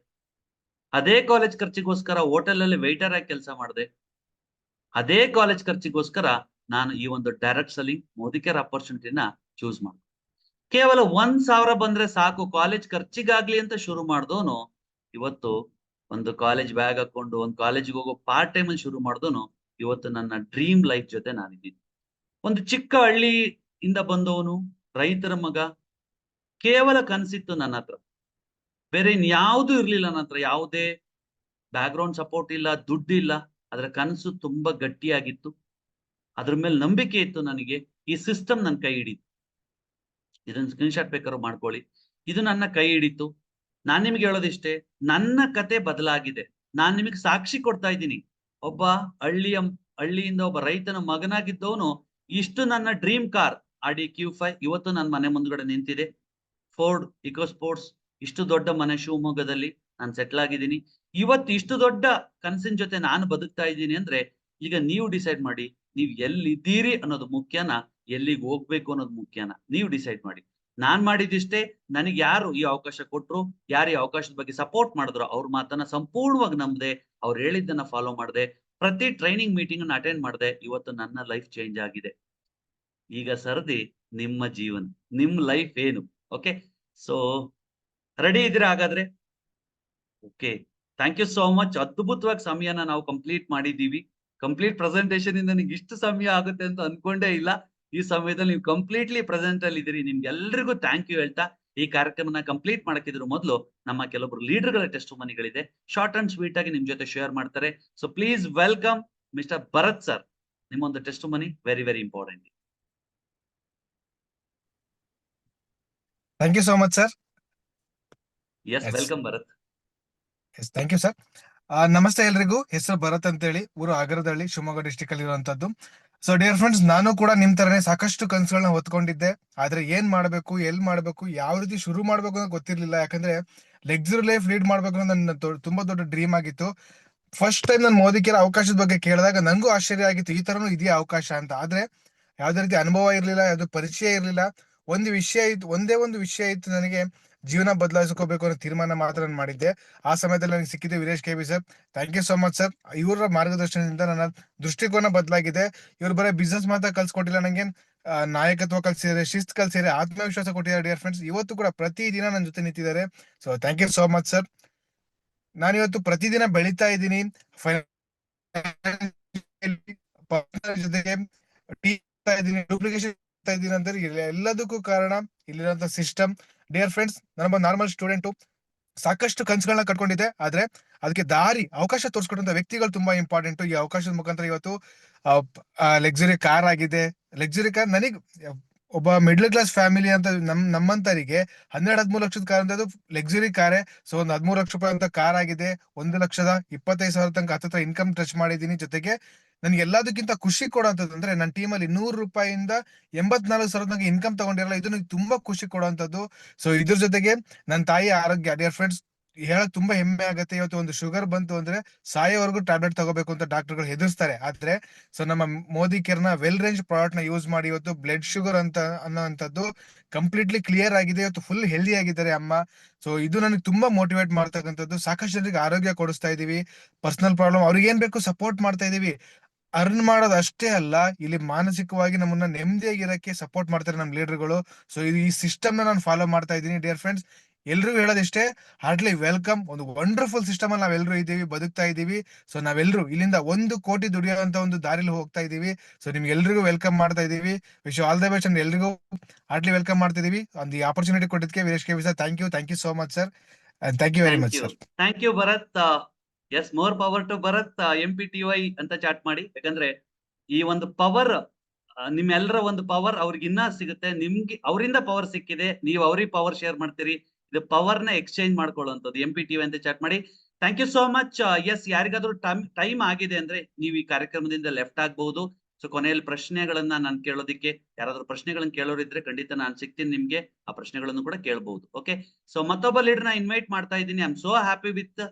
ಅದೇ ಕಾಲೇಜ್ ಖರ್ಚಿಗೋಸ್ಕರ ಹೋಟೆಲ್ ಅಲ್ಲಿ ವೇಟರ್ ಆಗಿ ಕೆಲಸ ಮಾಡಿದೆ. ಅದೇ ಕಾಲೇಜ್ ಖರ್ಚಿಗೋಸ್ಕರ ನಾನು ಈ ಒಂದು ಡೈರೆಕ್ಟ್ ಸೆಲ್ಲಿಂಗ್ ಮೋದಿ ಕೇರ್ ಅಪರ್ಚುನಿಟಿನ ಚೂಸ್ ಮಾಡಿದೆ. ಕೇವಲ 1,000 ಬಂದ್ರೆ ಸಾಕು ಕಾಲೇಜ್ ಖರ್ಚಿಗಾಗ್ಲಿ ಅಂತ ಶುರು ಮಾಡಿದವನು ಇವತ್ತು ಒಂದು ಕಾಲೇಜ್ ಬ್ಯಾಗ್ ಹಾಕೊಂಡು ಒಂದು ಕಾಲೇಜಿಗೆ ಹೋಗೋ ಪಾರ್ಟ್ ಟೈಮ್ ಅಲ್ಲಿ ಶುರು ಮಾಡಿದವನು ಇವತ್ತು ನನ್ನ ಡ್ರೀಮ್ ಲೈಫ್ ಜೊತೆ ನಾನಿದ್ದೀನಿ. ಒಂದು ಚಿಕ್ಕ ಹಳ್ಳಿಯಿಂದ ಬಂದವನು, ರೈತರ ಮಗ. ಕೇವಲ ಕನಸಿತ್ತು ನನ್ನ ಹತ್ರ, ಬೇರೆ ಇನ್ಯಾವುದೂ ಇರ್ಲಿಲ್ಲ ನನ್ನ ಹತ್ರ. ಯಾವುದೇ ಬ್ಯಾಕ್ ಗ್ರೌಂಡ್ ಸಪೋರ್ಟ್ ಇಲ್ಲ, ದುಡ್ಡು ಇಲ್ಲ. ಅದರ ಕನಸು ತುಂಬಾ ಗಟ್ಟಿಯಾಗಿತ್ತು. ಅದ್ರ ಮೇಲೆ ನಂಬಿಕೆ ಇತ್ತು ನನಗೆ. ಈ ಸಿಸ್ಟಮ್ ನನ್ನ ಕೈ ಹಿಡಿತು. ಇದನ್ನ ಸ್ಕ್ರೀನ್ ಶಾಟ್ ಬೇಕಾದ್ರೂ ಮಾಡ್ಕೊಳ್ಳಿ. ಇದು ನನ್ನ ಕೈ ಹಿಡಿತು. ನಾನ್ ನಿಮ್ಗೆ ಹೇಳೋದಿಷ್ಟೇ, ನನ್ನ ಕತೆ ಬದಲಾಗಿದೆ. ನಾನ್ ನಿಮಗೆ ಸಾಕ್ಷಿ ಕೊಡ್ತಾ ಇದ್ದೀನಿ. ಒಬ್ಬ ಹಳ್ಳಿಯಿಂದ ಒಬ್ಬ ರೈತನ ಮಗನಾಗಿದ್ದವನು ಇಷ್ಟು ನನ್ನ ಡ್ರೀಮ್ ಕಾರ್ ಆಡಿ Q5 ಇವತ್ತು ನನ್ನ ಮನೆ ಮುಂದ್ಗಡೆ ನಿಂತಿದೆ. ಫೋರ್ಡ್ ಇಕೋ ಸ್ಪೋರ್ಟ್ಸ್, ಇಷ್ಟು ದೊಡ್ಡ ಮನೆ ಶಿವಮೊಗ್ಗದಲ್ಲಿ ನಾನು ಸೆಟ್ಲ್ ಆಗಿದ್ದೀನಿ. ಇವತ್ತು ಇಷ್ಟು ದೊಡ್ಡ ಕನಸಿನ ಜೊತೆ ನಾನು ಬದುಕ್ತಾ ಇದ್ದೀನಿ ಅಂದ್ರೆ ಈಗ ನೀವು ಡಿಸೈಡ್ ಮಾಡಿ, ನೀವು ಎಲ್ಲಿದ್ದೀರಿ ಅನ್ನೋದು ಮುಖ್ಯನಾ, ಎಲ್ಲಿಗೆ ಹೋಗ್ಬೇಕು ಅನ್ನೋದು ಮುಖ್ಯನಾ, ನೀವು ಡಿಸೈಡ್ ಮಾಡಿ. ನಾನ್ ಮಾಡಿದಿಷ್ಟೇ. ನನಗೆ ಯಾರು ಈ ಅವಕಾಶ ಕೊಟ್ರು, ಯಾರು ಈ ಅವಕಾಶದ ಬಗ್ಗೆ ಸಪೋರ್ಟ್ ಮಾಡಿದ್ರು, ಅವ್ರ ಮಾತನ್ನ ಸಂಪೂರ್ಣವಾಗಿ ನಂಬದೆ, ಅವ್ರು ಹೇಳಿದ್ದನ್ನ ಫಾಲೋ ಮಾಡದೆ, ಪ್ರತಿ ಟ್ರೈನಿಂಗ್ ಮೀಟಿಂಗ್ ಅನ್ನ ಅಟೆಂಡ್ ಮಾಡದೆ, ಇವತ್ತು ನನ್ನ ಲೈಫ್ ಚೇಂಜ್ ಆಗಿದೆ. ಈಗ ಸರದಿ ನಿಮ್ಮ ಜೀವನ, ನಿಮ್ ಲೈಫ್ ಏನು? ಓಕೆ, ಸೊ ರೆಡಿ ಇದ್ದೀರಾ ಹಾಗಾದ್ರೆ? Okay, thank you so much. ಅದ್ಭುತವಾಗಿ ಸಮಯನ ನಾವು ಕಂಪ್ಲೀಟ್ ಮಾಡಿದೀವಿ. ಕಂಪ್ಲೀಟ್ ಪ್ರೆಸೆಂಟೇಶನ್ ಇಂದ ನಿಮ್ಗೆ ಇಷ್ಟು ಸಮಯ ಆಗುತ್ತೆ ಅಂತ ಅನ್ಕೊಂಡೇ ಇಲ್ಲ. ಈ ಸಮಯದಲ್ಲಿ ನೀವು ಕಂಪ್ಲೀಟ್ಲಿ ಪ್ರೆಸೆಂಟ್ ಅಲ್ಲಿ ಇದ್ದೀರಿ. ನಿಮ್ಗೆಲ್ರಿಗೂ ಥ್ಯಾಂಕ್ ಯು ಹೇಳ್ತಾ ಈ ಕಾರ್ಯಕ್ರಮನ ಕಂಪ್ಲೀಟ್ ಮಾಡಕ್ಕಿದ್ರು ಮೊದಲು ನಮ್ಮ ಕೆಲವೊಬ್ರು ಲೀಡರ್ಗಳ ಟೆಸ್ಟ್ ಮನಿಗಳಿದೆ, ಶಾರ್ಟ್ ಅಂಡ್ ಸ್ವೀಟ್ ಆಗಿ ನಿಮ್ ಜೊತೆ ಶೇರ್ ಮಾಡ್ತಾರೆ. So please welcome mister Bharat sir. ನಿಮ್ಮೊಂದು testimony very very important. Thank you so much, sir. Yes, welcome Bharat. Yes, thank you, sir. ನಮಸ್ತೆ ಎಲ್ರಿಗೂ. ಹೆಸರು ಭರತ್ ಅಂತೇಳಿ, ಊರು ಆಗರದಹಳ್ಳಿ, ಶಿವಮೊಗ್ಗ ಡಿಸ್ಟಿಕ್ ಅಲ್ಲಿ ಇರುವಂತದ್ದು. ಸೊ ಡಿಯರ್ ಫ್ರೆಂಡ್ಸ್, ನಾನು ಕೂಡ ನಿಮ್ ತರನೇ ಸಾಕಷ್ಟು ಕನಸುಗಳನ್ನ ಹೊತ್ಕೊಂಡಿದ್ದೆ. ಆದ್ರೆ ಏನ್ ಮಾಡ್ಬೇಕು, ಎಲ್ ಮಾಡ್ಬೇಕು, ಯಾವ ರೀತಿ ಶುರು ಮಾಡ್ಬೇಕು ಅಂತ ಗೊತ್ತಿರ್ಲಿಲ್ಲ. ಯಾಕಂದ್ರೆ ಲಕ್ಸುರಿ ಲೈಫ್ ಲೀಡ್ ಮಾಡ್ಬೇಕು ಅನ್ನೋ ನನ್ನ ತುಂಬಾ ದೊಡ್ಡ ಡ್ರೀಮ್ ಆಗಿತ್ತು. ಫಸ್ಟ್ ಟೈಮ್ ನಾನು ಮೋದಿ ಕೇರ್ ಅವಕಾಶದ ಬಗ್ಗೆ ಕೇಳಿದಾಗ ನನಗೂ ಆಶ್ಚರ್ಯ ಆಗಿತ್ತು, ಈ ತರನು ಇದೆಯಾ ಅವಕಾಶ ಅಂತ. ಆದ್ರೆ ಯಾವ್ದೇ ರೀತಿ ಅನುಭವ ಇರ್ಲಿಲ್ಲ, ಯಾವ್ದು ಪರಿಚಯ ಇರ್ಲಿಲ್ಲ. ಒಂದೇ ಒಂದು ವಿಷಯ ಇತ್ತು ನನಗೆ, ಜೀವನ ಬದಲಾಯಿಸ್ಕೋಬೇಕು ಅನ್ನೋ ತೀರ್ಮಾನ ಮಾತ್ರ ನಾನು ಮಾಡಿದ್ದೆ. ಆ ಸಮಯದಲ್ಲಿ ನನಗೆ ಸಿಕ್ಕಿದ್ದು Veeresh KB sir. Thank you so much sir. ಇವರ ಮಾರ್ಗದರ್ಶನದಿಂದ ನನ್ನ ದೃಷ್ಟಿಕೋನ ಬದಲಾಗಿದೆ. ಇವ್ರು ಬರೀ ಬಿಸ್ನೆಸ್ ಮಾತ್ರ ಕಲ್ಸ್ಕೊಟ್ಟಿಲ್ಲ ನಂಗೆ, ನಾಯಕತ್ವ ಕಲ್ಸಿದ್ದಾರೆ, ಶಿಸ್ತು ಕಲ್ಸಿದ್ದಾರೆ, ಆತ್ಮವಿಶ್ವಾಸ ಕೊಟ್ಟಿದ್ದಾರೆ. ಡಿಯರ್ ಫ್ರೆಂಡ್ಸ್, ಇವತ್ತು ಕೂಡ ಪ್ರತಿದಿನ ನನ್ನ ಜೊತೆ ನಿಂತಿದ್ದಾರೆ. So thank you so much sir. ನಾನಿವತ್ತು ಪ್ರತಿದಿನ ಬೆಳೀತಾ ಇದ್ದೀನಿ. ಜೊತೆಗೆ ಡೂಪ್ಲಿಕೇಶನ್ ಇದ್ದೀನಿ ಅಂದ್ರೆ ಎಲ್ಲದಕ್ಕೂ ಕಾರಣ ಇಲ್ಲಿರುವಂತ ಸಿಸ್ಟಮ್. ಡಿಯರ್ ಫ್ರೆಂಡ್ಸ್, ನಾನೊಬ್ಬ ನಾರ್ಮಲ್ ಸ್ಟೂಡೆಂಟು, ಸಾಕಷ್ಟು ಕನಸುಗಳನ್ನ ಕಟ್ಕೊಂಡಿದ್ದೆ. ಆದ್ರೆ ಅದಕ್ಕೆ ದಾರಿ, ಅವಕಾಶ ತೋರಿಸ್ಕೊಟ್ಟಂತ ವ್ಯಕ್ತಿಗಳು ತುಂಬಾ ಇಂಪಾರ್ಟೆಂಟ್. ಈ ಅವಕಾಶದ ಮುಖಾಂತರ ಇವತ್ತು ಲಕ್ಸುರಿ ಕಾರ್ ಆಗಿದೆ. ಲಕ್ಸುರಿ ಕಾರ್ ನನಗೆ, ಒಬ್ಬ ಮಿಡ್ಲ್ ಕ್ಲಾಸ್ ಫ್ಯಾಮಿಲಿ ಅಂತ ನಮ್ಮಂತರಿಗೆ 12-13 ಲಕ್ಷದ ಕಾರ್ ಅಂತದ್ದು ಲಕ್ಸುರಿ ಕಾರೇ. ಸೊ ಒಂದು 13 ಲಕ್ಷ ರೂಪಾಯಿ ಅಂತ ಕಾರ್ ಆಗಿದೆ. 1,25,000 ತನಕ ಹತ್ತತ್ರ ಇನ್ಕಮ್ ಟಚ್ ಮಾಡಿದೀನಿ. ಜೊತೆಗೆ ನನ್ಗೆ ಎಲ್ಲದಕ್ಕಿಂತ ಖುಷಿ ಕೊಡುವಂತದ್ದು ಅಂದ್ರೆ, ನನ್ನ ಟೀಮಲ್ಲಿ 100 ರೂಪಾಯಿಂದ 84,000 ತನಕ ಇನ್ಕಮ್ ತಗೊಂಡಿರಲ್ಲ. ಇದು ನನಗೆ ತುಂಬಾ ಖುಷಿ ಕೊಡುವಂತದ್ದು. ಸೊ ಇದ್ರ ಜೊತೆಗೆ ನನ್ನ ತಾಯಿ ಆರೋಗ್ಯ. ಡಿಯರ್ ಫ್ರೆಂಡ್ಸ್, ಹೇಳಕ್ ತುಂಬಾ ಹೆಮ್ಮೆ ಆಗತ್ತೆ. ಇವತ್ತು ಒಂದು ಶುಗರ್ ಬಂತು ಅಂದ್ರೆ ಸಾಯೋವರೆಗೂ ಟ್ಯಾಬ್ಲೆಟ್ ತಗೋಬೇಕು ಅಂತ ಡಾಕ್ಟರ್ಗಳು ಹೆದರ್ಸ್ತಾರೆ. ಆದ್ರೆ ಸೊ ನಮ್ಮ ಮೋದಿ ಕೇರ್ನ ವೆಲ್ ರೇಂಜ್ ಪ್ರಾಡಕ್ಟ್ ನ ಯೂಸ್ ಮಾಡಿ ಇವತ್ತು ಬ್ಲಡ್ ಶುಗರ್ ಅಂತ ಅನ್ನೋಂಥದ್ದು ಕಂಪ್ಲೀಟ್ಲಿ ಕ್ಲಿಯರ್ ಆಗಿದೆ. ಇವತ್ತು ಫುಲ್ ಹೆಲ್ದಿ ಆಗಿದ್ದಾರೆ ಅಮ್ಮ. ಸೊ ಇದು ನನಗೆ ತುಂಬಾ ಮೋಟಿವೇಟ್ ಮಾಡ್ತಕ್ಕಂಥದ್ದು. ಸಾಕಷ್ಟು ಜನರಿಗೆ ಆರೋಗ್ಯ ಕೊಡಿಸ್ತಾ ಇದೀವಿ. ಪರ್ಸನಲ್ ಪ್ರಾಬ್ಲಮ್ ಅವ್ರಿಗೆ ಏನ್ ಬೇಕು ಸಪೋರ್ಟ್ ಮಾಡ್ತಾ ಇದೀವಿ. ಅರ್ನ್ ಮಾಡೋದು ಅಷ್ಟೇ ಅಲ್ಲ, ಇಲ್ಲಿ ಮಾನಸಿಕವಾಗಿ ನಮ್ಮನ್ನ ನೆಮ್ಮದಿಯಾಗಿರಕ್ಕೆ ಸಪೋರ್ಟ್ ಮಾಡ್ತಾರೆ ನಮ್ಮ ಲೀಡರ್ಗಳು. ಸೊ ಈ ಸಿಸ್ಟಮ್ ನ ನಾನು ಫಾಲೋ ಮಾಡ್ತಾ ಇದ್ದೀನಿ. ಡಿಯರ್ ಫ್ರೆಂಡ್ಸ್, ಎಲ್ರಿಗೂ ಹೇಳೋದಿಷ್ಟೇ, ಹಾರ್ಟ್ಲಿ ವೆಲ್ಕಮ್. ಒಂದು ವಂಡರ್ಫುಲ್ ಸಿಸ್ಟಮ್ ಅಲ್ಲಿ ನಾವೆಲ್ಲರೂ ಇದ್ದೀವಿ, ಬದುಕ್ತಾ ಇದೀವಿ. ಸೊ ನಾವೆಲ್ಲರೂ ಇಲ್ಲಿಂದ 1 ಕೋಟಿ ದುಡಿಯುವಂತ ಒಂದು ದಾರಿಲಿ ಹೋಗ್ತಾ ಇದೀವಿ. ಸೊ ನಿಮ್ಗೆಲ್ರಿಗೂ ವೆಲ್ಕಮ್ ಮಾಡ್ತಾ ಇದೀವಿ. Wish all the best. And ಎಲ್ರಿಗೂ ಹಾರ್ಟ್ಲಿ ವೆಲ್ಕಮ್ ಮಾಡ್ತಿದೀವಿ. ಒಂದು ಈ ಆಪರ್ಚುನಿಟಿ ಕೊಟ್ಟಿದ್ದಕ್ಕೆ Veeresh KB sir, thank you so much sir. Thank you very much sir. Thank you Bharath. Yes, more power to Bharath. MPTY ಅಂತ ಚಾಟ್ ಮಾಡಿ. ಯಾಕಂದ್ರೆ ಈ ಒಂದು ಪವರ್, ನಿಮ್ಮೆಲ್ಲರ ಒಂದು ಪವರ್ ಅವ್ರಿಗೆ ಇನ್ನ ಸಿಗುತ್ತೆ. ನಿಮ್ಗೆ ಅವರಿಂದ ಪವರ್ ಸಿಕ್ಕಿದೆ, ನೀವು ಅವ್ರಿಗೆ ಪವರ್ ಶೇರ್ ಮಾಡ್ತೀರಿ. ಇದು ಪವರ್ ನ ಎಕ್ಸ್ಚೇಂಜ್ ಮಾಡ್ಕೊಳ್ಳುವಂಥದ್ದು. MPTY ಅಂತ ಚಾಟ್ ಮಾಡಿ. Thank you so much. Yes, ಯಾರಿಗಾದ್ರೂ ಟೈಮ್ ಆಗಿದೆ ಅಂದ್ರೆ ನೀವು ಈ ಕಾರ್ಯಕ್ರಮದಿಂದ ಲೆಫ್ಟ್ ಆಗ್ಬಹುದು. ಸೊ ಕೊನೆಯಲ್ಲಿ ಪ್ರಶ್ನೆಗಳನ್ನ ನಾನು ಕೇಳೋದಿಕ್ಕೆ, ಯಾರಾದ್ರೂ ಪ್ರಶ್ನೆಗಳನ್ನ ಕೇಳೋರಿದ್ರೆ ಖಂಡಿತ ನಾನು ಸಿಗ್ತೀನಿ ನಿಮ್ಗೆ. ಆ ಪ್ರಶ್ನೆಗಳನ್ನು ಕೂಡ ಕೇಳಬಹುದು. ಓಕೆ, ಸೊ ಮತ್ತೊಬ್ಬ ಲೀಡರ್ ನ ಇನ್ವೈಟ್ ಮಾಡ್ತಾ ಇದ್ದೀನಿ. I am so happy with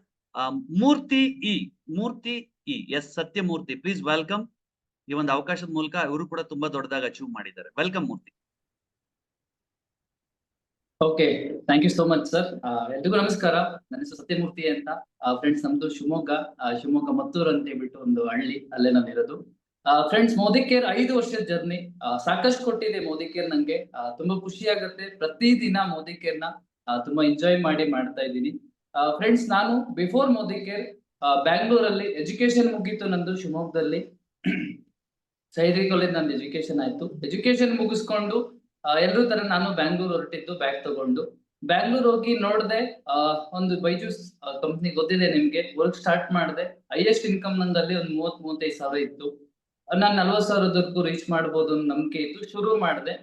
Murthy ಕಿ. Yes Satyamurthy, please welcome. ಈ ಒಂದು ಅವಕಾಶದ ಮೂಲಕ ಇವರು ಕೂಡ ತುಂಬಾ ದೊಡ್ಡದಾಗಿ ಅಚೀವ್ ಮಾಡಿದ್ದಾರೆ. Welcome Murthy. Okay, thank you so much sir. ಎಲ್ರಿಗೂ ನಮಸ್ಕಾರ. ನನ್ನ ಹೆಸರು ಸತ್ಯಮೂರ್ತಿ ಅಂತ. ಫ್ರೆಂಡ್ಸ್, ನಮ್ದು ಶಿವಮೊಗ್ಗ ಮತ್ತೂರು ಅಂತ ಹೇಳ್ಬಿಟ್ಟು ಒಂದು ಹಳ್ಳಿ, ಅಲ್ಲೇ ನಾನು ಇರೋದು. ಫ್ರೆಂಡ್ಸ್, ಮೋದಿ ಕೇರ್ 5 ವರ್ಷದ ಜರ್ನಿ ಸಾಕಷ್ಟು ಕೊಟ್ಟಿದೆ. ಮೋದಿ ಕೇರ್ ನಂಗೆ ತುಂಬಾ ಖುಷಿ ಆಗುತ್ತೆ. ಪ್ರತಿದಿನ ಮೋದಿ ಕೇರ್ ನ ತುಂಬಾ ಎಂಜಾಯ್ ಮಾಡಿ ಮಾಡ್ತಾ ಇದ್ದೀನಿ. ಫ್ರೆಂಡ್ಸ್, ನಾನು ಬಿಫೋರ್ ಮೋದಿ ಕೇರ್ ಬ್ಯಾಂಗ್ಳೂರಲ್ಲಿ ಎಜುಕೇಶನ್ ಮುಗೀತು ನಂದು. ಶಿವಮೊಗ್ಗದಲ್ಲಿ ಸಹ್ಯಾದ್ರಿ ಕಾಲೇಜ್ ನಂದು ಎಜುಕೇಶನ್ ಆಯ್ತು. ಎಜುಕೇಶನ್ ಮುಗಿಸ್ಕೊಂಡು ಎಲ್ರೂ ತರ ನಾನು ಬ್ಯಾಂಗ್ಳೂರ್ ಹೊರಟಿದ್ದು ಬ್ಯಾಗ್ ತಗೊಂಡು. ಬ್ಯಾಂಗ್ಳೂರ್ ಹೋಗಿ ನೋಡ್ದೆ, ಒಂದು ಬೈಜೂಸ್ ಕಂಪ್ನಿ ಗೊತ್ತಿದೆ ನಿಮ್ಗೆ. ವರ್ಕ್ ಸ್ಟಾರ್ಟ್ ಮಾಡಿದೆ. ಹೈಯೆಸ್ಟ್ ಇನ್ಕಮ್ ನಂದಲ್ಲಿ ಒಂದು 30-35 ಸಾವಿರ ಇತ್ತು. ನಾನು 40 ಸಾವಿರದವರೆಗೂ ರೀಚ್ ಮಾಡ್ಬೋದು ಅನ್ನೋ ನಂಬಿಕೆ ಇತ್ತು. ಶುರು ಮಾಡಿದೆ.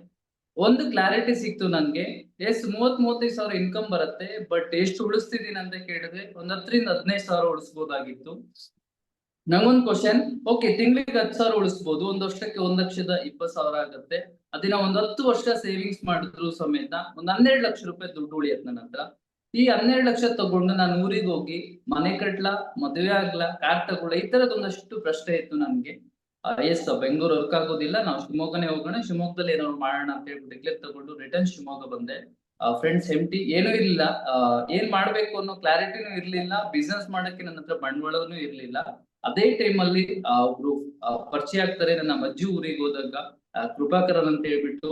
ಒಂದು ಕ್ಲಾರಿಟಿ ಸಿಕ್ತು ನನ್ಗೆ. 30-35 ಸಾವಿರ ಇನ್ಕಮ್ ಬರುತ್ತೆ, ಬಟ್ ಎಷ್ಟು ಉಳಿಸ್ತಿದ್ದೀನಿ ಅಂತ ಕೇಳಿದ್ರೆ ಒಂದ್ 10-15 ಸಾವಿರ ಉಳಿಸ್ಬೋದಾಗಿತ್ತು. ನಂಗೊಂದ್ ಕ್ವಶನ್, ಓಕೆ, ತಿಂಗಳಿಗೆ 10 ಸಾವಿರ ಉಳಿಸ್ಬೋದು, ಒಂದ್ ವರ್ಷಕ್ಕೆ 1,20,000 ಸಾವಿರ ಆಗುತ್ತೆ. ಅದನ್ನ ಒಂದ್ 10 ವರ್ಷ ಸೇವಿಂಗ್ಸ್ ಮಾಡಿದ್ರು ಸಮೇತ ಒಂದ್ 12 ಲಕ್ಷ ರೂಪಾಯಿ ದುಡ್ಡು ಉಳಿಯತ್ ನನ್ನ ಹತ್ರ. ಈ 12 ಲಕ್ಷ ತಗೊಂಡು ನಾನು ಊರಿಗೆ ಹೋಗಿ ಮನೆ ಕಟ್ಲಾ, ಮದುವೆ ಆಗ್ಲಾ, ಕಾರ್ ತಗೊಳ್ಳ, ಈ ತರದ್ ಒಂದಷ್ಟು ಪ್ರಶ್ನೆ ಇತ್ತು ನನ್ಗೆ. ಎಸ್, ಬೆಂಗಳೂರು ವರ್ಕ್ ಆಗೋದಿಲ್ಲ, ನಾವು ಶಿವಮೊಗ್ಗನೇ ಹೋಗೋಣ, ಶಿವಮೊಗ್ಗದಲ್ಲಿ ಏನಾದ್ರು ಮಾಡೋಣ ಅಂತ ಹೇಳ್ಬಿಟ್ಟು ಡಿಕ್ಲೇರ್ ತಗೊಂಡು ರಿಟರ್ನ್ ಶಿವಮೊಗ್ಗ ಬಂದೆ. ಫ್ರೆಂಡ್ಸ್, ಎಂಟಿ ಏನೂ ಇರ್ಲಿಲ್ಲ. ಏನ್ ಮಾಡ್ಬೇಕು ಅನ್ನೋ ಕ್ಲಾರಿಟಿನೂ ಇರ್ಲಿಲ್ಲ. ಬಿಸ್ನೆಸ್ ಮಾಡಕ್ಕೆ ನನ್ನ ಹತ್ರ ಬಂಡವಾಳನೂ ಇರ್ಲಿಲ್ಲ. ಅದೇ ಟೈಮ್ ಅಲ್ಲಿ ಒಬ್ರು ಪರಿಚಯ ಆಗ್ತಾರೆ. ನನ್ನ ಅಜ್ಜಿ ಊರಿಗೆ ಹೋದಾಗ ಕೃಪಾಕರನ್ ಅಂತ ಹೇಳ್ಬಿಟ್ಟು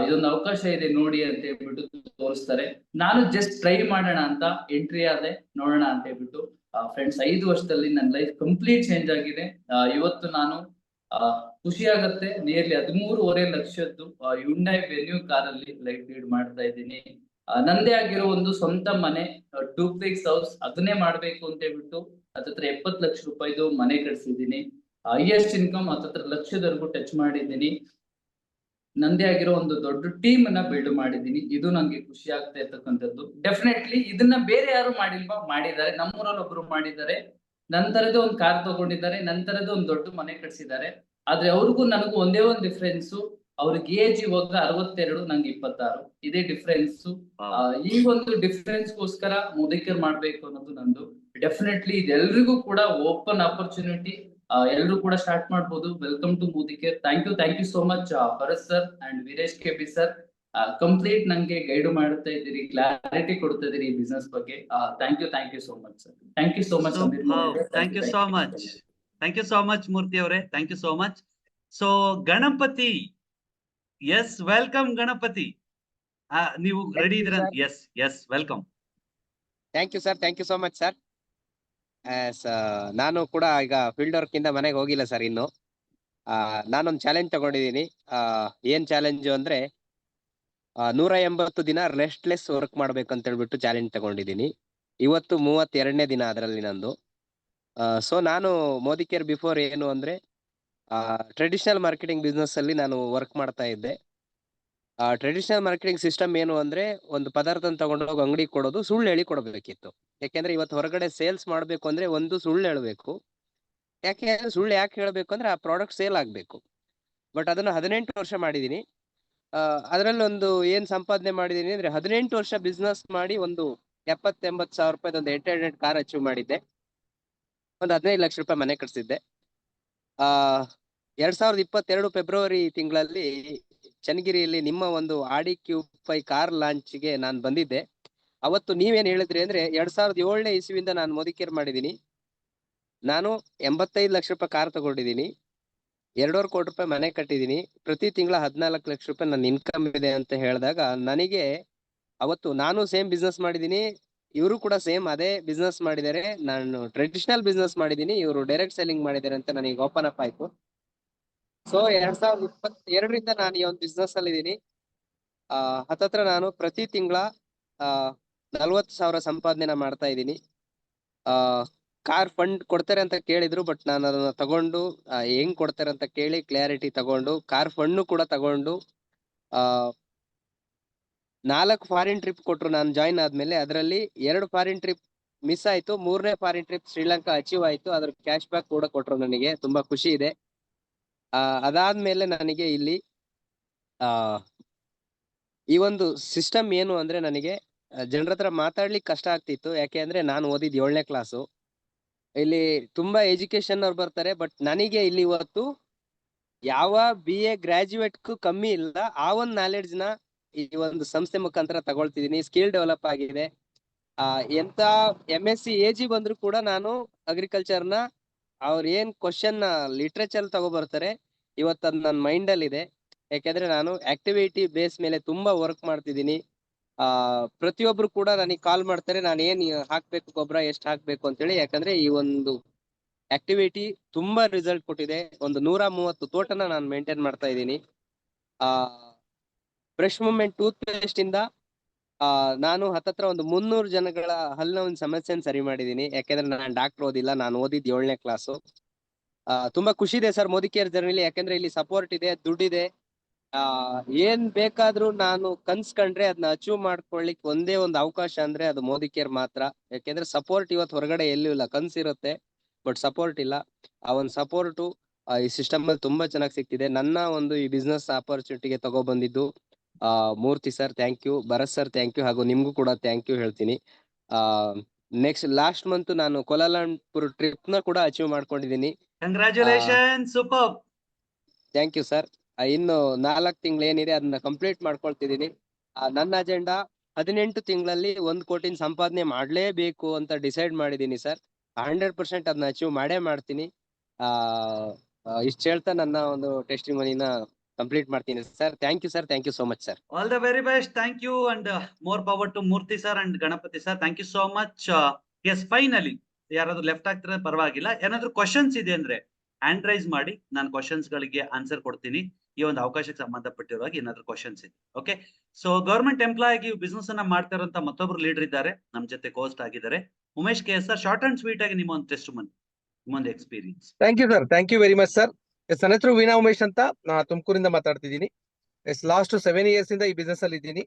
ಇದೊಂದು ಅವಕಾಶ ಇದೆ ನೋಡಿ ಅಂತ ಹೇಳ್ಬಿಟ್ಟು ತೋರಿಸ್ತಾರೆ. ನಾನು ಜಸ್ಟ್ ಟ್ರೈ ಮಾಡೋಣ ಅಂತ ಎಂಟ್ರಿ ಆದೆ, ನೋಡೋಣ ಅಂತ ಹೇಳ್ಬಿಟ್ಟು. ಫ್ರೆಂಡ್ಸ್, 5 ವರ್ಷದಲ್ಲಿ ನನ್ನ ಲೈಫ್ ಕಂಪ್ಲೀಟ್ ಚೇಂಜ್ ಆಗಿದೆ. ಇವತ್ತು ನಾನು ಖುಷಿ ಆಗತ್ತೆ, ನಿಯರ್ಲಿ 13.5 ಲಕ್ಷದ್ದು ಹ್ಯುಂಡೈ ವೆನ್ಯೂ ಕಾರಲ್ಲಿ ಲೈಫ್ ಲೀಡ್ ಮಾಡ್ತಾ ಇದ್ದೀನಿ. ನಂದೇ ಆಗಿರೋ ಒಂದು ಸ್ವಂತ ಮನೆ, ಡೂಪ್ಲೆಕ್ಸ್ ಹೌಸ್, ಅದನ್ನೇ ಮಾಡ್ಬೇಕು ಅಂತ ಹೇಳ್ಬಿಟ್ಟು ಹತ್ತತ್ರ 70 ಲಕ್ಷ ರೂಪಾಯಿದು ಮನೆ ಕಟ್ಸಿದ್ದೀನಿ. ಹೈಯೆಸ್ಟ್ ಇನ್ಕಮ್ ಹತ್ತತ್ರ ಲಕ್ಷದವರೆಗೂ ಟಚ್ ಮಾಡಿದ್ದೀನಿ. ನಂದೇ ಆಗಿರೋ ಒಂದು ದೊಡ್ಡ ಟೀಮ್ ಅನ್ನ ಬಿಲ್ಡ್ ಮಾಡಿದ್ದೀನಿ. ಇದು ನಂಗೆ ಖುಷಿ ಆಗ್ತಾ ಇರ್ತಕ್ಕಂಥದ್ದು. ಡೆಫಿನೆಟ್ಲಿ ಇದನ್ನ ಬೇರೆ ಯಾರು ಮಾಡಿಲ್ವಾ? ಮಾಡಿದ್ದಾರೆ. ನಮ್ಮೂರಲ್ಲಿ ಒಬ್ರು ಮಾಡಿದ್ದಾರೆ. ನಂತರದೇ ಒಂದು ಕಾರ್ ತಗೊಂಡಿದ್ದಾರೆ, ನಂತರದೇ ಒಂದು ದೊಡ್ಡ ಮನೆ ಕಟ್ಸಿದ್ದಾರೆ. ಆದ್ರೆ ಅವ್ರಿಗೂ ನನಗೂ ಒಂದೇ ಒಂದು ಡಿಫ್ರೆನ್ಸ್, ಅವ್ರಿಗೆ ಏಜ್ ಇವಾಗ 62, ನಂಗೆ 26. ಇದೇ ಡಿಫ್ರೆನ್ಸ್. ಈ ಒಂದು ಡಿಫ್ರೆನ್ಸ್ ಗೋಸ್ಕರ ಮೋದಿ ಕೇರ್ ಮಾಡ್ಬೇಕು ಅನ್ನೋದು ನಂದು. ಡೆಫಿನೆಟ್ಲಿ ಇದೆಲ್ರಿಗೂ ಕೂಡ ಓಪನ್ ಆಪರ್ಚುನಿಟಿ. ಎಲ್ರು ಕೂಡ ಸ್ಟಾರ್ಟ್ ಮಾಡ್ಬೋದು. Welcome to Modicare. Thank you so much Bharat sir and Veeresh KP sir. Complete ನಂಗೆ ಗೈಡ್ ಮಾಡ್ತಾ ಇದ್ದೀರಿ, ಕ್ಲಾರಿಟಿ ಕೊಡ್ತಾ ಇದ್ದೀರಿ ಈ ಬಿಸ್ನೆಸ್ ಬಗ್ಗೆ. Thank you so much sir. Thank you so much. Thank you so much. Thank you so much Murthy ಅವರೇ. Thank you so much. So Ganapati, yes welcome Ganapati. ನೀವು ready ಇದ್ದೀರಾ? Yes welcome. Thank you sir. Thank you so much sir. ನಾನು ಕೂಡ ಈಗ field work ಇಂದ ಮನೆಗೆ ಹೋಗಿಲ್ಲ sir ಇನ್ನು. ನಾನೊಂದು ಚಾಲೆಂಜ್ ತಗೊಂಡಿದ್ದೀನಿ. ಏನ್ ಚಾಲೆಂಜ್ ಅಂದ್ರೆ 180 ದಿನ ರೆಸ್ಟ್ಲೆಸ್ ವರ್ಕ್ ಮಾಡ್ಬೇಕಂತ ಹೇಳ್ಬಿಟ್ಟು ಚಾಲೆಂಜ್ ತಗೊಂಡಿದ್ದೀನಿ. ಇವತ್ತು 32ನೇ ದಿನ ಅದರಲ್ಲಿ ನಂದು. ಸೊ ನಾನು ಮೋದಿ ಕೇರ್ ಬಿಫೋರ್ ಏನು ಅಂದ್ರೆ ಟ್ರೆಡಿಷನಲ್ ಮಾರ್ಕೆಟಿಂಗ್ ಬಿಸ್ನೆಸ್ ಅಲ್ಲಿ ನಾನು ವರ್ಕ್ ಮಾಡ್ತಾ ಇದ್ದೆ. ಟ್ರೆಡಿಷನಲ್ ಮಾರ್ಕೆಟಿಂಗ್ ಸಿಸ್ಟಮ್ ಏನು ಅಂದ್ರೆ ಒಂದು ಪದಾರ್ಥನ ತಗೊಂಡೋಗಿ ಅಂಗಡಿ ಕೊಡೋದು, ಸುಳ್ಳು ಹೇಳಿ ಕೊಡಬೇಕಿತ್ತು. ಯಾಕೆಂದ್ರೆ ಇವತ್ತು ಹೊರಗಡೆ ಸೇಲ್ಸ್ ಮಾಡ್ಬೇಕು ಅಂದ್ರೆ ಒಂದು ಸುಳ್ಳು ಹೇಳ್ಬೇಕು. ಸುಳ್ಳು ಯಾಕೆ ಹೇಳ್ಬೇಕು ಅಂದ್ರೆ ಆ ಪ್ರಾಡಕ್ಟ್ ಸೇಲ್ ಆಗ್ಬೇಕು. ಬಟ್ ಅದನ್ನ 18 ವರ್ಷ ಮಾಡಿದೀನಿ. ಅದರಲ್ಲಿ ಒಂದು ಏನ್ ಸಂಪಾದನೆ ಮಾಡಿದೀನಿ ಅಂದ್ರೆ 18 ವರ್ಷ ಬಿಸ್ನೆಸ್ ಮಾಡಿ ಒಂದು 70-80 ಸಾವಿರ ರೂಪಾಯಿ ಒಂದು 8 ಕಾರ್ ಅಚೀವ್ ಮಾಡಿದ್ದೆ. ಒಂದು 15 ಲಕ್ಷ ರೂಪಾಯಿ ಮನೆ ಕಟ್ಸಿದ್ದೆ. 2022 ಫೆಬ್ರವರಿ ತಿಂಗಳಲ್ಲಿ ಚನ್ನಗಿರಿಯಲ್ಲಿ ನಿಮ್ಮ ಒಂದು ಆಡಿ Q5 ಕಾರ್ ಲಾಂಚ್ಗೆ ನಾನು ಬಂದಿದ್ದೆ. ಅವತ್ತು ನೀವೇನ್ ಹೇಳಿದ್ರಿ ಅಂದ್ರೆ 2007ನೇ ಇಸ್ವಿಯಿಂದ ನಾನು ಮೋದಿ ಕೇರ್ ಮಾಡಿದೀನಿ. ನಾನು 85 ಲಕ್ಷ ರೂಪಾಯಿ ಕಾರ್ ತಗೊಂಡಿದ್ದೀನಿ, 2.5 ಕೋಟಿ ರೂಪಾಯಿ ಮನೆ ಕಟ್ಟಿದೀನಿ, ಪ್ರತಿ ತಿಂಗಳ 14 ಲಕ್ಷ ರೂಪಾಯಿ ನನ್ನ ಇನ್ಕಮ್ ಇದೆ ಅಂತ ಹೇಳಿದಾಗ ನನಗೆ ಅವತ್ತು, ನಾನು ಸೇಮ್ ಬಿಸ್ನೆಸ್ ಮಾಡಿದೀನಿ, ಇವರು ಕೂಡ ಸೇಮ್ ಅದೇ ಬಿಸ್ನೆಸ್ ಮಾಡಿದ್ದಾರೆ. ನಾನು ಟ್ರೆಡಿಷನಲ್ ಬಿಸ್ನೆಸ್ ಮಾಡಿದೀನಿ, ಇವರು ಡೈರೆಕ್ಟ್ ಸೆಲ್ಲಿಂಗ್ ಮಾಡಿದ್ದಾರೆ ಅಂತ ನನಗೆ ಓಪನ್ ಅಪ್ ಆಯ್ತು. ಸೊ 2022ರಿಂದ ನಾನು ಈ ಒಂದು ಬಿಸ್ನೆಸ್ ಅಲ್ಲಿ ಇದೀನಿ. ಹತ್ತತ್ರ ನಾನು ಪ್ರತಿ ತಿಂಗಳ 40 ಸಾವಿರ ಸಂಪಾದನೆ ಮಾಡ್ತಾ ಇದ್ದೀನಿ. ಕಾರ್ ಫಂಡ್ ಕೊಡ್ತಾರೆ ಅಂತ ಕೇಳಿದ್ರು, ಬಟ್ ನಾನು ಅದನ್ನ ತಗೊಂಡು ಹೆಂಗ್ ಕೊಡ್ತಾರೆ ಅಂತ ಕೇಳಿ ಕ್ಲಾರಿಟಿ ತಗೊಂಡು ಕಾರ್ ಫಂಡ್ ಕೂಡ ತಗೊಂಡು 4 ಫಾರಿನ್ ಟ್ರಿಪ್ ಕೊಟ್ರು ನಾನು ಜಾಯಿನ್ ಆದ್ಮೇಲೆ. ಅದರಲ್ಲಿ 2 ಫಾರಿನ್ ಟ್ರಿಪ್ ಮಿಸ್ ಆಯ್ತು, 3ನೇ ಫಾರಿನ್ ಟ್ರಿಪ್ ಶ್ರೀಲಂಕಾ ಅಚೀವ್ ಆಯ್ತು. ಅದ್ರ ಕ್ಯಾಶ್ ಬ್ಯಾಕ್ ಕೂಡ ಕೊಟ್ರು ನನಗೆ, ತುಂಬಾ ಖುಷಿ ಇದೆ. ಅದಾದ್ಮೇಲೆ ನನಗೆ ಇಲ್ಲಿ ಈ ಒಂದು ಸಿಸ್ಟಮ್ ಏನು ಅಂದ್ರೆ ನನಗೆ ಜನರ ಹತ್ರ ಮಾತಾಡ್ಲಿಕ್ಕೆ ಕಷ್ಟ ಆಗ್ತಿತ್ತು. ಯಾಕೆ ಅಂದ್ರೆ ನಾನು ಓದಿದ್ 7ನೇ ಕ್ಲಾಸು. ಇಲ್ಲಿ ತುಂಬಾ ಎಜುಕೇಶನ್ ಅವ್ರು ಬರ್ತಾರೆ, ಬಟ್ ನನಗೆ ಇಲ್ಲಿ ಇವತ್ತು ಯಾವ BA ಗ್ರಾಜುಯೇಟ್ಗೂ ಕಮ್ಮಿ ಇಲ್ಲ. ಆ ಒಂದು ನಾಲೆಡ್ಜ್ ನ ಈ ಒಂದು ಸಂಸ್ಥೆ ಮುಖಾಂತರ ತಗೊಳ್ತಿದೀನಿ. ಸ್ಕಿಲ್ ಡೆವಲಪ್ ಆಗಿದೆ. ಎಂತ MSc AG ಬಂದ್ರು ಕೂಡ ನಾನು ಅಗ್ರಿಕಲ್ಚರ್ ನ ಅವ್ರ ಏನ್ ಕ್ವಶನ್ ಲಿಟ್ರೇಚರ್ ತಗೊಬರ್ತಾರೆ, ಇವತ್ತು ಅದು ನನ್ನ ಮೈಂಡ್ ಅಲ್ಲಿ ಇದೆ. ಯಾಕಂದ್ರೆ ನಾನು ಆಕ್ಟಿವಿಟಿ ಬೇಸ್ ಮೇಲೆ ತುಂಬಾ ವರ್ಕ್ ಮಾಡ್ತಿದ್ದೀನಿ. ಪ್ರತಿಯೊಬ್ರು ಕೂಡ ನನಗೆ ಕಾಲ್ ಮಾಡ್ತಾರೆ, ನಾನು ಏನ್ ಹಾಕ್ಬೇಕು ಗೊಬ್ಬರ, ಎಷ್ಟು ಹಾಕ್ಬೇಕು ಅಂತೇಳಿ. ಯಾಕಂದ್ರೆ ಈ ಒಂದು ಆಕ್ಟಿವಿಟಿ ತುಂಬಾ ರಿಸಲ್ಟ್ ಕೊಟ್ಟಿದೆ. ಒಂದು 130 ತೋಟನ ನಾನು ಮೇಂಟೈನ್ ಮಾಡ್ತಾ ಇದ್ದೀನಿ. ಬ್ರಷ್ ಮೂವ್ಮೆಂಟ್ ಟೂತ್ ಪೇಸ್ಟ್ ಇಂದ ನಾನು ಹತ್ತತ್ರ ಒಂದು 300 ಜನಗಳ ಹಲ್ಲಿನ ಒಂದು ಸಮಸ್ಯೆನ ಸರಿ ಮಾಡಿದೀನಿ. ಯಾಕಂದ್ರೆ ನಾನು ಡಾಕ್ಟರ್ ಓದಿಲ್ಲ, ನಾನು ಓದಿದ್ 7ನೇ ಕ್ಲಾಸು. ತುಂಬಾ ಖುಷಿ ಇದೆ ಸರ್ ಮೋದಿ ಕೇರ್ ಜರ್ನಿಲಿ. ಯಾಕಂದ್ರೆ ಇಲ್ಲಿ ಸಪೋರ್ಟ್ ಇದೆ, ದುಡ್ಡಿದೆ. ಏನ್ ಬೇಕಾದ್ರೂ ನಾನು ಕನ್ಸ್ಕೊಂಡ್ರೆ ಅದನ್ನ ಅಚೀವ್ ಮಾಡ್ಕೊಳ್ಳಿಕ್ ಒಂದೇ ಒಂದು ಅವಕಾಶ ಅಂದ್ರೆ ಅದು ಮೋದಿ ಕೇರ್ ಮಾತ್ರ. ಯಾಕೆಂದ್ರೆ ಸಪೋರ್ಟ್ ಇವತ್ತು ಹೊರಗಡೆ ಎಲ್ಲೂ ಇಲ್ಲ. ಕನ್ಸಿರುತ್ತೆ ಬಟ್ ಸಪೋರ್ಟ್ ಇಲ್ಲ. ಆ ಒಂದು ಸಪೋರ್ಟು ಈ ಸಿಸ್ಟಮ್ ಅಲ್ಲಿ ತುಂಬಾ ಚೆನ್ನಾಗಿ ಸಿಗ್ತಿದೆ. ನನ್ನ ಒಂದು ಈ ಬಿಸ್ನೆಸ್ ಆಪರ್ಚುನಿಟಿಗೆ ತಗೊಬಂದಿದ್ದು Murthy sir thank you, Bharat sir thank you, ಹಾಗೂ ನಿಮ್ಗೂ ಕೂಡ ಥ್ಯಾಂಕ್ ಯು ಹೇಳ್ತೀನಿ. ನೆಕ್ಸ್ಟ್ ಲಾಸ್ಟ್ ಮಂತ್ ನಾನು ಕೋಲಾಲಂಪುರ್ ಟ್ರಿಪ್ ನ ಕೂಡ ಅಚೀವ್ ಮಾಡ್ಕೊಂಡಿದ್ದೀನಿ. Congratulation, super. Thank you sir. ಇನ್ನು 4 ತಿಂಗಳು ಏನಿದೆ ಅದನ್ನ ಕಂಪ್ಲೀಟ್ ಮಾಡ್ಕೊಳ್ತಿದ್ದೀನಿ. ನನ್ನ ಅಜೆಂಡಾ 18 ತಿಂಗಳಲ್ಲಿ 1 ಕೋಟಿ ಸಂಪಾದನೆ ಮಾಡ್ಲೇಬೇಕು ಅಂತ ಡಿಸೈಡ್ ಮಾಡಿದೀನಿ ಸರ್. 100% ಅದನ್ನ ಅಚೀವ್ ಮಾಡೇ ಮಾಡ್ತೀನಿ. ಇಷ್ಟು ಹೇಳ್ತಾ ನನ್ನ ಒಂದು ಟೆಸ್ಟಿಮನಿನ ಕಂಪ್ಲೀಟ್ ಮಾಡ್ತೀನಿ sir. Thank you sir, thank you so much sir. All the very best. Thank you and more power to Murthy sir and Ganapathi sir. Thank you so much. Yes, finally ಯಾರಾದ್ರೂ ಲೆಫ್ಟ್ ಆಗ್ತಾರೆ ಪರವಾಗಿಲ್ಲ. ಏನಾದ್ರು ಕ್ವಶನ್ಸ್ ಇದೆ ಅಂದ್ರೆ hand raise ಮಾಡಿ, ನಾನು questions ಗಳಿಗೆ answer ಕೊಡ್ತೀನಿ. ಈ ಒಂದು ಅವಕಾಶಕ್ಕೆ ಸಂಬಂಧಪಟ್ಟಿರುವಾಗ ಏನಾದ್ರು ಕ್ವಶನ್ಸ್ ಇದೆ. ಓಕೆ, ಸೊ ಗವರ್ಮೆಂಟ್ ಎಂಪ್ಲಾಯ್ ಆಗಿ ಬಿಸ್ನೆಸ್ ಅನ್ನ ಮಾಡ್ತಾ ಇರುವಂತ ಮತ್ತೊಬ್ರು ಲೀಡರ್ ಇದ್ದಾರೆ, ನಮ್ ಜೊತೆ ಕೋಸ್ಟ್ ಆಗಿದ್ದಾರೆ, Umesh KS sir. Short and sweet ಆಗಿ ನಿಮ್ಮ ಒಂದು ಟೆಸ್ಟಿಮನಿ, ನಿಮ್ಮೊಂದು experience. Thank you sir, thank you very much sir. ನನ್ನ ಹೆಸರು ವೀಣಾ ಉಮೇಶ್ ಅಂತ, ತುಮಕೂರಿಂದ ಮಾತಾಡ್ತಿದ್ದೀನಿ. ಲಾಸ್ಟ್ 7 years ಇಂದ ಈ ಬಿಸ್ನೆಸ್ ಅಲ್ಲಿ ಇದ್ದೀನಿ.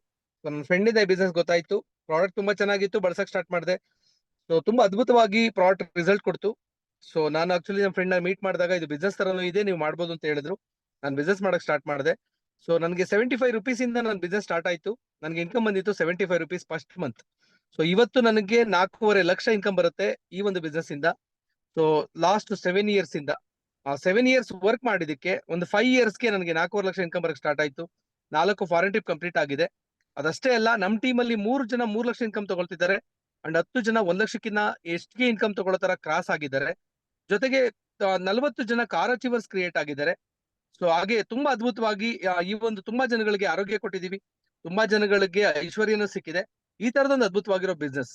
ನನ್ನ ಫ್ರೆಂಡ್ ಇಂದ ಈ ಬಿಸ್ನೆಸ್ ಗೊತ್ತಾಯ್ತು. ಪ್ರಾಡಕ್ಟ್ ತುಂಬಾ ಚೆನ್ನಾಗಿತ್ತು, ಬಳಸಕ್ ಸ್ಟಾರ್ಟ್ ಮಾಡಿದೆ. ಸೊ ತುಂಬಾ ಅದ್ಭುತವಾಗಿ ಪ್ರಾಡಕ್ಟ್ ರಿಸಲ್ಟ್ ಕೊಡ್ತು. ಸೊ ನಾನು ಆಕ್ಚುಲಿ ನಮ್ಮ ಫ್ರೆಂಡ್ ಮೀಟ್ ಮಾಡಿದಾಗ ಇದು ಬಿಸ್ನೆಸ್ ತರನು ಇದೆ, ನೀವು ಮಾಡ್ಬೋದು ಅಂತ ಹೇಳಿದ್ರು. ನಾನು ಬಿಸ್ನೆಸ್ ಮಾಡಕ್ ಸ್ಟಾರ್ಟ್ ಮಾಡಿದೆ. ಸೊ ನನಗೆ 75 rupees ಇಂದ ನನ್ನ ಬಿಸ್ನೆಸ್ ಸ್ಟಾರ್ಟ್ ಆಯ್ತು. ನನಗೆ ಇನ್ಕಮ್ ಬಂದಿತ್ತು 75 rupees ಫಸ್ಟ್ ಮಂತ್. ಸೊ ಇವತ್ತು ನನಗೆ 4.5 ಲಕ್ಷ ಇನ್ಕಮ್ ಬರುತ್ತೆ ಈ ಒಂದು ಬಿಸ್ನೆಸ್ ಇಂದ. ಸೊ ಲಾಸ್ಟ್ 7 years ಇಂದ 7 years ವರ್ಕ್ ಮಾಡಿದಕ್ಕೆ ಒಂದು 5 yearsಗೆ ನನಗೆ 4.5 ಲಕ್ಷ ಇನ್ಕಮ್ ಬರಕ್ ಸ್ಟಾರ್ಟ್ ಆಯ್ತು. 4 ಫಾರಿನ್ ಟ್ರಿಪ್ ಕಂಪ್ಲೀಟ್ ಆಗಿದೆ. ಅದಷ್ಟೇ ಅಲ್ಲ, ನಮ್ಮ ಟೀಮ್ ಅಲ್ಲಿ 3 ಜನ 3 ಲಕ್ಷ ಇನ್ಕಮ್ ತಗೊಳ್ತಿದ್ದಾರೆ ಅಂಡ್ 10 ಜನ 1 ಲಕ್ಷಕ್ಕಿಂತ ಹೆಚ್ಚಿಗೆ ಇನ್ಕಮ್ ತಗೊಳ್ಳೋ ತರ ಕ್ರಾಸ್ ಆಗಿದ್ದಾರೆ. ಜೊತೆಗೆ 40 ಜನ ಕಾರ್ ಅಚೀವರ್ಸ್ ಕ್ರಿಯೇಟ್ ಆಗಿದ್ದಾರೆ. ಸೊ ಹಾಗೆ ತುಂಬಾ ಅದ್ಭುತವಾಗಿ ಈ ಒಂದು ತುಂಬಾ ಜನಗಳಿಗೆ ಆರೋಗ್ಯ ಕೊಟ್ಟಿದೀವಿ, ತುಂಬಾ ಜನಗಳಿಗೆ ಐಶ್ವರ್ಯನೂ ಸಿಕ್ಕಿದೆ. ಈ ತರದೊಂದು ಅದ್ಭುತವಾಗಿರೋ ಬಿಸ್ನೆಸ್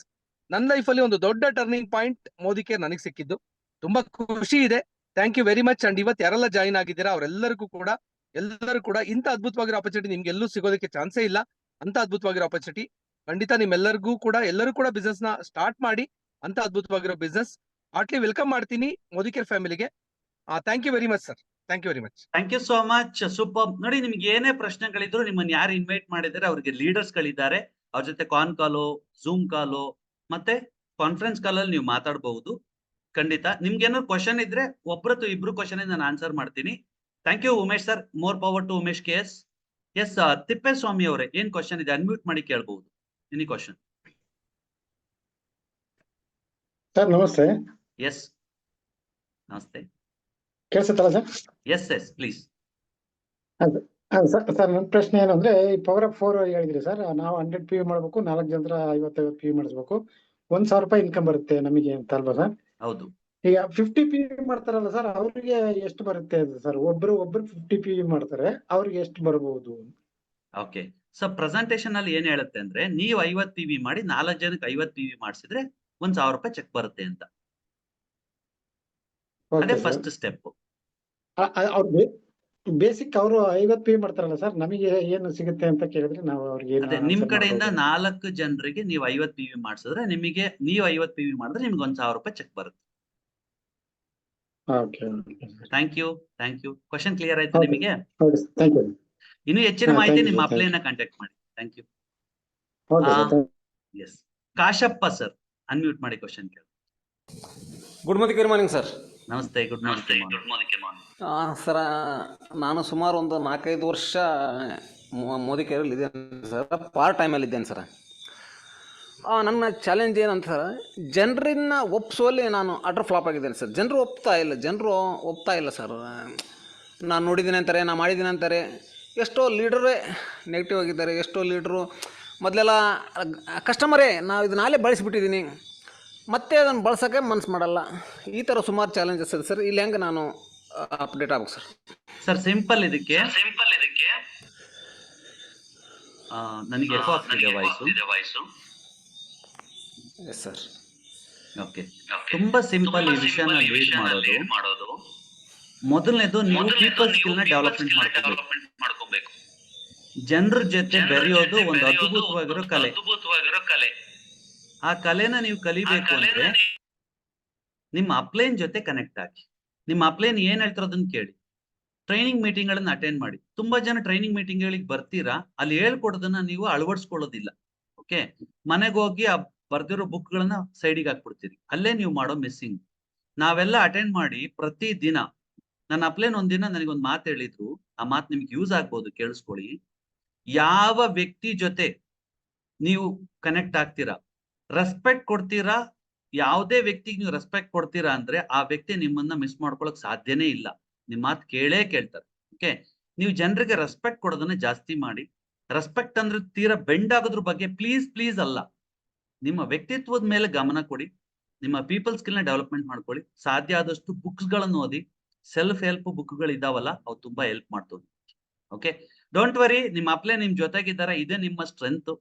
ನನ್ನ ಲೈಫ್ ಅಲ್ಲಿ ಒಂದು ದೊಡ್ಡ ಟರ್ನಿಂಗ್ ಪಾಯಿಂಟ್ ಮೋದಿ ಕೇರ್ ನನಗೆ ಸಿಕ್ಕಿದ್ದು. ತುಂಬಾ ಖುಷಿ ಇದೆ. Thank you very much. And ಇವತ್ತು ಯಾರೆಲ್ಲ ಜಾಯಿನ್ ಆಗಿದ್ದೀರಾ ಅವರೆಲ್ಲರಿಗೂ ಕೂಡ ಎಲ್ಲರೂ ಕೂಡ ಇಂಥ ಅದ್ಭುತವಾಗಿರೋ ಆಪರ್ಚುನಿಟಿ ನಿಮ್ಗೆ ಎಲ್ಲೂ ಸಿಗೋದಕ್ಕೆ ಚಾನ್ಸೇ ಇಲ್ಲ. ಅಂತ ಅದ್ಭುತವಾಗಿರೋ ಆಪರ್ಚುನಿಟಿ ಖಂಡಿತ ನಿಮ್ಮೆಲ್ಲರಿಗೂ ಕೂಡ, ಎಲ್ಲರೂ ಕೂಡ ಬಿಸ್ನೆಸ್ ನ ಸ್ಟಾರ್ಟ್ ಮಾಡಿ. ಅಂತ ಅದ್ಭುತವಾಗಿರೋ ಬಿಸ್ನೆಸ್ ಹಾರ್ಟ್ಲಿ ವೆಲ್ಕಮ್ ಮಾಡ್ತೀನಿ ಮೋದಿ ಕೇರ್ ಫ್ಯಾಮಿಲಿಗೆ. Thank you very much sir, thank you very much. Thank you so much, super. ನೋಡಿ, ನಿಮ್ಗೆ ಏನೇ ಪ್ರಶ್ನೆಗಳಿದ್ರು ನಿಮ್ಮನ್ನ ಯಾರು ಇನ್ವೈಟ್ ಮಾಡಿದ್ದಾರೆ ಅವ್ರಿಗೆ ಲೀಡರ್ಸ್ ಗಳಿದ್ದಾರೆ, ಅವ್ರ ಜೊತೆ ಕಾನ್ ಕಾಲು, ಝೂಮ್ ಕಾಲು ಮತ್ತೆ ಕಾನ್ಫರೆನ್ಸ್ ಕಾಲ್ ಅಲ್ಲಿ ನೀವು ಮಾತಾಡಬಹುದು. ಖಂಡಿತ ನಿಮ್ಗೆ ಏನಾದ್ರು ಕ್ವಶನ್ ಇದ್ರೆ ಒಬ್ರತ್ತು ಇಬ್ರು ಕ್ವಶನ್ ನಾನು ಆನ್ಸರ್ ಮಾಡ್ತೀನಿ. Thank you Umesh sir, more power to Umesh KS. Yes, Thippeswamy ಅವರೇ, ಏನ್ ಕ್ವಶನ್ ಇದೆ ಅನ್ಮ್ಯೂಟ್ ಮಾಡಿ ಕೇಳಬಹುದು. Any question? ಸರ್ ನಮಸ್ತೆ. ಎಸ್, ನಮಸ್ತೆ. ಕೇಳಿಸುತ್ತಲ್ಲ ಸರ್? Yes please. ಸರ್ ನನ್ನ ಪ್ರಶ್ನೆ ಏನು ಅಂದ್ರೆ, ಈ ಪವರ್ ಆಫ್ 4 ಹೇಳಿದ್ರಿ ಸರ್. ನಾವು 100 PV ಮಾಡ್ಬೇಕು, 4 ಜನರ 50 PV ಮಾಡಿಸ್ಬೇಕು, 1,000 ರೂಪಾಯಿ ಇನ್ಕಮ್ ಬರುತ್ತೆ ನಮಗೆ ಅಂತ ಅಲ್ವಾ ಸರ್? ಹೌದು. ಈಗ 50 PV ಮಾಡ್ತಾರಲ್ಲ ಸರ್, ಅವ್ರಿಗೆ ಎಷ್ಟು ಬರುತ್ತೆ ಸರ್? ಒಬ್ರು 50 PV ಮಾಡ್ತಾರೆ, ಅವ್ರಿಗೆ ಎಷ್ಟು ಬರಬಹುದು? ಓಕೆ, ಸೊ ಪ್ರೆಸೆಂಟೇಶನ್ ಅಲ್ಲಿ ಏನ್ ಹೇಳುತ್ತೆ ಅಂದ್ರೆ, ನೀವು 50 PV ಮಾಡಿ 4 ಜನಕ್ಕೆ 50 PV ಮಾಡಿಸಿದ್ರೆ 1,000 ರೂಪಾಯಿ ಚೆಕ್ ಬರುತ್ತೆ ಅಂತ. ಅದೇ ಫಸ್ಟ್ ಸ್ಟೆಪ್. ಅವ್ರು ಬೇಸಿಕ್ ಅವರು 50 PV ಮಾಡ್ತಾರಲ್ಲ ಸರ್, ನಮಗೆ ಏನು ಸಿಗುತ್ತೆ ಅಂತ ಕೇಳಿದ್ರೆ ನಾವು ಅವ್ರಿಗೆ ಅದೇ ನಿಮ್ ಕಡೆಯಿಂದ 4 ಜನರಿಗೆ ನೀವು 50 PV ಮಾಡಿಸಿದ್ರೆ ನಿಮಗೆ, ನೀವು 50 PV ಮಾಡಿದ್ರೆ ನಿಮ್ಗೆ 1,000 ರೂಪಾಯಿ ಚೆಕ್ ಬರುತ್ತೆ. Thank you. ಕ್ವಶನ್ ಕ್ಲಿಯರ್ ಆಯ್ತು ನಿಮಗೆ? ಇನ್ನು ಹೆಚ್ಚಿನ ಮಾಹಿತಿ ನಿಮ್ಮ ಅಪ್ಲೈನ ಕಾಂಟ್ಯಾಕ್ಟ್ ಮಾಡಿ. Thank you. Yes, Kashappa sir, unmute ಮಾಡಿ ಕ್ವಶನ್ ಕೇಳಿ. Good morning sir. ನಮಸ್ತೆ. Good morning. ಸರ್, ನಾನು ಸುಮಾರು ಒಂದು 4-5 ವರ್ಷ ಮೋದಿ ಕೇರಲ್ಲಿ ಇದ್ದೇನೆ ಸರ್. ಪಾರ್ಟ್ ಟೈಮಲ್ಲಿ ಇದ್ದೇನೆ ಸರ್. ನನ್ನ ಚಾಲೆಂಜ್ ಏನಂತ ಸರ್, ಜನರನ್ನ ಒಪ್ಪಿಸುವಲ್ಲಿ ನಾನು ಅಟರ್ ಫ್ಲಾಪ್ ಆಗಿದ್ದೇನೆ ಸರ್. ಜನರು ಒಪ್ತಾ ಇಲ್ಲ ಸರ್. ನಾನು ನೋಡಿದ್ದೀನಿ ಅಂತಾರೆ, ನಾನು ಮಾಡಿದ್ದೀನಿ ಅಂತಾರೆ. ಎಷ್ಟೋ ಲೀಡರೇ ನೆಗೆಟಿವ್ ಆಗಿದ್ದಾರೆ. ಎಷ್ಟೋ ಲೀಡ್ರು ಮೊದಲೆಲ್ಲ ಕಸ್ಟಮರೇ ನಾವು ಇದನ್ನಾಲೇ ಬಳಸಿಬಿಟ್ಟಿದ್ದೀನಿ, ಮತ್ತೆ ಅದನ್ನು ಬಳಸೋಕ್ಕೆ ಮನಸ್ಸು ಮಾಡಲ್ಲ. ಈ ಥರ ಸುಮಾರು ಚಾಲೆಂಜಸ್ ಇದೆ ಸರ್. ಇಲ್ಲಿ ಹೆಂಗೆ ನಾನು ಅಪ್ಡೇಟ್ ಆಗ್ಬೇಕು ಸರ್? ಸರ್ ಸಿಂಪಲ್ ಇದಕ್ಕೆ ನನಗೆ ಎಕೋ ಆಗ್ತಿದೆ ವಾಯ್ಸು. Yes sir. ಓಕೆ, ತುಂಬಾ ಸಿಂಪಲ್ ಈ ವಿಷಯನ ಲೀಡ್ ಮಾಡೋದು. ಮೊದಲನೇದು ನೀವು ಪೀಪಲ್ ಸ್ಕಿಲ್ ನ ಡೆವಲಪ್ಮೆಂಟ್ ಮಾಡ್ಕೋಬೇಕು. ಜನರ ಜೊತೆ ಬೆರೆಯೋದು ಒಂದು ಅದ್ಭುತವಾಗಿರೋ ಕಲೆ. ಆ ಕಲೆನ ನೀವು ಕಲಿಬೇಕು ಅಂದ್ರೆ ನಿಮ್ಮ ಅಪ್ಲೈನ್ ಜೊತೆ ಕನೆಕ್ಟ್ ಆಗಿ, ನಿಮ್ಮ ಅಪ್ಲೈನ್ ಏನ್ ಹೇಳ್ತಾರೋದನ್ನ ಕೇಳಿ, ಟ್ರೈನಿಂಗ್ ಮೀಟಿಂಗ್ ಗಳನ್ನ ಅಟೆಂಡ್ ಮಾಡಿ. ತುಂಬಾ ಜನ ಟ್ರೈನಿಂಗ್ ಮೀಟಿಂಗ್ ಗಳಿಗೆ ಬರ್ತೀರಾ, ಅಲ್ಲಿ ಹೇಳ್ಕೊಡೋದನ್ನ ನೀವು ಅಳವಡಿಸ್ಕೊಳ್ಳೋದಿಲ್ಲ. ಓಕೆ, ಮನೆಗೆ ಹೋಗಿ ಆ ಬರ್ದಿರೋ ಬುಕ್ ಗಳನ್ನ ಸೈಡಿಗೆ ಹಾಕ್ಬಿಡ್ತೀರಿ. ಅಲ್ಲೇ ನೀವು ಮಾಡೋ ಮಿಸ್ಸಿಂಗ್. ನಾವೆಲ್ಲ ಅಟೆಂಡ್ ಮಾಡಿ ಪ್ರತಿ ದಿನ, ನನ್ನ ಅಪ್ಲೈನ್ ಒಂದಿನ ನನಗೊಂದು ಮಾತು ಹೇಳಿದ್ರು, ಆ ಮಾತು ನಿಮ್ಗೆ ಯೂಸ್ ಆಗ್ಬೋದು, ಕೇಳಿಸ್ಕೊಳ್ಳಿ. ಯಾವ ವ್ಯಕ್ತಿ ಜೊತೆ ನೀವು ಕನೆಕ್ಟ್ ಆಗ್ತೀರಾ, ರೆಸ್ಪೆಕ್ಟ್ ಕೊಡ್ತೀರಾ, ಯಾವುದೇ ವ್ಯಕ್ತಿಗೆ ನೀವು ರೆಸ್ಪೆಕ್ಟ್ ಕೊಡ್ತೀರಾ ಅಂದ್ರೆ ಆ ವ್ಯಕ್ತಿ ನಿಮ್ಮನ್ನ ಮಿಸ್ ಮಾಡ್ಕೊಳಕ್ ಸಾಧ್ಯನೇ ಇಲ್ಲ. ನಿಮ್ ಮಾತು ಕೇಳ್ತಾರೆ. ಓಕೆ, ನೀವು ಜನರಿಗೆ ರೆಸ್ಪೆಕ್ಟ್ ಕೊಡೋದನ್ನ ಜಾಸ್ತಿ ಮಾಡಿ. ರೆಸ್ಪೆಕ್ಟ್ ಅಂದ್ರೆ ತೀರಾ ಬೆಂಡ್ ಆಗೋದ್ರ ಬಗ್ಗೆ ಪ್ಲೀಸ್ ಅಲ್ಲ, ನಿಮ್ಮ ವ್ಯಕ್ತಿತ್ವದ ಮೇಲೆ ಗಮನ ಕೊಡಿ. ನಿಮ್ಮ ಪೀಪಲ್ ಸ್ಕಿಲ್ ನ ಡೆವಲಪ್ಮೆಂಟ್ ಮಾಡ್ಕೊಳ್ಳಿ. ಸಾಧ್ಯ ಆದಷ್ಟು ಬುಕ್ಸ್ ಗಳನ್ನು ಓದಿ. ಸೆಲ್ಫ್ ಹೆಲ್ಪ್ ಬುಕ್ ಗಳು ಇದಾವಲ್ಲ, ಅವು ತುಂಬಾ ಹೆಲ್ಪ್ ಮಾಡ್ತವೆ. ಓಕೆ, ಡೋಂಟ್ ವರಿ, ನಿಮ್ಮ ಅಪ್ಲೈ ನಿಮ್ ಜೊತೆಗಿದ್ದಾರೆ, ಇದೇ ನಿಮ್ಮ ಸ್ಟ್ರೆಂತ್.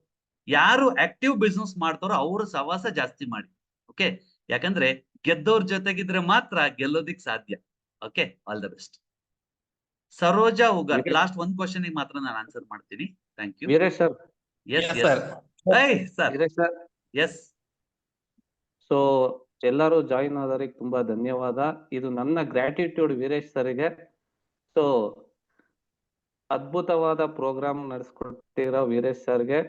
ಯಾರು ಆಕ್ಟಿವ್ ಬಿಸ್ನೆಸ್ ಮಾಡ್ತಾರೋ ಅವ್ರ ಸವಾಸ ಜಾಸ್ತಿ ಮಾಡಿ. ಓಕೆ, ಯಾಕಂದ್ರೆ ಗೆದ್ದವ್ರ ಜೊತೆಗಿದ್ರೆ ಮಾತ್ರ ಗೆಲ್ಲೋದಿಕ್ ಸಾಧ್ಯ. Okay, all the best. Saroja Ugar, last ಒಂದ್ ಕ್ವಶನ್ ಮಾತ್ರ ನಾನು ಆನ್ಸರ್ ಮಾಡ್ತೀನಿ. Thank you. Veeresh sir. Yes sir. Veeresh sir. Yes. So ಎಲ್ಲರೂ ಜಾಯಿನ್ ಆದವರಿಗೆ ತುಂಬಾ ಧನ್ಯವಾದ. ಇದು ನನ್ನ ಗ್ರಾಟಿಟ್ಯೂಡ್ ವೀರೇಶ್ ಸರ್ಗೆ. ಸೊ ಅದ್ಭುತವಾದ ಪ್ರೋಗ್ರಾಮ್ ನಡೆಸ್ಕೊಟ್ಟಿರೋ ವೀರೇಶ್ ಸರ್ಗೆ,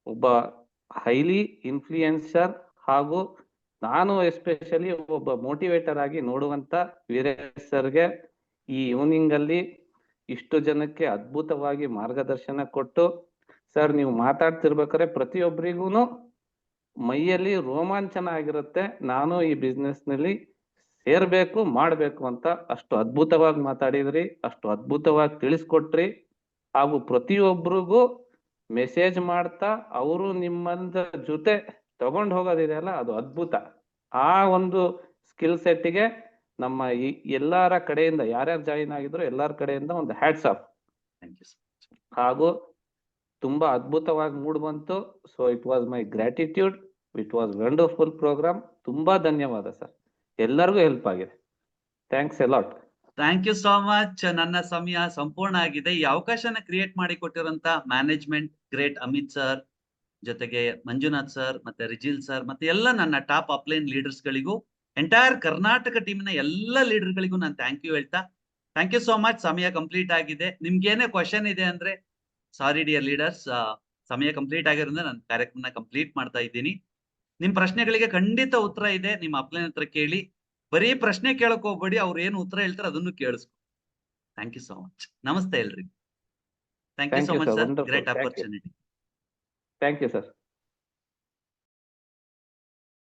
ಒಬ್ಬ ಹೈಲಿ ಇನ್ಫ್ಲೂಯೆನ್ಸರ್ ಹಾಗೂ ನಾನು ಎಸ್ಪೆಷಲಿ ಒಬ್ಬ ಮೋಟಿವೇಟರ್ ಆಗಿ ನೋಡುವಂತ ವೀರೇಶ್ ಸರ್ಗೆ ಈ ಈವ್ನಿಂಗ್ ಅಲ್ಲಿ ಇಷ್ಟು ಜನಕ್ಕೆ ಅದ್ಭುತವಾಗಿ ಮಾರ್ಗದರ್ಶನ ಕೊಟ್ಟು, ಸರ್ ನೀವು ಮಾತಾಡ್ತಿರ್ಬೇಕಾದ್ರೆ ಪ್ರತಿಯೊಬ್ಬರಿಗೂ ಮೈಯಲ್ಲಿ ರೋಮಾಂಚನ ಆಗಿರುತ್ತೆ. ನಾನು ಈ ಬಿಸ್ನೆಸ್ ನಲ್ಲಿ ಸೇರ್ಬೇಕು, ಮಾಡ್ಬೇಕು ಅಂತ. ಅಷ್ಟು ಅದ್ಭುತವಾಗಿ ಮಾತಾಡಿದ್ರಿ, ಅಷ್ಟು ಅದ್ಭುತವಾಗಿ ತಿಳಿಸ್ಕೊಟ್ರಿ. ಹಾಗೂ ಪ್ರತಿಯೊಬ್ಬರಿಗೂ ಮೆಸೇಜ್ ಮಾಡ್ತಾ ಅವರು ನಿಮ್ಮಂದ ಜೊತೆ ತಗೊಂಡು ಹೋಗೋದಿದೆಯಲ್ಲ, ಅದು ಅದ್ಭುತ. ಆ ಒಂದು ಸ್ಕಿಲ್ ಸೆಟ್ಗೆ ನಮ್ಮ ಈ ಎಲ್ಲರ ಕಡೆಯಿಂದ ಯಾರ್ಯಾರು ಜಾಯಿನ್ ಆಗಿದ್ರು ಎಲ್ಲರ ಕಡೆಯಿಂದ ಒಂದು ಹ್ಯಾಟ್ಸ್ ಆಫ್. ಹಾಗೂ ತುಂಬಾ ಅದ್ಭುತವಾಗಿ ಮೂಡ್ ಬಂತು. So it was my gratitude. It was wonderful program. ತುಂಬಾ ಧನ್ಯವಾದ ಸರ್, ಎಲ್ಲರಿಗೂ ಹೆಲ್ಪ್ ಆಗಿದೆ. Thanks a lot. Thank you so much. ನನ್ನ ಸಮಯ ಸಂಪೂರ್ಣ ಆಗಿದೆ. ಈ ಅವಕಾಶನ ಕ್ರಿಯೇಟ್ ಮಾಡಿ ಕೊಟ್ಟಿರೋಂತ ಮ್ಯಾನೇಜ್ಮೆಂಟ್ ಗ್ರೇಟ್ ಅಮಿತ್ ಸರ್, ಜೊತೆಗೆ ಮಂಜುನಾಥ್ ಸರ್, ಮತ್ತೆ ರಿಜಿಲ್ ಸರ್, ಮತ್ತೆ ಎಲ್ಲ ನನ್ನ ಟಾಪ್ ಅಪ್ಲೈನ್ ಲೀಡರ್ಸ್ ಗಳಿಗೂ, ಎಂಟೈರ್ ಕರ್ನಾಟಕ ಟೀಮ್ನ ಎಲ್ಲ ಲೀಡರ್ ಗಳಿಗೂ ನಾನು ಥ್ಯಾಂಕ್ ಯು ಹೇಳ್ತಾ, ಥ್ಯಾಂಕ್ ಯು ಸೋ ಮಚ್. ಸಮಯ ಕಂಪ್ಲೀಟ್ ಆಗಿದೆ. ನಿಮ್ಗೇನೇ ಕ್ವಶನ್ ಇದೆ ಅಂದ್ರೆ ಸಾರಿ ಡಿಯರ್ ಲೀಡರ್ಸ್, ಸಮಯ ಕಂಪ್ಲೀಟ್ ಆಗಿರೋದ್ರಿಂದ ನಾನು ಕಾರ್ಯಕ್ರಮನ ಕಂಪ್ಲೀಟ್ ಮಾಡ್ತಾ ಇದ್ದೀನಿ. ನಿಮ್ ಪ್ರಶ್ನೆಗಳಿಗೆ ಖಂಡಿತ ಉತ್ತರ ಇದೆ, ನಿಮ್ಮ ಅಪ್ಲೈನ್ ಹತ್ರ ಕೇಳಿ. ಬರೀ ಪ್ರಶ್ನೆ ಕೇಳಕ್ ಹೋಗ್ಬೇಡಿ, ಅವ್ರು ಏನು ಉತ್ತರ ಹೇಳ್ತಾರೆ ಅದನ್ನು ಕೇಳಿಸ್ಕೊ. Thank you so much. ನಮಸ್ತೆ ಎಲ್ರಿಗೂ. Thank you so much sir, great opportunity. Thank you sir.